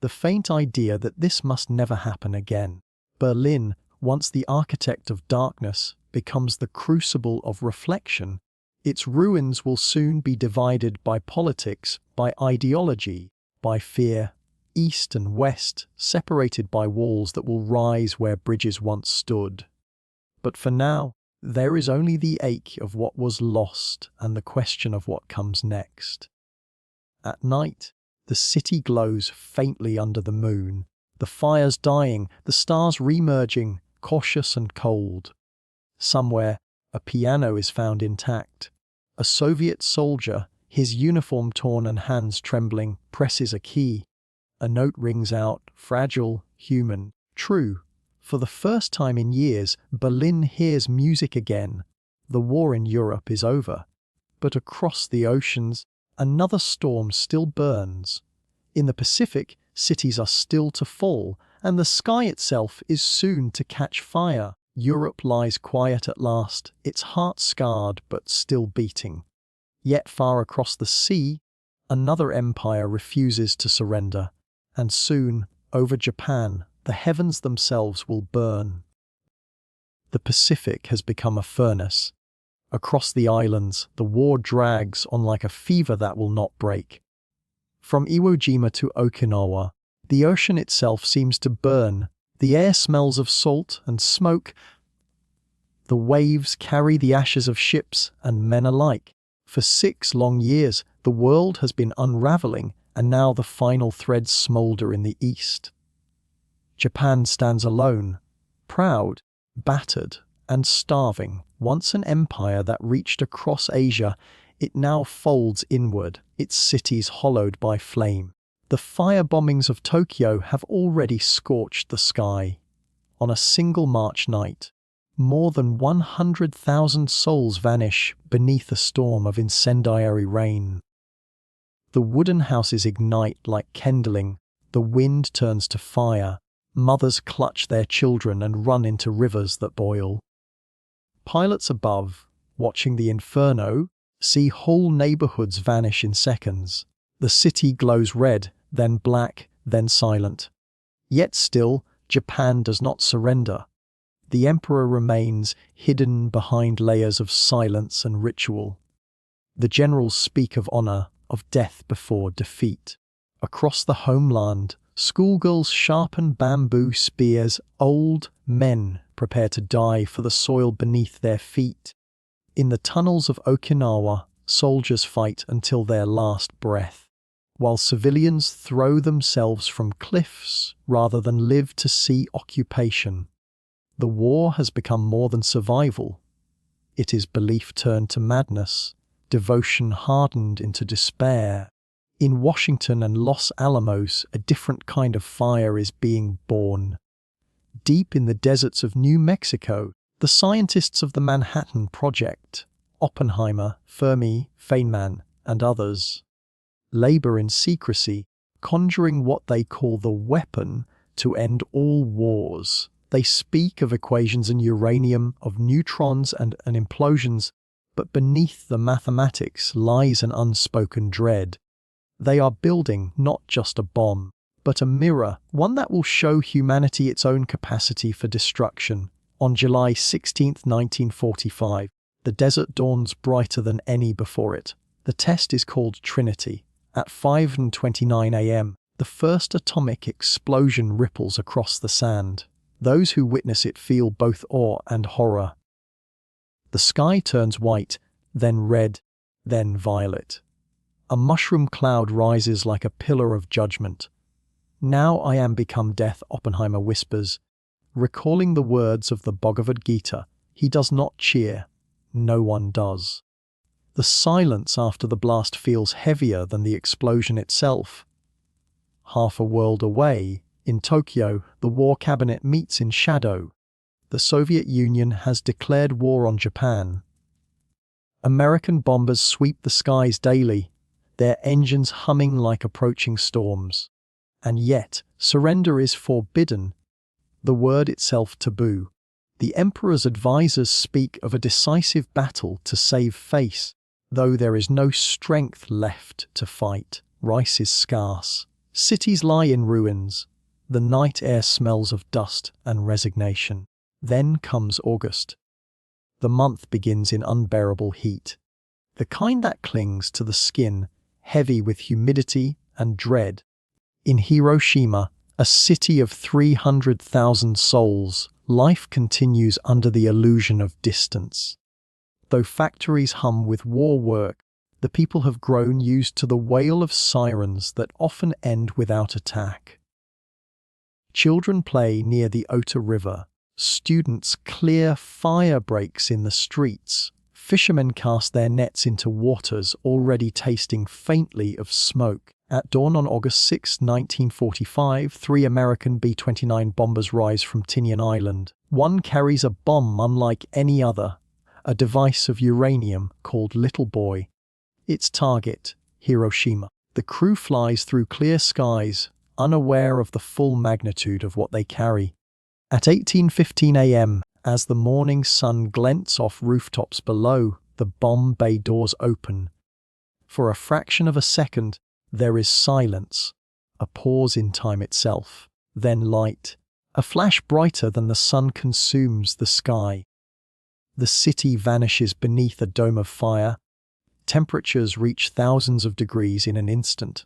The faint idea that this must never happen again. Berlin, once the architect of darkness, becomes the crucible of reflection. Its ruins will soon be divided by politics, by ideology, by fear. East and west, separated by walls that will rise where bridges once stood. But for now, there is only the ache of what was lost and the question of what comes next. At night, the city glows faintly under the moon, the fires dying, the stars remerging, cautious and cold. Somewhere, a piano is found intact. A Soviet soldier, his uniform torn and hands trembling, presses a key. A note rings out, fragile, human, true. For the first time in years, Berlin hears music again. The war in Europe is over. But across the oceans, another storm still burns. In the Pacific, cities are still to fall, and the sky itself is soon to catch fire. Europe lies quiet at last, its heart scarred but still beating. Yet far across the sea, another empire refuses to surrender. And soon, over Japan, the heavens themselves will burn. The Pacific has become a furnace. Across the islands, the war drags on like a fever that will not break. From Iwo Jima to Okinawa, the ocean itself seems to burn. The air smells of salt and smoke. The waves carry the ashes of ships and men alike. For 6 long years, the world has been unraveling, and now the final threads smoulder in the east. Japan stands alone, proud, battered, and starving. Once an empire that reached across Asia, it now folds inward, its cities hollowed by flame. The fire bombings of Tokyo have already scorched the sky. On a single March night, more than 100,000 souls vanish beneath a storm of incendiary rain. The wooden houses ignite like kindling, the wind turns to fire, mothers clutch their children and run into rivers that boil. Pilots above, watching the inferno, see whole neighborhoods vanish in seconds. The city glows red, then black, then silent. Yet still, Japan does not surrender. The emperor remains hidden behind layers of silence and ritual. The generals speak of honor, of death before defeat. Across the homeland, schoolgirls sharpen bamboo spears, old men prepare to die for the soil beneath their feet. In the tunnels of Okinawa, soldiers fight until their last breath, while civilians throw themselves from cliffs rather than live to see occupation. The war has become more than survival. It is belief turned to madness, devotion hardened into despair. In Washington and Los Alamos, a different kind of fire is being born. Deep in the deserts of New Mexico, the scientists of the Manhattan Project, Oppenheimer, Fermi, Feynman, and others, labor in secrecy, conjuring what they call the weapon to end all wars. They speak of equations and uranium, of neutrons and implosions, but beneath the mathematics lies an unspoken dread. They are building not just a bomb, but a mirror, one that will show humanity its own capacity for destruction. On July 16, 1945, the desert dawns brighter than any before it. The test is called Trinity. At 5:29 a.m., the first atomic explosion ripples across the sand. Those who witness it feel both awe and horror. The sky turns white, then red, then violet. A mushroom cloud rises like a pillar of judgment. "Now I am become death," Oppenheimer whispers. Recalling the words of the Bhagavad Gita, he does not cheer. No one does. The silence after the blast feels heavier than the explosion itself. Half a world away, in Tokyo, the war cabinet meets in shadow. The Soviet Union has declared war on Japan. American bombers sweep the skies daily, their engines humming like approaching storms. And yet, surrender is forbidden. the word itself taboo. The emperor's advisors speak of a decisive battle to save face, though there is no strength left to fight. Rice is scarce. Cities lie in ruins. The night air smells of dust and resignation. Then comes August. The month begins in unbearable heat, the kind that clings to the skin, heavy with humidity and dread. In Hiroshima, a city of 300,000 souls, life continues under the illusion of distance. Though factories hum with war work, the people have grown used to the wail of sirens that often end without attack. Children play near the Ota River. Students clear fire breaks in the streets. Fishermen cast their nets into waters already tasting faintly of smoke. At dawn on August 6, 1945, 3 American B-29 bombers rise from Tinian Island. One carries a bomb unlike any other, a device of uranium called Little Boy. Its target, Hiroshima. The crew flies through clear skies, unaware of the full magnitude of what they carry. At 18:15 a.m., as the morning sun glints off rooftops below, the bomb bay doors open. For a fraction of a second, there is silence, a pause in time itself. Then light, a flash brighter than the sun consumes the sky. The city vanishes beneath a dome of fire. Temperatures reach thousands of degrees in an instant.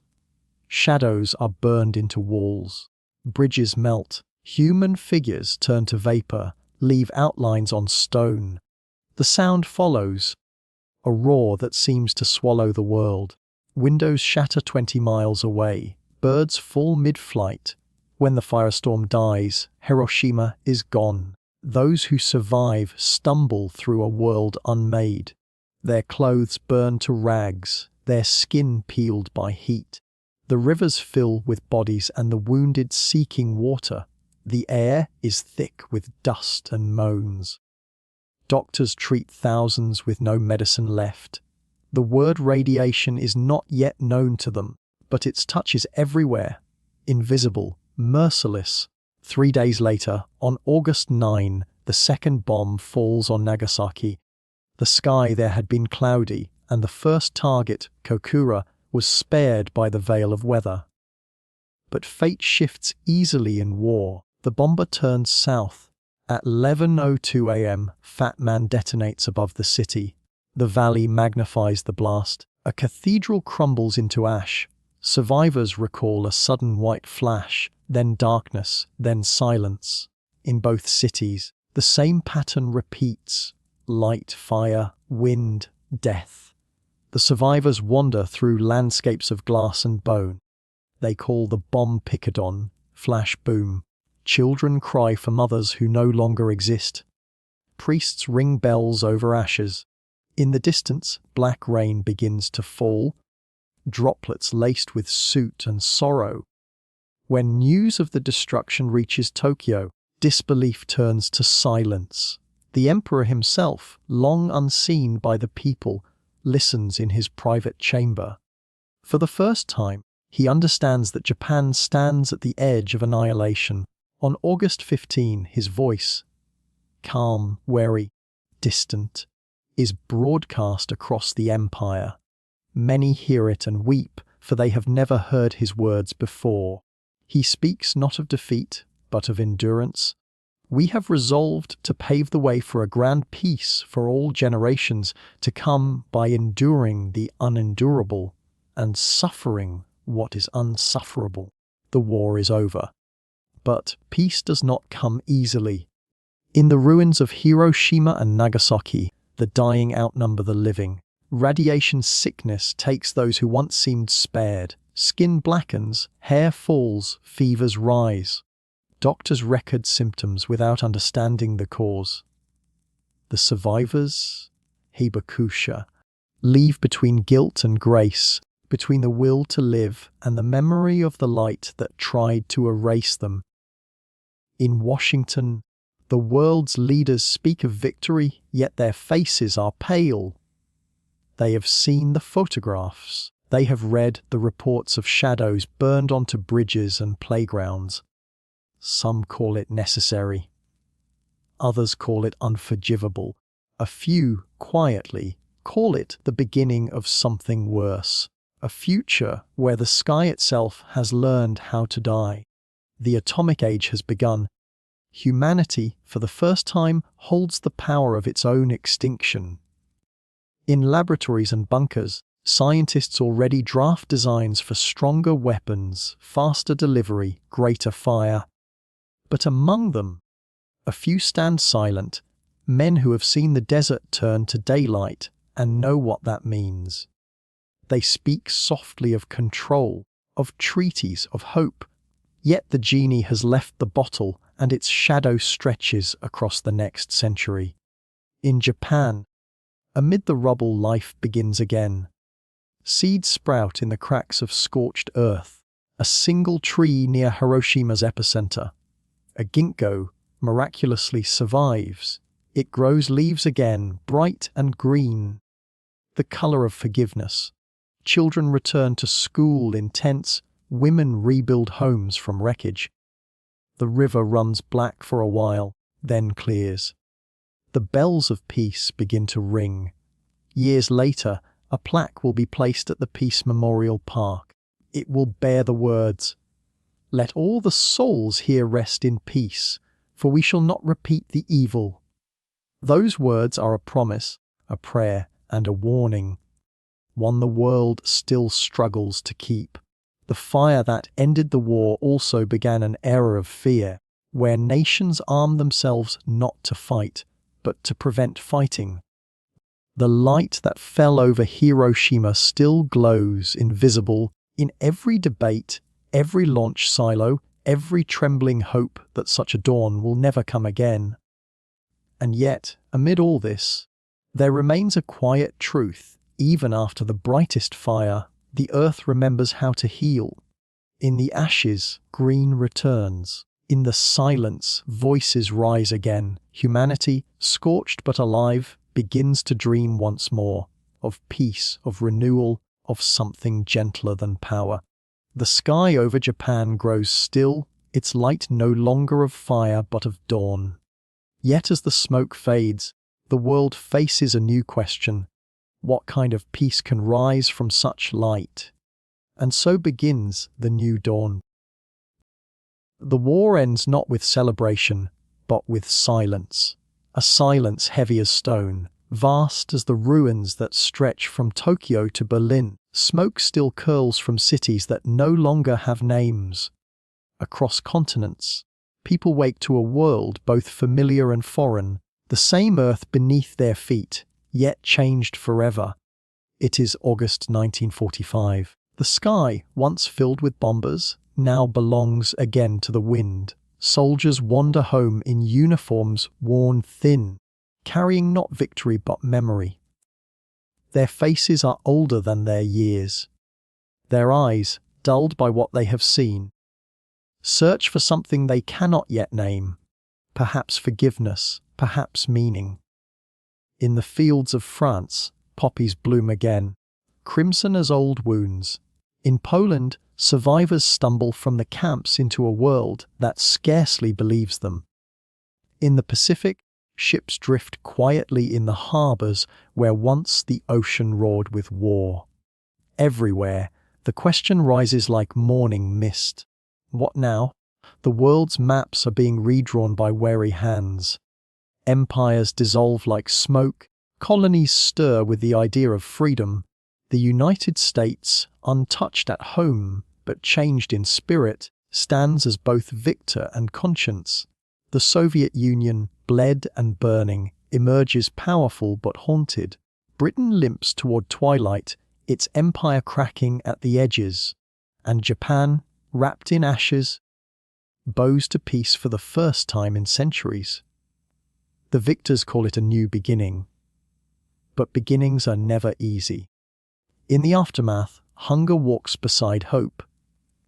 Shadows are burned into walls. Bridges melt. Human figures turn to vapor, leave outlines on stone. The sound follows, a roar that seems to swallow the world. Windows shatter 20 miles away. Birds fall mid-flight. When the firestorm dies, Hiroshima is gone. Those who survive stumble through a world unmade. Their clothes burn to rags, their skin peeled by heat. The rivers fill with bodies and the wounded seeking water. The air is thick with dust and moans. Doctors treat thousands with no medicine left. The word radiation is not yet known to them, but its touch is everywhere, invisible, merciless. 3 days later, on August 9, the second bomb falls on Nagasaki. The sky there had been cloudy, and the first target, Kokura, was spared by the veil of weather. But fate shifts easily in war. The bomber turns south. At 11:02 a.m., Fat Man detonates above the city. The valley magnifies the blast. A cathedral crumbles into ash. Survivors recall a sudden white flash, then darkness, then silence. In both cities, the same pattern repeats. Light, fire, wind, death. The survivors wander through landscapes of glass and bone. They call the bomb picadon, flash boom. Children cry for mothers who no longer exist. Priests ring bells over ashes. In the distance, black rain begins to fall, droplets laced with soot and sorrow. When news of the destruction reaches Tokyo, disbelief turns to silence. The emperor himself, long unseen by the people, listens in his private chamber. For the first time, he understands that Japan stands at the edge of annihilation. On August 15, his voice, calm, wary, distant, is broadcast across the empire. Many hear it and weep, for they have never heard his words before. He speaks not of defeat, but of endurance. We have resolved to pave the way for a grand peace for all generations to come by enduring the unendurable and suffering what is unsufferable. The war is over. But peace does not come easily. In the ruins of Hiroshima and Nagasaki, the dying outnumber the living. Radiation sickness takes those who once seemed spared. Skin blackens, hair falls, fevers rise. Doctors record symptoms without understanding the cause. The survivors, Hibakusha, leave between guilt and grace, between the will to live and the memory of the light that tried to erase them. In Washington, the world's leaders speak of victory, yet their faces are pale. They have seen the photographs. They have read the reports of shadows burned onto bridges and playgrounds. Some call it necessary. Others call it unforgivable. A few, quietly, call it the beginning of something worse. A future where the sky itself has learned how to die. The atomic age has begun. Humanity, for the first time, holds the power of its own extinction. In laboratories and bunkers, scientists already draft designs for stronger weapons, faster delivery, greater fire. But among them, a few stand silent, men who have seen the desert turn to daylight and know what that means. They speak softly of control, of treaties, of hope. Yet the genie has left the bottle and its shadow stretches across the next century. In Japan, amid the rubble, life begins again. Seeds sprout in the cracks of scorched earth. A single tree near Hiroshima's epicenter, a ginkgo, miraculously survives. It grows leaves again, bright and green. The color of forgiveness. Children return to school in tents. Women rebuild homes from wreckage. The river runs black for a while, then clears. The bells of peace begin to ring. Years later, a plaque will be placed at the Peace Memorial Park. It will bear the words, "Let all the souls here rest in peace, for we shall not repeat the evil." Those words are a promise, a prayer, and a warning. One the world still struggles to keep. The fire that ended the war also began an era of fear, where nations armed themselves not to fight, but to prevent fighting. The light that fell over Hiroshima still glows, invisible, in every debate, every launch silo, every trembling hope that such a dawn will never come again. And yet, amid all this, there remains a quiet truth. Even after the brightest fire, the earth remembers how to heal. In the ashes, green returns. In the silence, voices rise again. Humanity, scorched but alive, begins to dream once more of peace, of renewal, of something gentler than power. The sky over Japan grows still, its light no longer of fire but of dawn. Yet as the smoke fades, the world faces a new question. What kind of peace can rise from such light? And so begins the new dawn. The war ends not with celebration, but with silence. A silence heavy as stone, vast as the ruins that stretch from Tokyo to Berlin. Smoke still curls from cities that no longer have names. Across continents, people wake to a world both familiar and foreign, the same earth beneath their feet, yet changed forever. It is August 1945. The sky, once filled with bombers, now belongs again to the wind. Soldiers wander home in uniforms worn thin, carrying not victory but memory. Their faces are older than their years. Their eyes, dulled by what they have seen, search for something they cannot yet name. Perhaps forgiveness, perhaps meaning. In the fields of France, poppies bloom again, crimson as old wounds. In Poland, survivors stumble from the camps into a world that scarcely believes them. In the Pacific, ships drift quietly in the harbors where once the ocean roared with war. Everywhere, the question rises like morning mist. What now? The world's maps are being redrawn by wary hands. Empires dissolve like smoke, colonies stir with the idea of freedom. The United States, untouched at home but changed in spirit, stands as both victor and conscience. The Soviet Union, bled and burning, emerges powerful but haunted. Britain limps toward twilight, its empire cracking at the edges. And Japan, wrapped in ashes, bows to peace for the first time in centuries. The victors call it a new beginning. But beginnings are never easy. In the aftermath, hunger walks beside hope.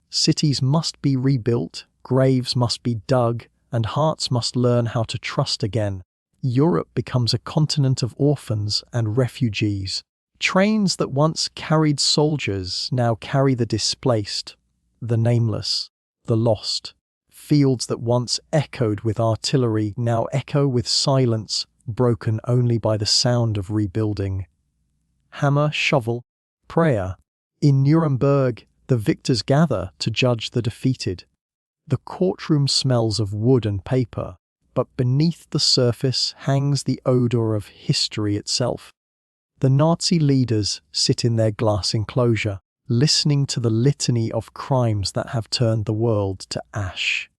Cities must be rebuilt, graves must be dug, and hearts must learn how to trust again. Europe becomes a continent of orphans and refugees. Trains that once carried soldiers now carry the displaced, the nameless, the lost. Fields that once echoed with artillery now echo with silence, broken only by the sound of rebuilding. Hammer, shovel, prayer. In Nuremberg, the victors gather to judge the defeated. The courtroom smells of wood and paper, but beneath the surface hangs the odor of history itself. The Nazi leaders sit in their glass enclosure, listening to the litany of crimes that have turned the world to ash.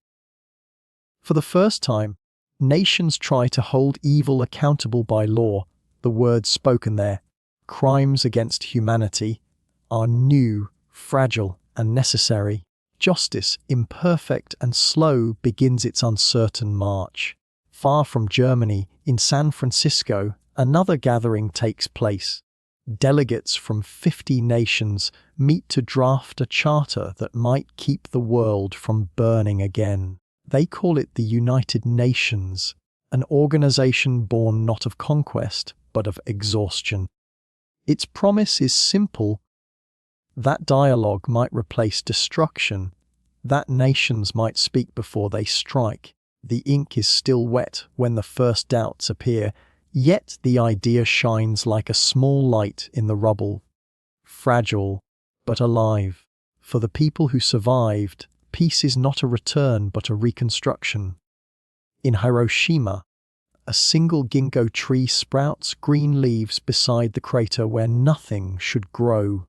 For the first time, nations try to hold evil accountable by law. The words spoken there, crimes against humanity, are new, fragile, and necessary. Justice, imperfect and slow, begins its uncertain march. Far from Germany, in San Francisco, another gathering takes place. Delegates from 50 nations meet to draft a charter that might keep the world from burning again. They call it the United Nations, an organization born not of conquest, but of exhaustion. Its promise is simple: that dialogue might replace destruction, that nations might speak before they strike. The ink is still wet when the first doubts appear, yet the idea shines like a small light in the rubble. Fragile, but alive. For the people who survived, peace is not a return but a reconstruction. In Hiroshima, a single ginkgo tree sprouts green leaves beside the crater where nothing should grow.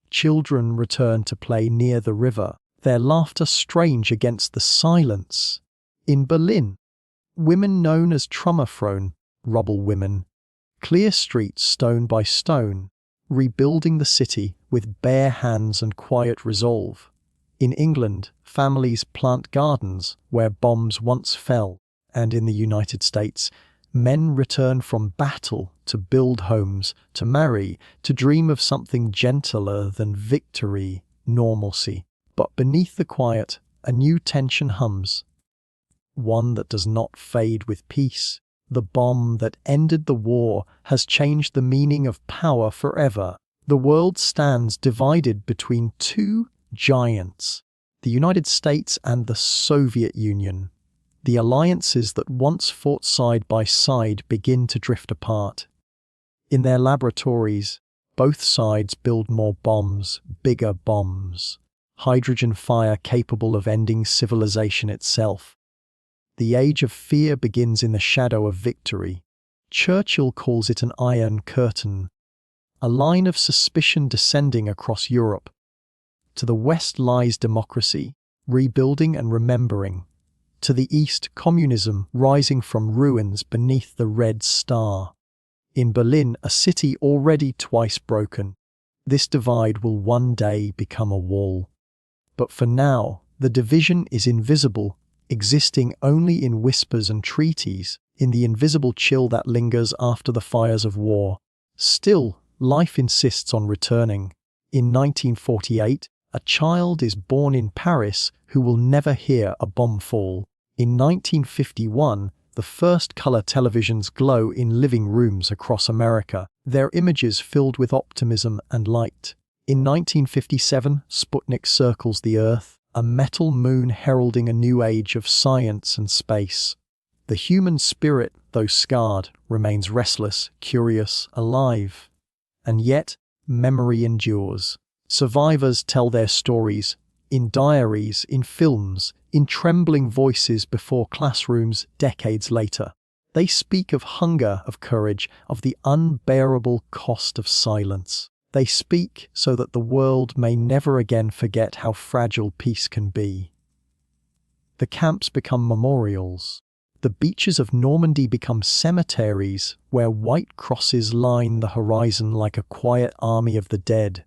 Children return to play near the river, their laughter strange against the silence. In Berlin, women known as Trümmerfrauen, rubble women, clear streets stone by stone, rebuilding the city with bare hands and quiet resolve. In England, families plant gardens where bombs once fell, and in the United States, men return from battle to build homes, to marry, to dream of something gentler than victory, normalcy. But beneath the quiet, a new tension hums. One that does not fade with peace. The bomb that ended the war has changed the meaning of power forever. The world stands divided between two giants, the United States and the Soviet Union. The alliances that once fought side by side begin to drift apart. In their laboratories, both sides build more bombs, bigger bombs. Hydrogen fire capable of ending civilization itself. The age of fear begins in the shadow of victory. Churchill calls it an iron curtain, a line of suspicion descending across Europe. To the west lies democracy, rebuilding and remembering. To the east, communism rising from ruins beneath the Red Star. In Berlin, a city already twice broken, this divide will one day become a wall. But for now, the division is invisible, existing only in whispers and treaties, in the invisible chill that lingers after the fires of war. Still, life insists on returning. In 1948, a child is born in Paris who will never hear a bomb fall. In 1951, the first color televisions glow in living rooms across America, their images filled with optimism and light. In 1957, Sputnik circles the Earth, a metal moon heralding a new age of science and space. The human spirit, though scarred, remains restless, curious, alive. And yet, memory endures. Survivors tell their stories, in diaries, in films, in trembling voices before classrooms decades later. They speak of hunger, of courage, of the unbearable cost of silence. They speak so that the world may never again forget how fragile peace can be. The camps become memorials. The beaches of Normandy become cemeteries where white crosses line the horizon like a quiet army of the dead.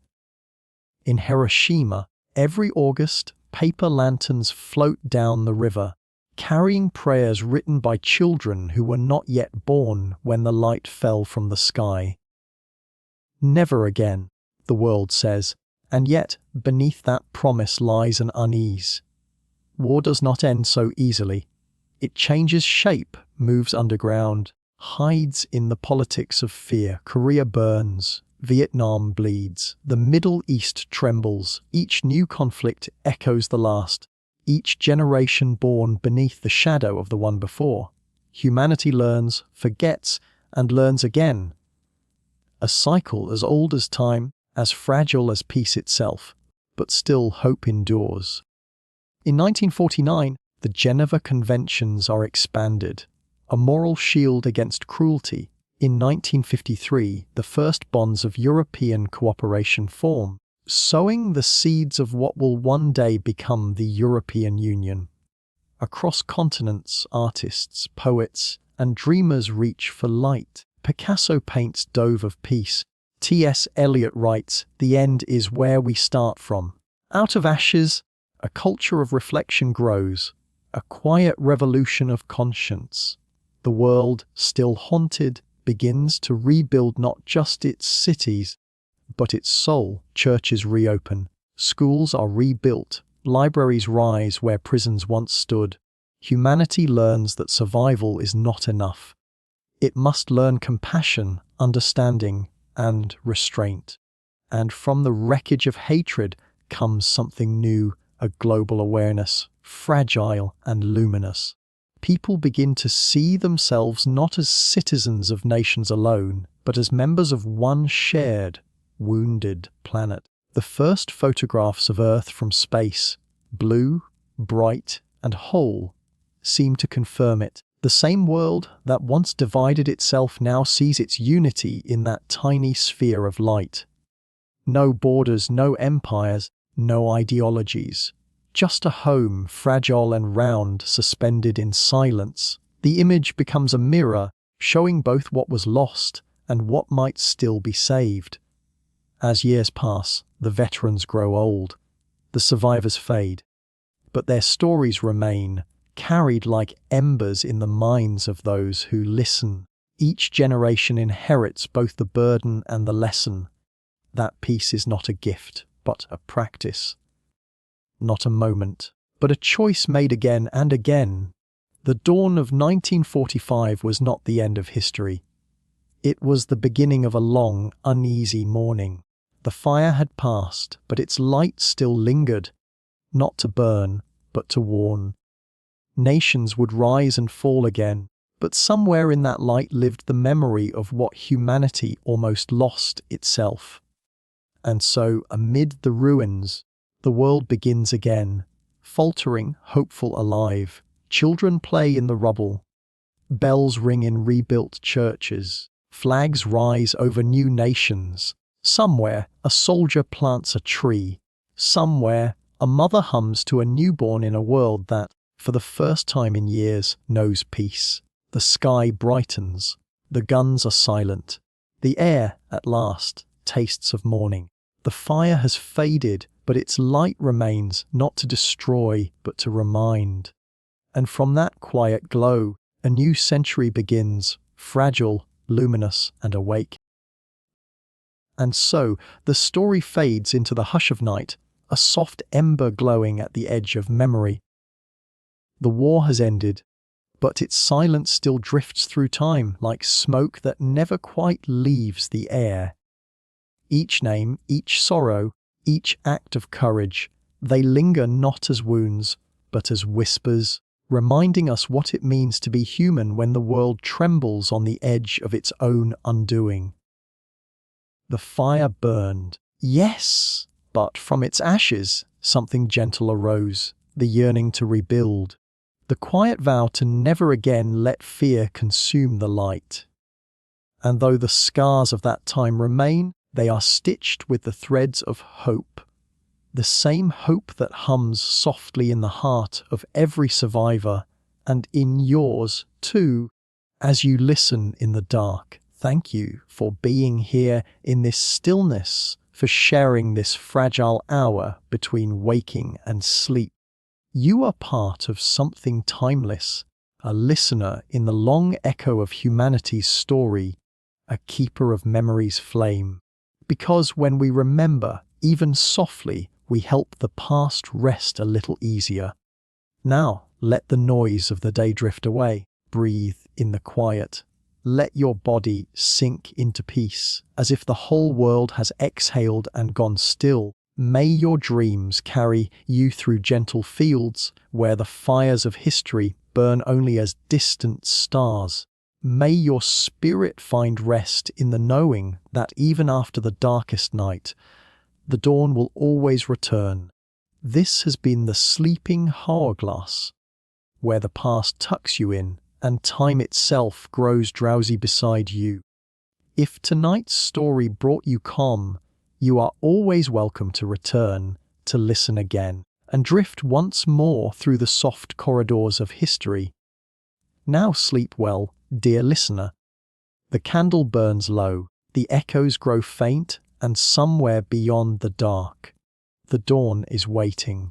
In Hiroshima, every August, paper lanterns float down the river, carrying prayers written by children who were not yet born when the light fell from the sky. Never again, the world says, and yet beneath that promise lies an unease. War does not end so easily. It changes shape, moves underground, hides in the politics of fear. Korea burns, Vietnam bleeds, the Middle East trembles, each new conflict echoes the last. each generation born beneath the shadow of the one before. Humanity learns, forgets, and learns again. A cycle as old as time, as fragile as peace itself, but still hope endures. In 1949, the Geneva Conventions are expanded, a moral shield against cruelty. In 1953, the first bonds of European cooperation form, sowing the seeds of what will one day become the European Union. Across continents, artists, poets, and dreamers reach for light. Picasso paints Dove of Peace. T.S. Eliot writes, "The end is where we start from." Out of ashes, a culture of reflection grows, a quiet revolution of conscience. The world, still haunted, begins to rebuild not just its cities, but its soul. Churches reopen, schools are rebuilt, libraries rise where prisons once stood. Humanity learns that survival is not enough. It must learn compassion, understanding, and restraint. And from the wreckage of hatred comes something new, a global awareness, fragile and luminous. People begin to see themselves not as citizens of nations alone, but as members of one shared, wounded planet. The first photographs of Earth from space, blue, bright, and whole, seem to confirm it. The same world that once divided itself now sees its unity in that tiny sphere of light. No borders, no empires, no ideologies. Just a home, fragile and round, suspended in silence. The image becomes a mirror, showing both what was lost and what might still be saved. As years pass, the veterans grow old. The survivors fade. But their stories remain, carried like embers in the minds of those who listen. Each generation inherits both the burden and the lesson. That peace is not a gift, but a practice. Not a moment, but a choice made again and again. The dawn of 1945 was not the end of history. It was the beginning of a long, uneasy morning. The fire had passed, but its light still lingered, not to burn, but to warn. Nations would rise and fall again, but somewhere in that light lived the memory of what humanity almost lost itself. And so, amid the ruins, the world begins again, faltering, hopeful, alive. Children play in the rubble. Bells ring in rebuilt churches. Flags rise over new nations. Somewhere, a soldier plants a tree. Somewhere, a mother hums to a newborn in a world that, for the first time in years, knows peace. The sky brightens. The guns are silent. The air, at last, tastes of morning. The fire has faded, but its light remains, not to destroy, but to remind. And from that quiet glow, a new century begins, fragile, luminous, and awake. And so, the story fades into the hush of night, a soft ember glowing at the edge of memory. The war has ended, but its silence still drifts through time like smoke that never quite leaves the air. Each name, each sorrow, each act of courage, they linger not as wounds, but as whispers, reminding us what it means to be human when the world trembles on the edge of its own undoing. The fire burned, yes, but from its ashes, something gentle arose, the yearning to rebuild, the quiet vow to never again let fear consume the light. And though the scars of that time remain, they are stitched with the threads of hope, the same hope that hums softly in the heart of every survivor, and in yours, too, as you listen in the dark. Thank you for being here in this stillness, for sharing this fragile hour between waking and sleep. You are part of something timeless, a listener in the long echo of humanity's story, a keeper of memory's flame. Because when we remember, even softly, we help the past rest a little easier. Now, let the noise of the day drift away. Breathe in the quiet. Let your body sink into peace, as if the whole world has exhaled and gone still. May your dreams carry you through gentle fields where the fires of history burn only as distant stars. May your spirit find rest in the knowing that even after the darkest night, the dawn will always return. This has been the sleeping hourglass, where the past tucks you in and time itself grows drowsy beside you. If tonight's story brought you calm, you are always welcome to return, to listen again, and drift once more through the soft corridors of history. Now sleep well, dear listener. The candle burns low, the echoes grow faint, and somewhere beyond the dark, the dawn is waiting.